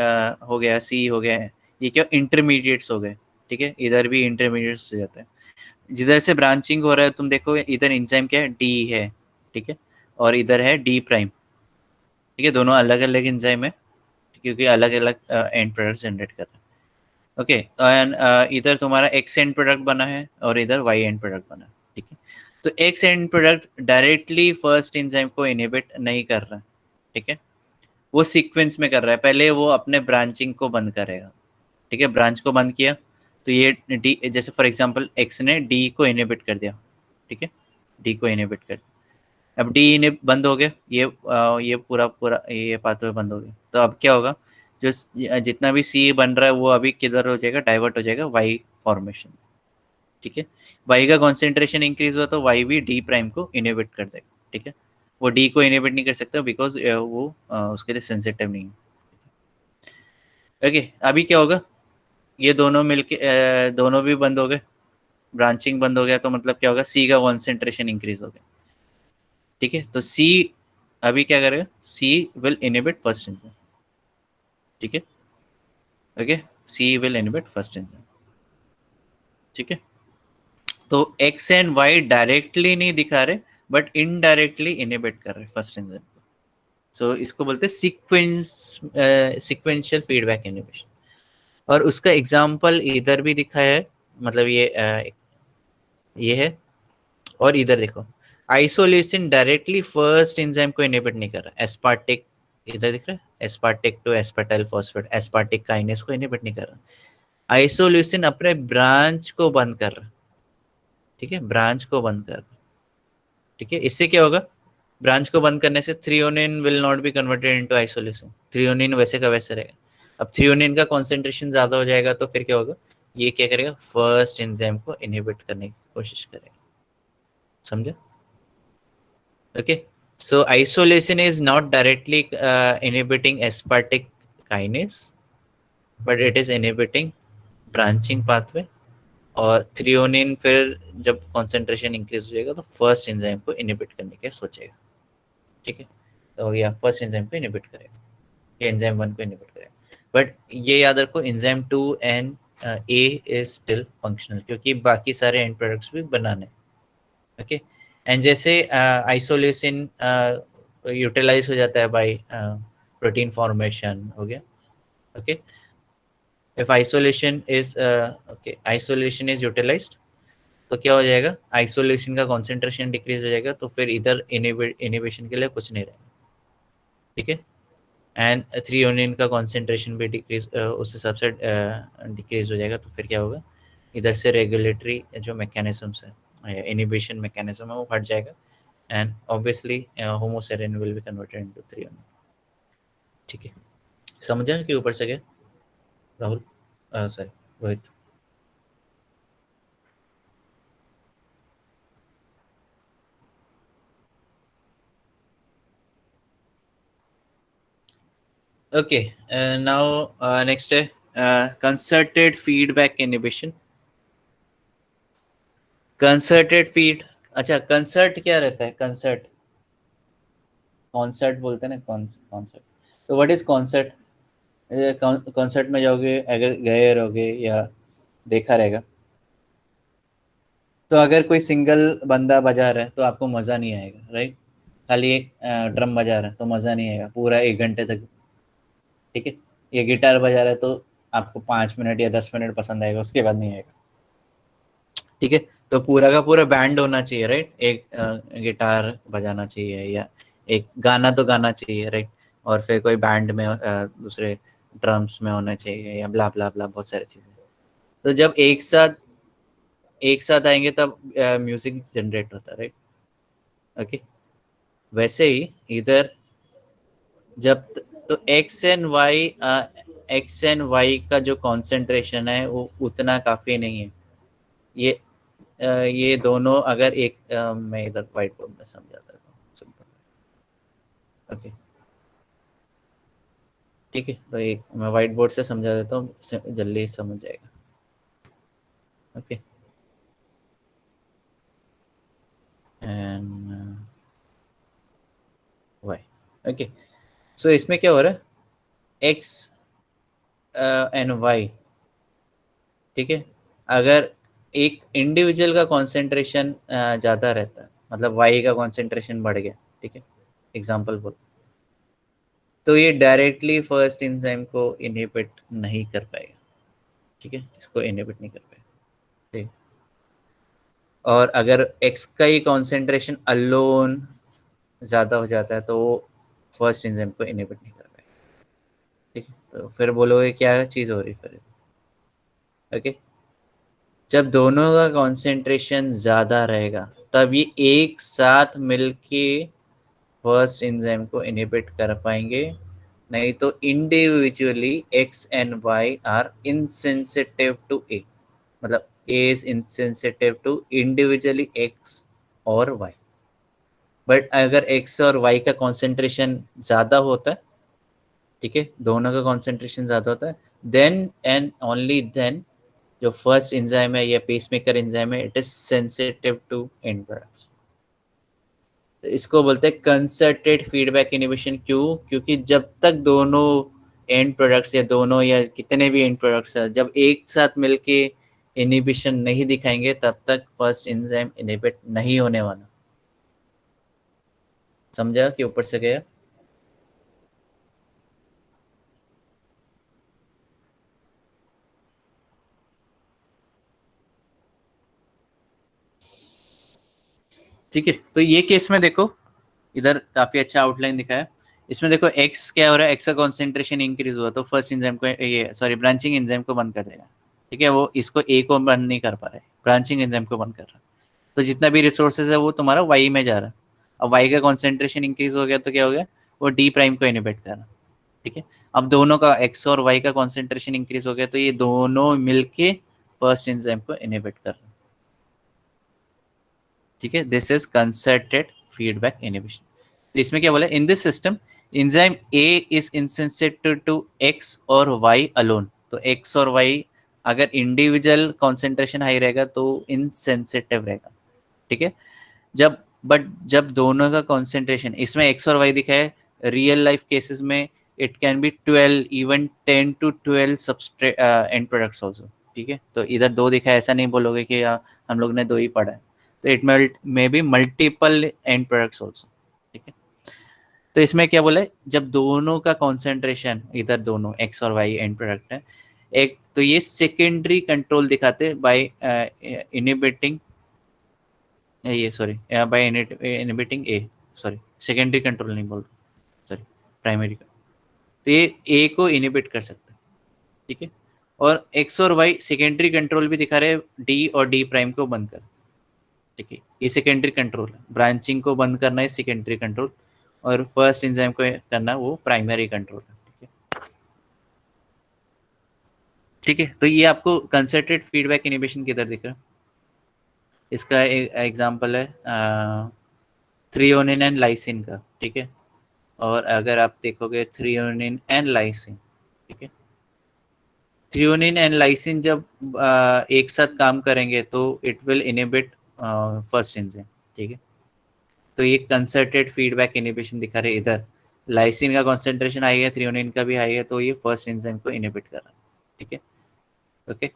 हो गया, सी हो गया, ये क्या इंटरमीडिएट्स हो गए, ठीक है। इधर भी इंटरमीडिएट्स हो जाते हैं, जिधर से ब्रांचिंग हो रहा है तुम देखो इधर एंजाइम क्या है, डी है, ठीक है, और इधर है डी प्राइम, ठीक है। दोनों अलग अलग एंजाइम है क्योंकि अलग अलग एंड प्रोडक्ट जनरेट कर रहे हैं, ओके। एंड इधर तुम्हारा एक्स एंड प्रोडक्ट बना है और इधर वाई एंड प्रोडक्ट बना है, ठीक है। तो x and product directly first enzyme को इनहिबिट नहीं कर रहा है, ठीक है, वो सीक्वेंस में कर रहा है, पहले वो अपने ब्रांचिंग को बंद करेगा, ठीक है। ब्रांच को बंद किया तो ये डी, जैसे फॉर एग्जांपल एक्स ने डी को इनहिबिट कर दिया, ठीक है, डी को इनहिबिट कर, अब डी इनहिब बंद हो गया, ये पूरा पूरा ये पाथवे बंद हो गया, तो अब क्या होगा, जो जितना भी सी बन रहा है वो अभी किधर हो जाएगा, डाइवर्ट हो जाएगा वाई फॉर्मेशन, ठीक है। वाई का कॉन्सेंट्रेशन इंक्रीज हुआ तो वाई भी डी प्राइम को इनहिबिट कर देगा, ठीक है। वो डी को इनहिबिट नहीं कर सकता बिकॉज वो उसके लिए सेंसिटिव नहीं है, ओके। अभी क्या होगा, ये दोनों मिलके दोनों भी बंद हो गए, ब्रांचिंग बंद हो गया, तो मतलब क्या होगा, सी का कॉन्सेंट्रेशन इंक्रीज हो गया, ठीक है। तो सी अभी क्या करेगा, C will inhibit first enzyme, ठीक है, okay. C will inhibit first enzyme, ठीक है। तो एक्स एंड वाई डायरेक्टली नहीं दिखा रहे, बट इनडायरेक्टली इनहिबिट कर रहे हैं फर्स्ट एंजाइम को। सो इसको बोलते हैं सीक्वेंशियल फीडबैक इनहिबिशन। और उसका एग्जांपल इधर भी दिखाया है, मतलब ये है, और इधर देखो आइसोलेशन डायरेक्टली फर्स्ट एंजाइम को इनहिबिट नहीं कर रहा। एस्पार्टिक इधर दिख रहा है, aspartic to aspartyl phosphate, aspartic kinase को इनहिबिट नहीं कर रहा। आइसोल्यूसिन अपने ब्रांच को बंद कर रहा, ठीक है, ब्रांच को बंद कर रहा, ठीक है। इससे क्या होगा, ब्रांच को बंद करने से threonine will not be converted into isoleucine, threonine वैसे का वैसे रहेगा। अब थ्रियोनिन का कॉन्सेंट्रेशन ज्यादा हो जाएगा तो फिर क्या होगा, ये क्या करेगा, फर्स्ट एंजाइम को इनहिबिट करने की कोशिश करेगा। समझा? Okay, so isolation is not directly inhibiting aspartic kinase, but it is inhibiting branching pathway। और थ्रियोनिन फिर जब कॉन्सेंट्रेशन इंक्रीज हो जाएगा तो फर्स्ट एंजाइम को इनहिबिट करने के सोचेगा, ठीक है। तो या फर्स्ट एंजाइम को इनहिबिट करेगा, ये एंजाइम 1 को इनहिबिट करेगा। बट ये याद रखो enzyme 2 and A is still functional, क्योंकि बाकी सारे एंड प्रोडक्ट्स भी बनाने, ओके। एंड जैसे आइसोलेशन यूटिलाइज हो जाता है बाय प्रोटीन फॉर्मेशन, हो गया, okay. If isolation is okay, isolation is utilized तो क्या हो जाएगा, आइसोलेशन का कॉन्सेंट्रेशन डिक्रीज हो जाएगा, तो फिर इधर इनिबिशन के लिए कुछ नहीं रहेगा, ठीक है। एंड थ्रियोनिन का कॉन्सेंट्रेशन भी डिक्रीज उस हिसाब से डिक्रीज हो जाएगा, तो फिर क्या होगा, इधर से रेगुलेटरी जो मैकेनिज्म्स है, इनिबिशन मैकेनिज्म है, वो हट जाएगा। And obviously homoserine will be converted into threonine, ठीक है। समझा कि ऊपर से गया Rahul, sorry Rohit? Okay, now next है concerted feedback inhibition। concerted feed, अच्छा कंसर्ट क्या रहता है, कंसर्ट, कॉन्सर्ट बोलते हैं ना, कॉन्सर्ट। तो व्हाट इज कॉन्सर्ट? कॉन्सर्ट में जाओगे, अगर गए रहोगे या देखा रहेगा, तो अगर कोई सिंगल बंदा बजा रहा है तो आपको मज़ा नहीं आएगा, राइट। खाली एक ड्रम बजा रहा है तो मज़ा नहीं आएगा पूरा 1 घंटे तक, ठीक है। ये गिटार बजा रहा है तो आपको 5 मिनट या 10 मिनट पसंद आएगा, उसके बाद नहीं आएगा, ठीक है। तो पूरा का पूरा बैंड होना चाहिए, राइट। एक गिटार बजाना चाहिए या एक गाना तो गाना चाहिए, राइट। और फिर कोई बैंड में दूसरे ड्रम्स में होना चाहिए या ब्ला ब्ला ब्ला, बहुत सारी चीज़ें। तो जब एक साथ आएंगे तब म्यूजिक जनरेट होता है, राइट, ओके। वैसे ही इधर जब तो एक्स एंड वाई का जो कॉन्सेंट्रेशन है वो उतना काफ़ी नहीं है। ये दोनों अगर एक मैं इधर व्हाइट बोर्ड में समझा देता हूँ, सिंपल, ओके, ठीक है। तो एक मैं व्हाइट बोर्ड से समझा देता हूँ, जल्दी समझ जाएगा, okay. And Y, okay. So इसमें क्या हो रहा है, एक्स एंड वाई, ठीक है। अगर एक इंडिविजुअल का कॉन्सेंट्रेशन ज़्यादा रहता है, मतलब वाई का कॉन्सेंट्रेशन बढ़ गया, ठीक है, एग्जाम्पल बोल, तो ये डायरेक्टली फर्स्ट एंजाइम को इनहिबिट नहीं कर पाएगा, ठीक है, इसको इनहिबिट नहीं कर पाएगा, ठीक। और अगर एक्स का ही कॉन्सेंट्रेशन अलोन ज़्यादा हो जाता है तो वो फर्स्ट एंजाइम को इनहिबिट नहीं कर पाएगा, ठीक है। तो फिर बोलोगे क्या चीज़ हो रही फिर, ओके। जब दोनों का कॉन्सेंट्रेशन ज़्यादा रहेगा तब ये एक साथ मिलके फर्स्ट एंजाइम को इनहिबिट कर पाएंगे, नहीं तो individually X and Y are insensitive to A, मतलब A is insensitive to individually X और वाई। बट अगर एक्स और वाई का कॉन्सेंट्रेशन ज़्यादा होता है, ठीक है, दोनों का कॉन्सेंट्रेशन ज़्यादा होता है, देन एंड ओनली देन जो फर्स्ट एंजाइम है या पेसमेकर एंजाइम है, it is sensitive to end products. तो इसको बोलते हैं कंसर्टेड फीडबैक इनहिबिशन। क्यों? क्योंकि जब तक दोनों एंड प्रोडक्ट्स या दोनों या कितने भी एंड प्रोडक्ट्स है जब एक साथ मिलके इनहिबिशन नहीं दिखाएंगे तब तक फर्स्ट एंजाइम इनहिबिट नहीं होने वाला, समझा कि ऊपर से गया? ठीक है, तो ये केस में देखो इधर काफी अच्छा आउटलाइन दिखा है। इसमें देखो एक्स क्या हो रहा है, एक्स का कॉन्सेंट्रेशन इंक्रीज हुआ तो फर्स्ट एंजाइम को, ये सॉरी ब्रांचिंग एंजाइम को बंद कर देगा। ठीक है, वो इसको ए को बंद नहीं कर पा रहा है, ब्रांचिंग एंजाइम को बंद कर रहा है। तो जितना भी रिसोर्सेज है वो तुम्हारा वाई में जा रहा है। अब वाई का कॉन्सेंट्रेशन इंक्रीज हो गया तो क्या हो गया, वो डी प्राइम को इनिबिट कर रहा है। ठीक है, अब दोनों का एक्स और वाई का कॉन्सेंट्रेशन इंक्रीज हो गया तो ये दोनों मिलके फर्स्ट एंजाइम को इनिबिट कर रहे हैं। ठीक है, this is concerted feedback inhibition. इसमें क्या बोला, in this system enzyme A is insensitive to X और वाई अलोन। तो एक्स और वाई अगर इंडिविजुअल कॉन्सेंट्रेशन हाई रहेगा तो इनसेंसिटिव रहेगा। ठीक है, जब दोनों का कॉन्सेंट्रेशन, इसमें एक्स और वाई दिखा है, रियल लाइफ केसेस में it can B 12 even 10 to 12 substrate and products also. ठीक है, तो इधर दो दिखा है, ऐसा नहीं बोलोगे कि हम लोग ने दो ही पढ़ा है, तो it may be multiple and products also. ठीक है, तो इसमें क्या बोला है, जब दोनों का कॉन्सेंट्रेशन, इधर दोनों एक्स और वाई एंड प्रोडक्ट है, एक तो ये सेकेंडरी कंट्रोल दिखाते बाय इनिबिटिंग, ये sorry by inhibiting A, sorry secondary control नहीं बोल रहा, सॉरी प्राइमरी का। तो ये ए को इनिबिट कर सकता है। ठीक है, और एक्स और वाई सेकेंडरी कंट्रोल भी दिखा रहे, डी और डी प्राइम को बंद कर। ठीक है, ये सेकेंडरी कंट्रोल है, ब्रांचिंग को बंद करना है सेकेंडरी कंट्रोल, और फर्स्ट एंजाइम को करना वो प्राइमरी कंट्रोल है। ठीक है, ठीक है, तो ये आपको कंसर्टेड फीडबैक इनिबिशन किधर दिख रहा है, इसका एग्जांपल है थ्रियोनिन एंड लाइसिन का। ठीक है, और अगर आप देखोगे थ्रियोनिन एंड लाइसिन, ठीक है, थ्रियोनिन एंड लाइसिन जब एक साथ काम करेंगे तो it will inhibit first enzyme. ठीक है, तो ये कंसर्टेड फीडबैक इनिबिशन दिखा रहे इधर, लाइसिन का कॉन्सेंट्रेशन हाई है, थ्रियोनिन का भी हाई है, तो ये फर्स्ट एंजाइम को इनिबिट कर रहा है। ठीक है, ओके,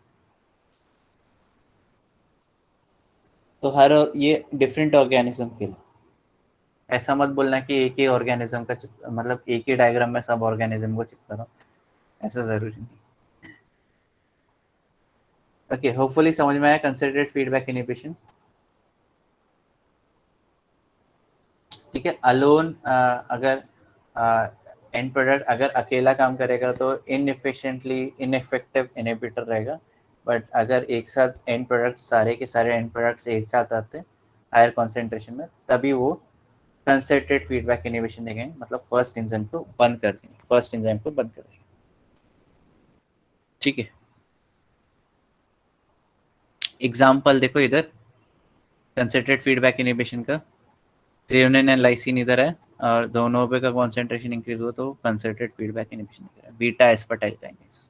तो हर ये डिफरेंट ऑर्गेनिज्म के लिए, ऐसा मत बोलना कि एक ही ऑर्गेनिज्म का मतलब एक ही डायग्राम में सब ऑर्गेनिज्म को चिपका रहा हूँ, ऐसा जरूरी नहीं। ओके, होपफुली समझ में आया कंसर्टेड फीडबैक इनिबिशन। ठीक है, अलोन अगर एंड प्रोडक्ट अगर अकेला काम करेगा तो इनएफिशिएंटली इनइफेक्टिव इनहिबिटर रहेगा, बट अगर एक साथ एंड प्रोडक्ट, सारे के सारे एंड प्रोडक्ट्स एक साथ आते हैं हायर कॉन्सेंट्रेशन में, तभी वो कंसर्टेड फीडबैक इनिबिशन देंगे, मतलब फर्स्ट एंजाइम को बंद कर देंगे, फर्स्ट एंजाइम को बंद कर देंगे। ठीक है, एग्जाम्पल देखो इधर कंसर्टेड फीडबैक इनिबिशन का, थ्रियोनिन एंड लाइसिन इधर है, और दोनों पे का कॉन्सेंट्रेशन इंक्रीज हुआ तो कंसर्टेड फीडबैक इनिबिशन इधर है, बीटा एस्पार्टाइल काइनेज।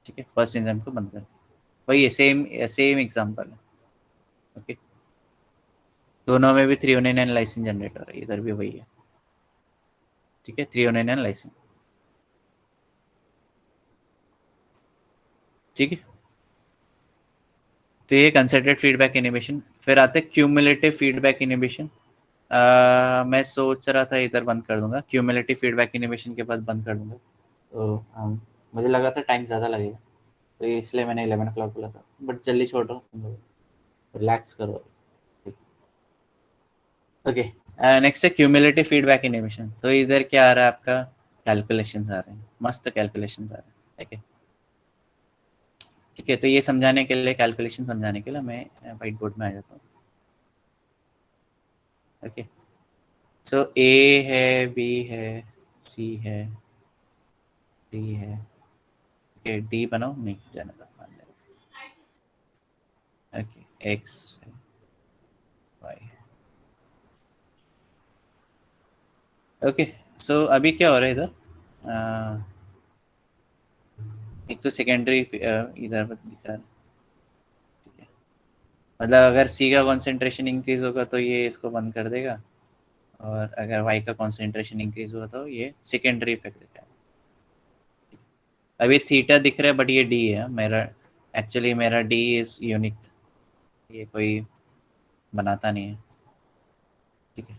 ठीक है, फर्स्ट एंजाइम को बंद कर, वही सेम सेम एग्जांपल है। ओके, दोनों में भी थ्रियोनिन एंड लाइसिन जनरेट हो रहा है, इधर भी वही है। ठीक है, थ्रियोनिन एंड लाइसिन। ठीक है, तो ये कंसर्टेड फीडबैक इनिबिशन। फिर आते क्यूमुलेटिव फीडबैक इनिबिशन। मैं सोच रहा था इधर बंद कर दूंगा, क्यूमुलेटिव फीडबैक इनिबिशन के बाद बंद कर दूंगा, तो मुझे लगा था टाइम ज़्यादा लगेगा, तो इसलिए मैंने 11 o'clock बोला था, बट जल्दी छोड़ रहा हूँ, तुम लोग रिलैक्स करो। ओके, नेक्स्ट है क्यूमुलेटिव फीडबैक इनिबिशन। तो इधर क्या आ रहा है आपका, कैलकुलेशंस आ रहे हैं, मस्त कैलकुलेशंस आ रहे हैं। ठीक है, ठीक है, तो ये समझाने के लिए, कैलकुलेशन समझाने के लिए मैं व्हाइट बोर्ड में आ जाता हूँ। ओके, सो ए है, बी है, सी है, डी है, ओके, डी बनाओ, नहीं जाने दो, ओके, एक्स वाई। ओके, सो अभी क्या हो रहा है इधर, एक तो सेकेंडरी इधर पर दिखा रहा है। ठीक है, मतलब अगर सी का कॉन्सेंट्रेशन इंक्रीज होगा तो ये इसको बंद कर देगा, और अगर वाई का कॉन्सेंट्रेशन इंक्रीज हुआ तो ये सेकेंडरी इफेक्ट देता है। अभी थीटा दिख रहा है बट ये डी है मेरा, एक्चुअली मेरा डी इज यूनिक, ये कोई बनाता नहीं है। ठीक है,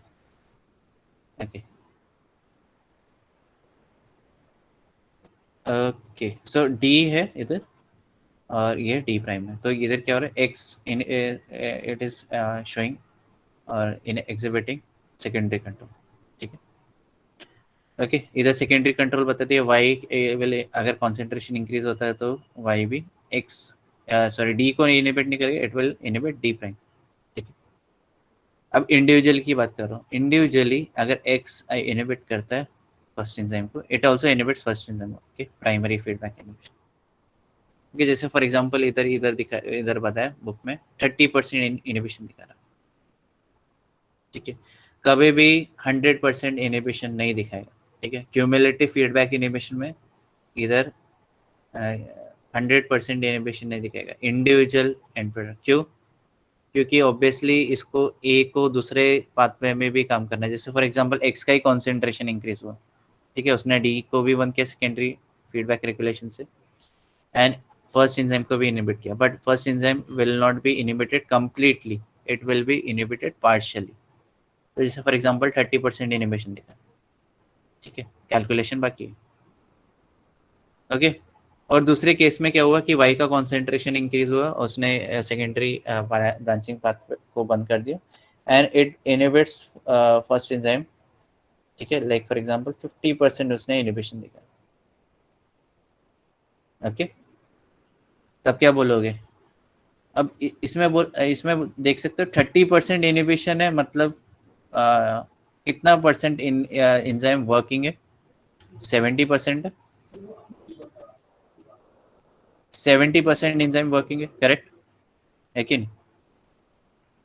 ओके ओके, सो डी है इधर और ये डी प्राइम है, तो इधर क्या हो रहा है, x in it is showing और इन एग्जिबिटिंग सेकेंडरी कंट्रोल, ठीक है। ओके, इधर सेकेंडरी कंट्रोल बताती है वाई विल, अगर कॉन्सेंट्रेशन इंक्रीज होता है तो वाई भी एक्स सॉरी डी को इनिबिट नहीं करेगा, it will inhibit D prime, ठीक है। अब इंडिविजुअल की बात कर रहा हूँ, इंडिविजुअली अगर एक्स इनिबिट करता है फर्स्ट एंजाइम को, it also inhibits first enzyme, okay, primary feedback inhibition. Okay, जैसे फॉर एग्जांपल इधर इधर दिखा, इधर बताया बुक में 30% इनिबिशन दिखा रहा, ठीक है। कभी भी 100% इनिबिशन नहीं दिखाएगा, ठीक है। क्यूमुलेटिव फीडबैक इनिबिशन में इधर 100% इनिबिशन नहीं दिखाएगा, इंडिविजुअल एंड प्रोडक्ट। क्यों? क्योंकि ऑब्वियसली इसको ए को दूसरे पाथवे में भी काम करना है, जैसे फॉर एग्जांपल एक्स का ही कॉन्सेंट्रेशन इंक्रीज हुआ, ठीक है, उसने डी को भी वन किया सेकेंडरी फीडबैक रेगुलेशन से, एंड फर्स्ट एंजाइम को भी इनिबिट किया, but first enzyme will not be inhibited completely, it will B inhibited partially. तो जैसे फॉर एग्जांपल 30% इनिबिशन दिखा, ठीक है, कैलकुलेशन बाकी है, ओके। और दूसरे केस में क्या हुआ कि वाई का कॉन्सेंट्रेशन इंक्रीज हुआ, उसने सेकेंडरी ब्रांचिंग पाथ को बंद कर दिया, and it inhibits first enzyme, ठीक है, लाइक फॉर एग्जांपल 50% उसने इनिबिशन दिखा, ओके। तब क्या बोलोगे? अब इसमें देख सकते हो 30% इनिबिशन है, मतलब कितना परसेंट एंजाइम वर्किंग है? 70% है, 70% एंजाइम वर्किंग है, करेक्ट है कि नहीं?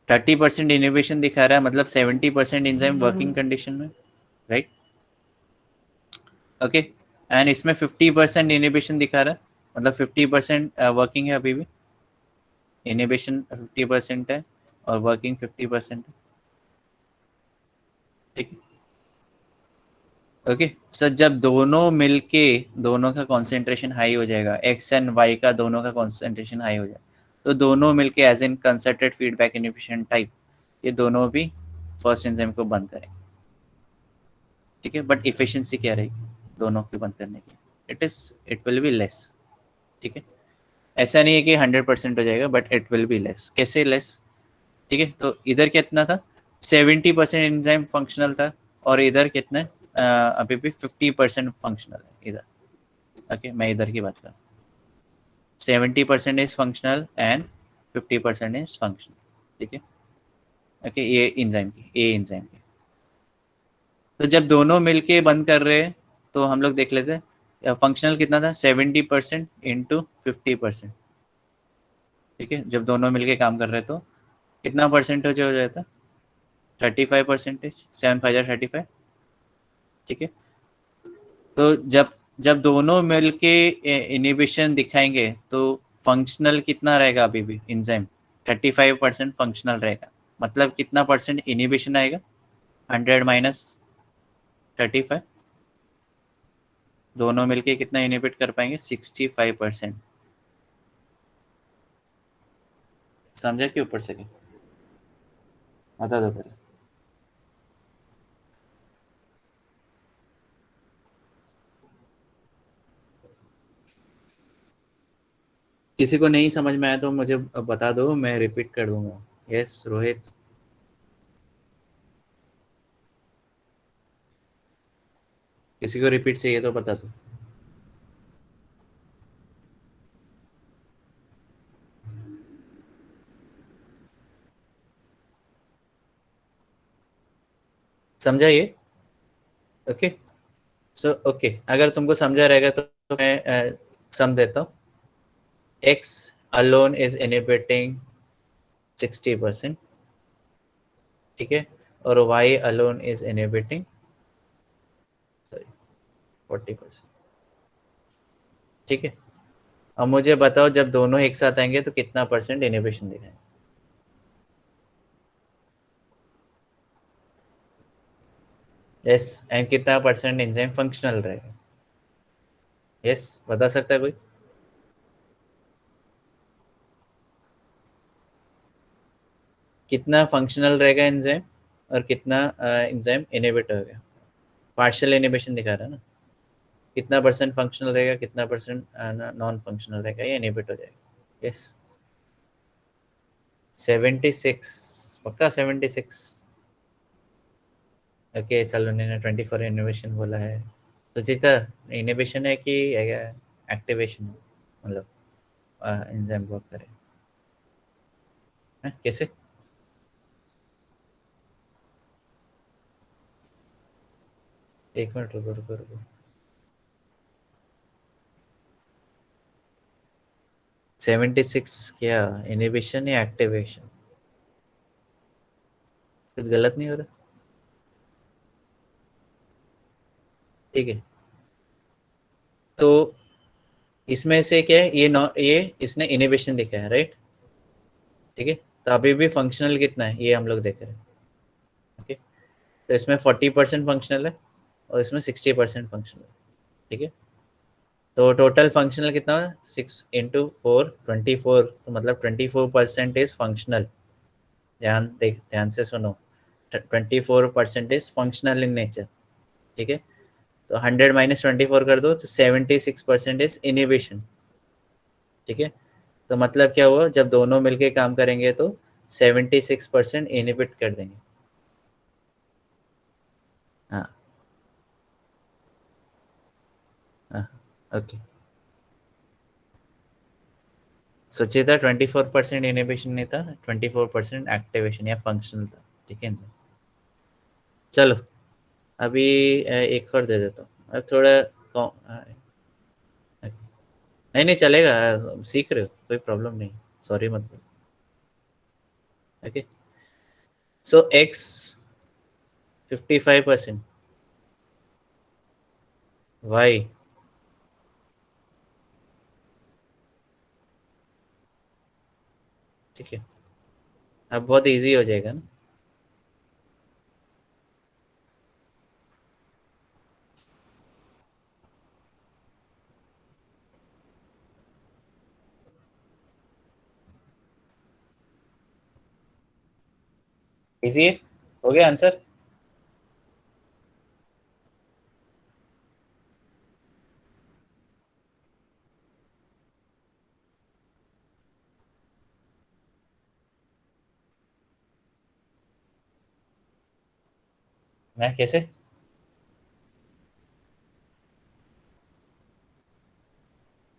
30% इनिबिशन दिखा रहा है, मतलब 70% एंजाइम वर्किंग कंडीशन में, राइट, ओके। एंड इसमें 50% इनिबिशन दिखा रहा है, मतलब 50% वर्किंग है अभी भी, इनिबिशन 50% है और वर्किंग 50% है, ठीक है, ओके। सर जब दोनों मिलके दोनों का कॉन्सेंट्रेशन हाई हो जाएगा, एक्स एंड वाई का दोनों का कॉन्सेंट्रेशन हाई हो जाएगा, तो दोनों मिलके as in concerted feedback inhibition type, ये दोनों भी फर्स्ट एंजाइम को बंद करेंगे, ठीक है। बट इफिशिएंसी क्या रहेगी दोनों को बंद करने की? इट विल बी लेस, ठीक है। ऐसा नहीं है कि 100% हो जाएगा, but it will be less. कैसे लेस? ठीक है, तो इधर कितना था, 70% एंजाइम फंक्शनल था, और इधर कितना है, अभी भी 50% फंक्शनल है इधर, ओके। मैं इधर की बात कर रहा हूँ, 70% is functional and 50% is functional, ठीक है, ओके। ये एंजाइम की, ए एंजाइम की, तो जब दोनों मिलके बंद कर रहे हैं तो हम लोग देख लेते हैं फंक्शनल कितना था, 70% इंटू 50%, ठीक है। जब दोनों मिलके काम कर रहे हैं तो कितना परसेंटेज हो जाता है? 35%, 7 5 35, ठीक है। तो जब जब दोनों मिलके इनिबिशन दिखाएंगे तो फंक्शनल कितना रहेगा? अभी भी एंजाइम 35% फंक्शनल रहेगा, मतलब कितना परसेंट इनिबिशन आएगा? 100 माइनस 35, दोनों मिलके कितना इनिबिट कर पाएंगे? 65%। समझा कि ऊपर से क्या? बता दो पहले। किसी को नहीं समझ में आया तो मुझे बता दो, मैं रिपीट कर दूंगा। यस रोहित, किसी को रिपीट चाहिए तो बता दो। समझा ये? ओके, सो ओके, अगर तुमको समझा रहेगा तो मैं सम देता हूँ। एक्स अलोन इज इनिबिटिंग 60%, ठीक है, और वाई अलोन इज इनिबिटिंग 40%, ठीक है। अब मुझे बताओ जब दोनों एक साथ आएंगे तो कितना परसेंट इनिबिशन दिखाएंगे? यस, एंड कितना परसेंट एंजाइम फंक्शनल रहेगा? यस, बता सकता है कोई? कितना फंक्शनल रहेगा एंजाइम और कितना एंजाइम इनिबिट होगा? पार्शियल इनिबिशन दिखा रहा है ना, कितना परसेंट फंक्शनल रहेगा, कितना परसेंट नॉन फंक्शनल रहेगा, ये इनिबिट हो जाएगा। यस 76 पक्का 76। ओके सलोनी ने 24 इनिबिशन बोला है। तो जीता इनिबिशन है कि एक्टिवेशन है, मतलब एंजाइम वर्क करे कैसे? एक मिनट रुको रुको रुको। 76 क्या इनिबिशन या एक्टिवेशन? कुछ गलत नहीं हो रहा? ठीक है, तो इसमें से क्या है, ये इसने इनिबिशन दिखा है राइट, ठीक है। तो अभी भी फंक्शनल कितना है ये हम लोग देख रहे हैं। ओके, तो इसमें 40% फंक्शनल है और इसमें 60% फंक्शनल है, ठीक है। तो टोटल फंक्शनल कितना है, 6 × 4 24, तो मतलब 24% इज फंक्शनल। ध्यान से सुनो, 24% इज फंक्शनल इन नेचर, ठीक है। तो 100 - 24 कर दो तो 76% इज इनिबिशन, ठीक है। तो मतलब क्या हुआ, जब दोनों मिलके काम करेंगे तो 76% इनिबिट कर देंगे। हाँ हाँ ओके। सोचिए था 24% इनिबिशन नहीं था, 24% एक्टिवेशन या फंक्शनल था, ठीक है। चलो अभी एक और दे देता हूँ, अब थोड़ा नहीं नहीं चलेगा, सीख रहे हो कोई प्रॉब्लम नहीं, सॉरी मत बोलो। ओके सो एक्स 55%, वाई ठीक है। अब बहुत इजी हो जाएगा ना। इजी है, हो गया आंसर। मैं कैसे?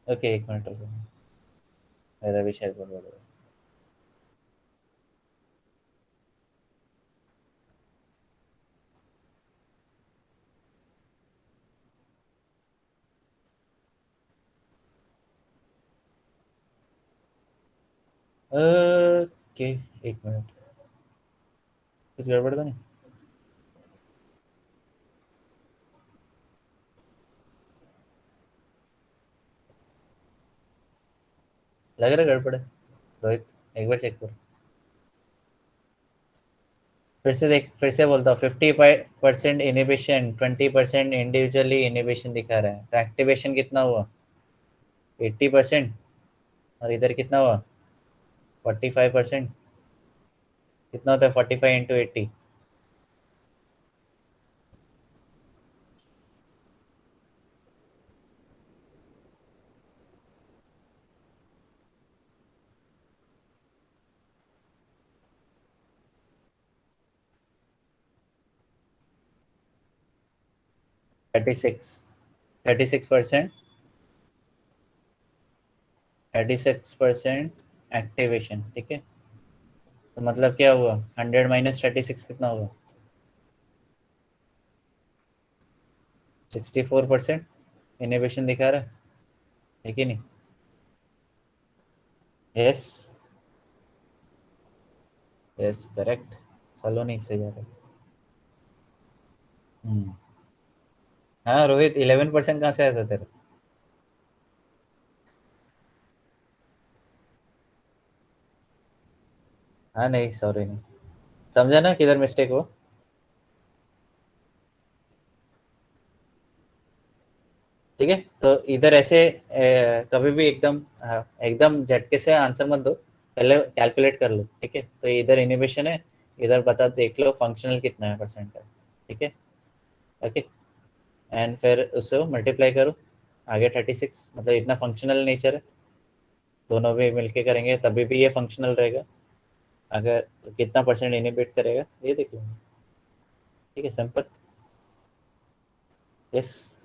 ओके एक मिनट रुको, मेरा भी शायद बोल रहा ओके एक मिनट, कुछ गड़बड़ तो नहीं? लग रहा है गड़बड़ है। रोहित एक बार चेक करो, फिर से देख, फिर से बोलता हूँ। 50% इनिबिशन, 20% इंडिविजुअली इनिबिशन दिखा रहा है, तो एक्टिवेशन कितना हुआ? 80%। और इधर कितना हुआ? 45%। कितना होता है 45 × 80? 36, 36%, 36% एक्टिवेशन, ठीक है। तो मतलब क्या हुआ, 100 - 36 कितना हुआ? 64% इनिबिशन दिखा रहा है कि नहीं? यस यस करेक्ट, चलो नहीं सही जा रहा है। हाँ रोहित 11% कहाँ से आया था तेरा? हाँ नहीं सॉरी नहीं, समझा ना किधर मिस्टेक हो। ठीक है, तो इधर ऐसे कभी भी एकदम एकदम झटके से आंसर मत दो, पहले कैलकुलेट कर लो, ठीक है। तो इधर इनिबिशन है, इधर बता देख लो फंक्शनल कितना है परसेंट का, ठीक है। ओके एंड फिर उससे मल्टीप्लाई करो, आगे 36, मतलब इतना फंक्शनल नेचर है, दोनों भी मिलके करेंगे तभी भी ये फंक्शनल रहेगा। अगर तो कितना परसेंट इनहिबिट करेगा ये देख लेंगे, ठीक है, सिंपल। यस,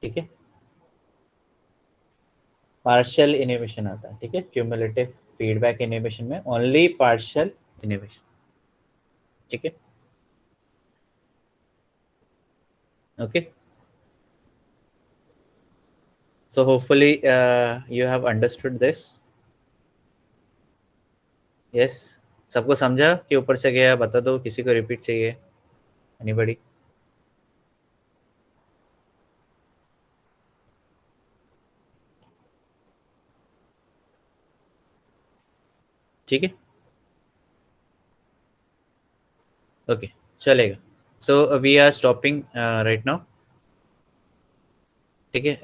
ठीक है, पार्शियल इनहिबिशन आता है, ठीक है, क्यूमुलेटिव फीडबैक इनहिबिशन में ओनली पार्शियल इनहिबिशन, ठीक है, okay. So hopefully you have understood this. Yes, सबको समझा कि ऊपर से गया? बता दो, किसी को रिपीट चाहिए? Anybody? ठीक है, ओके, चलेगा। So we are stopping right now, ठीक है।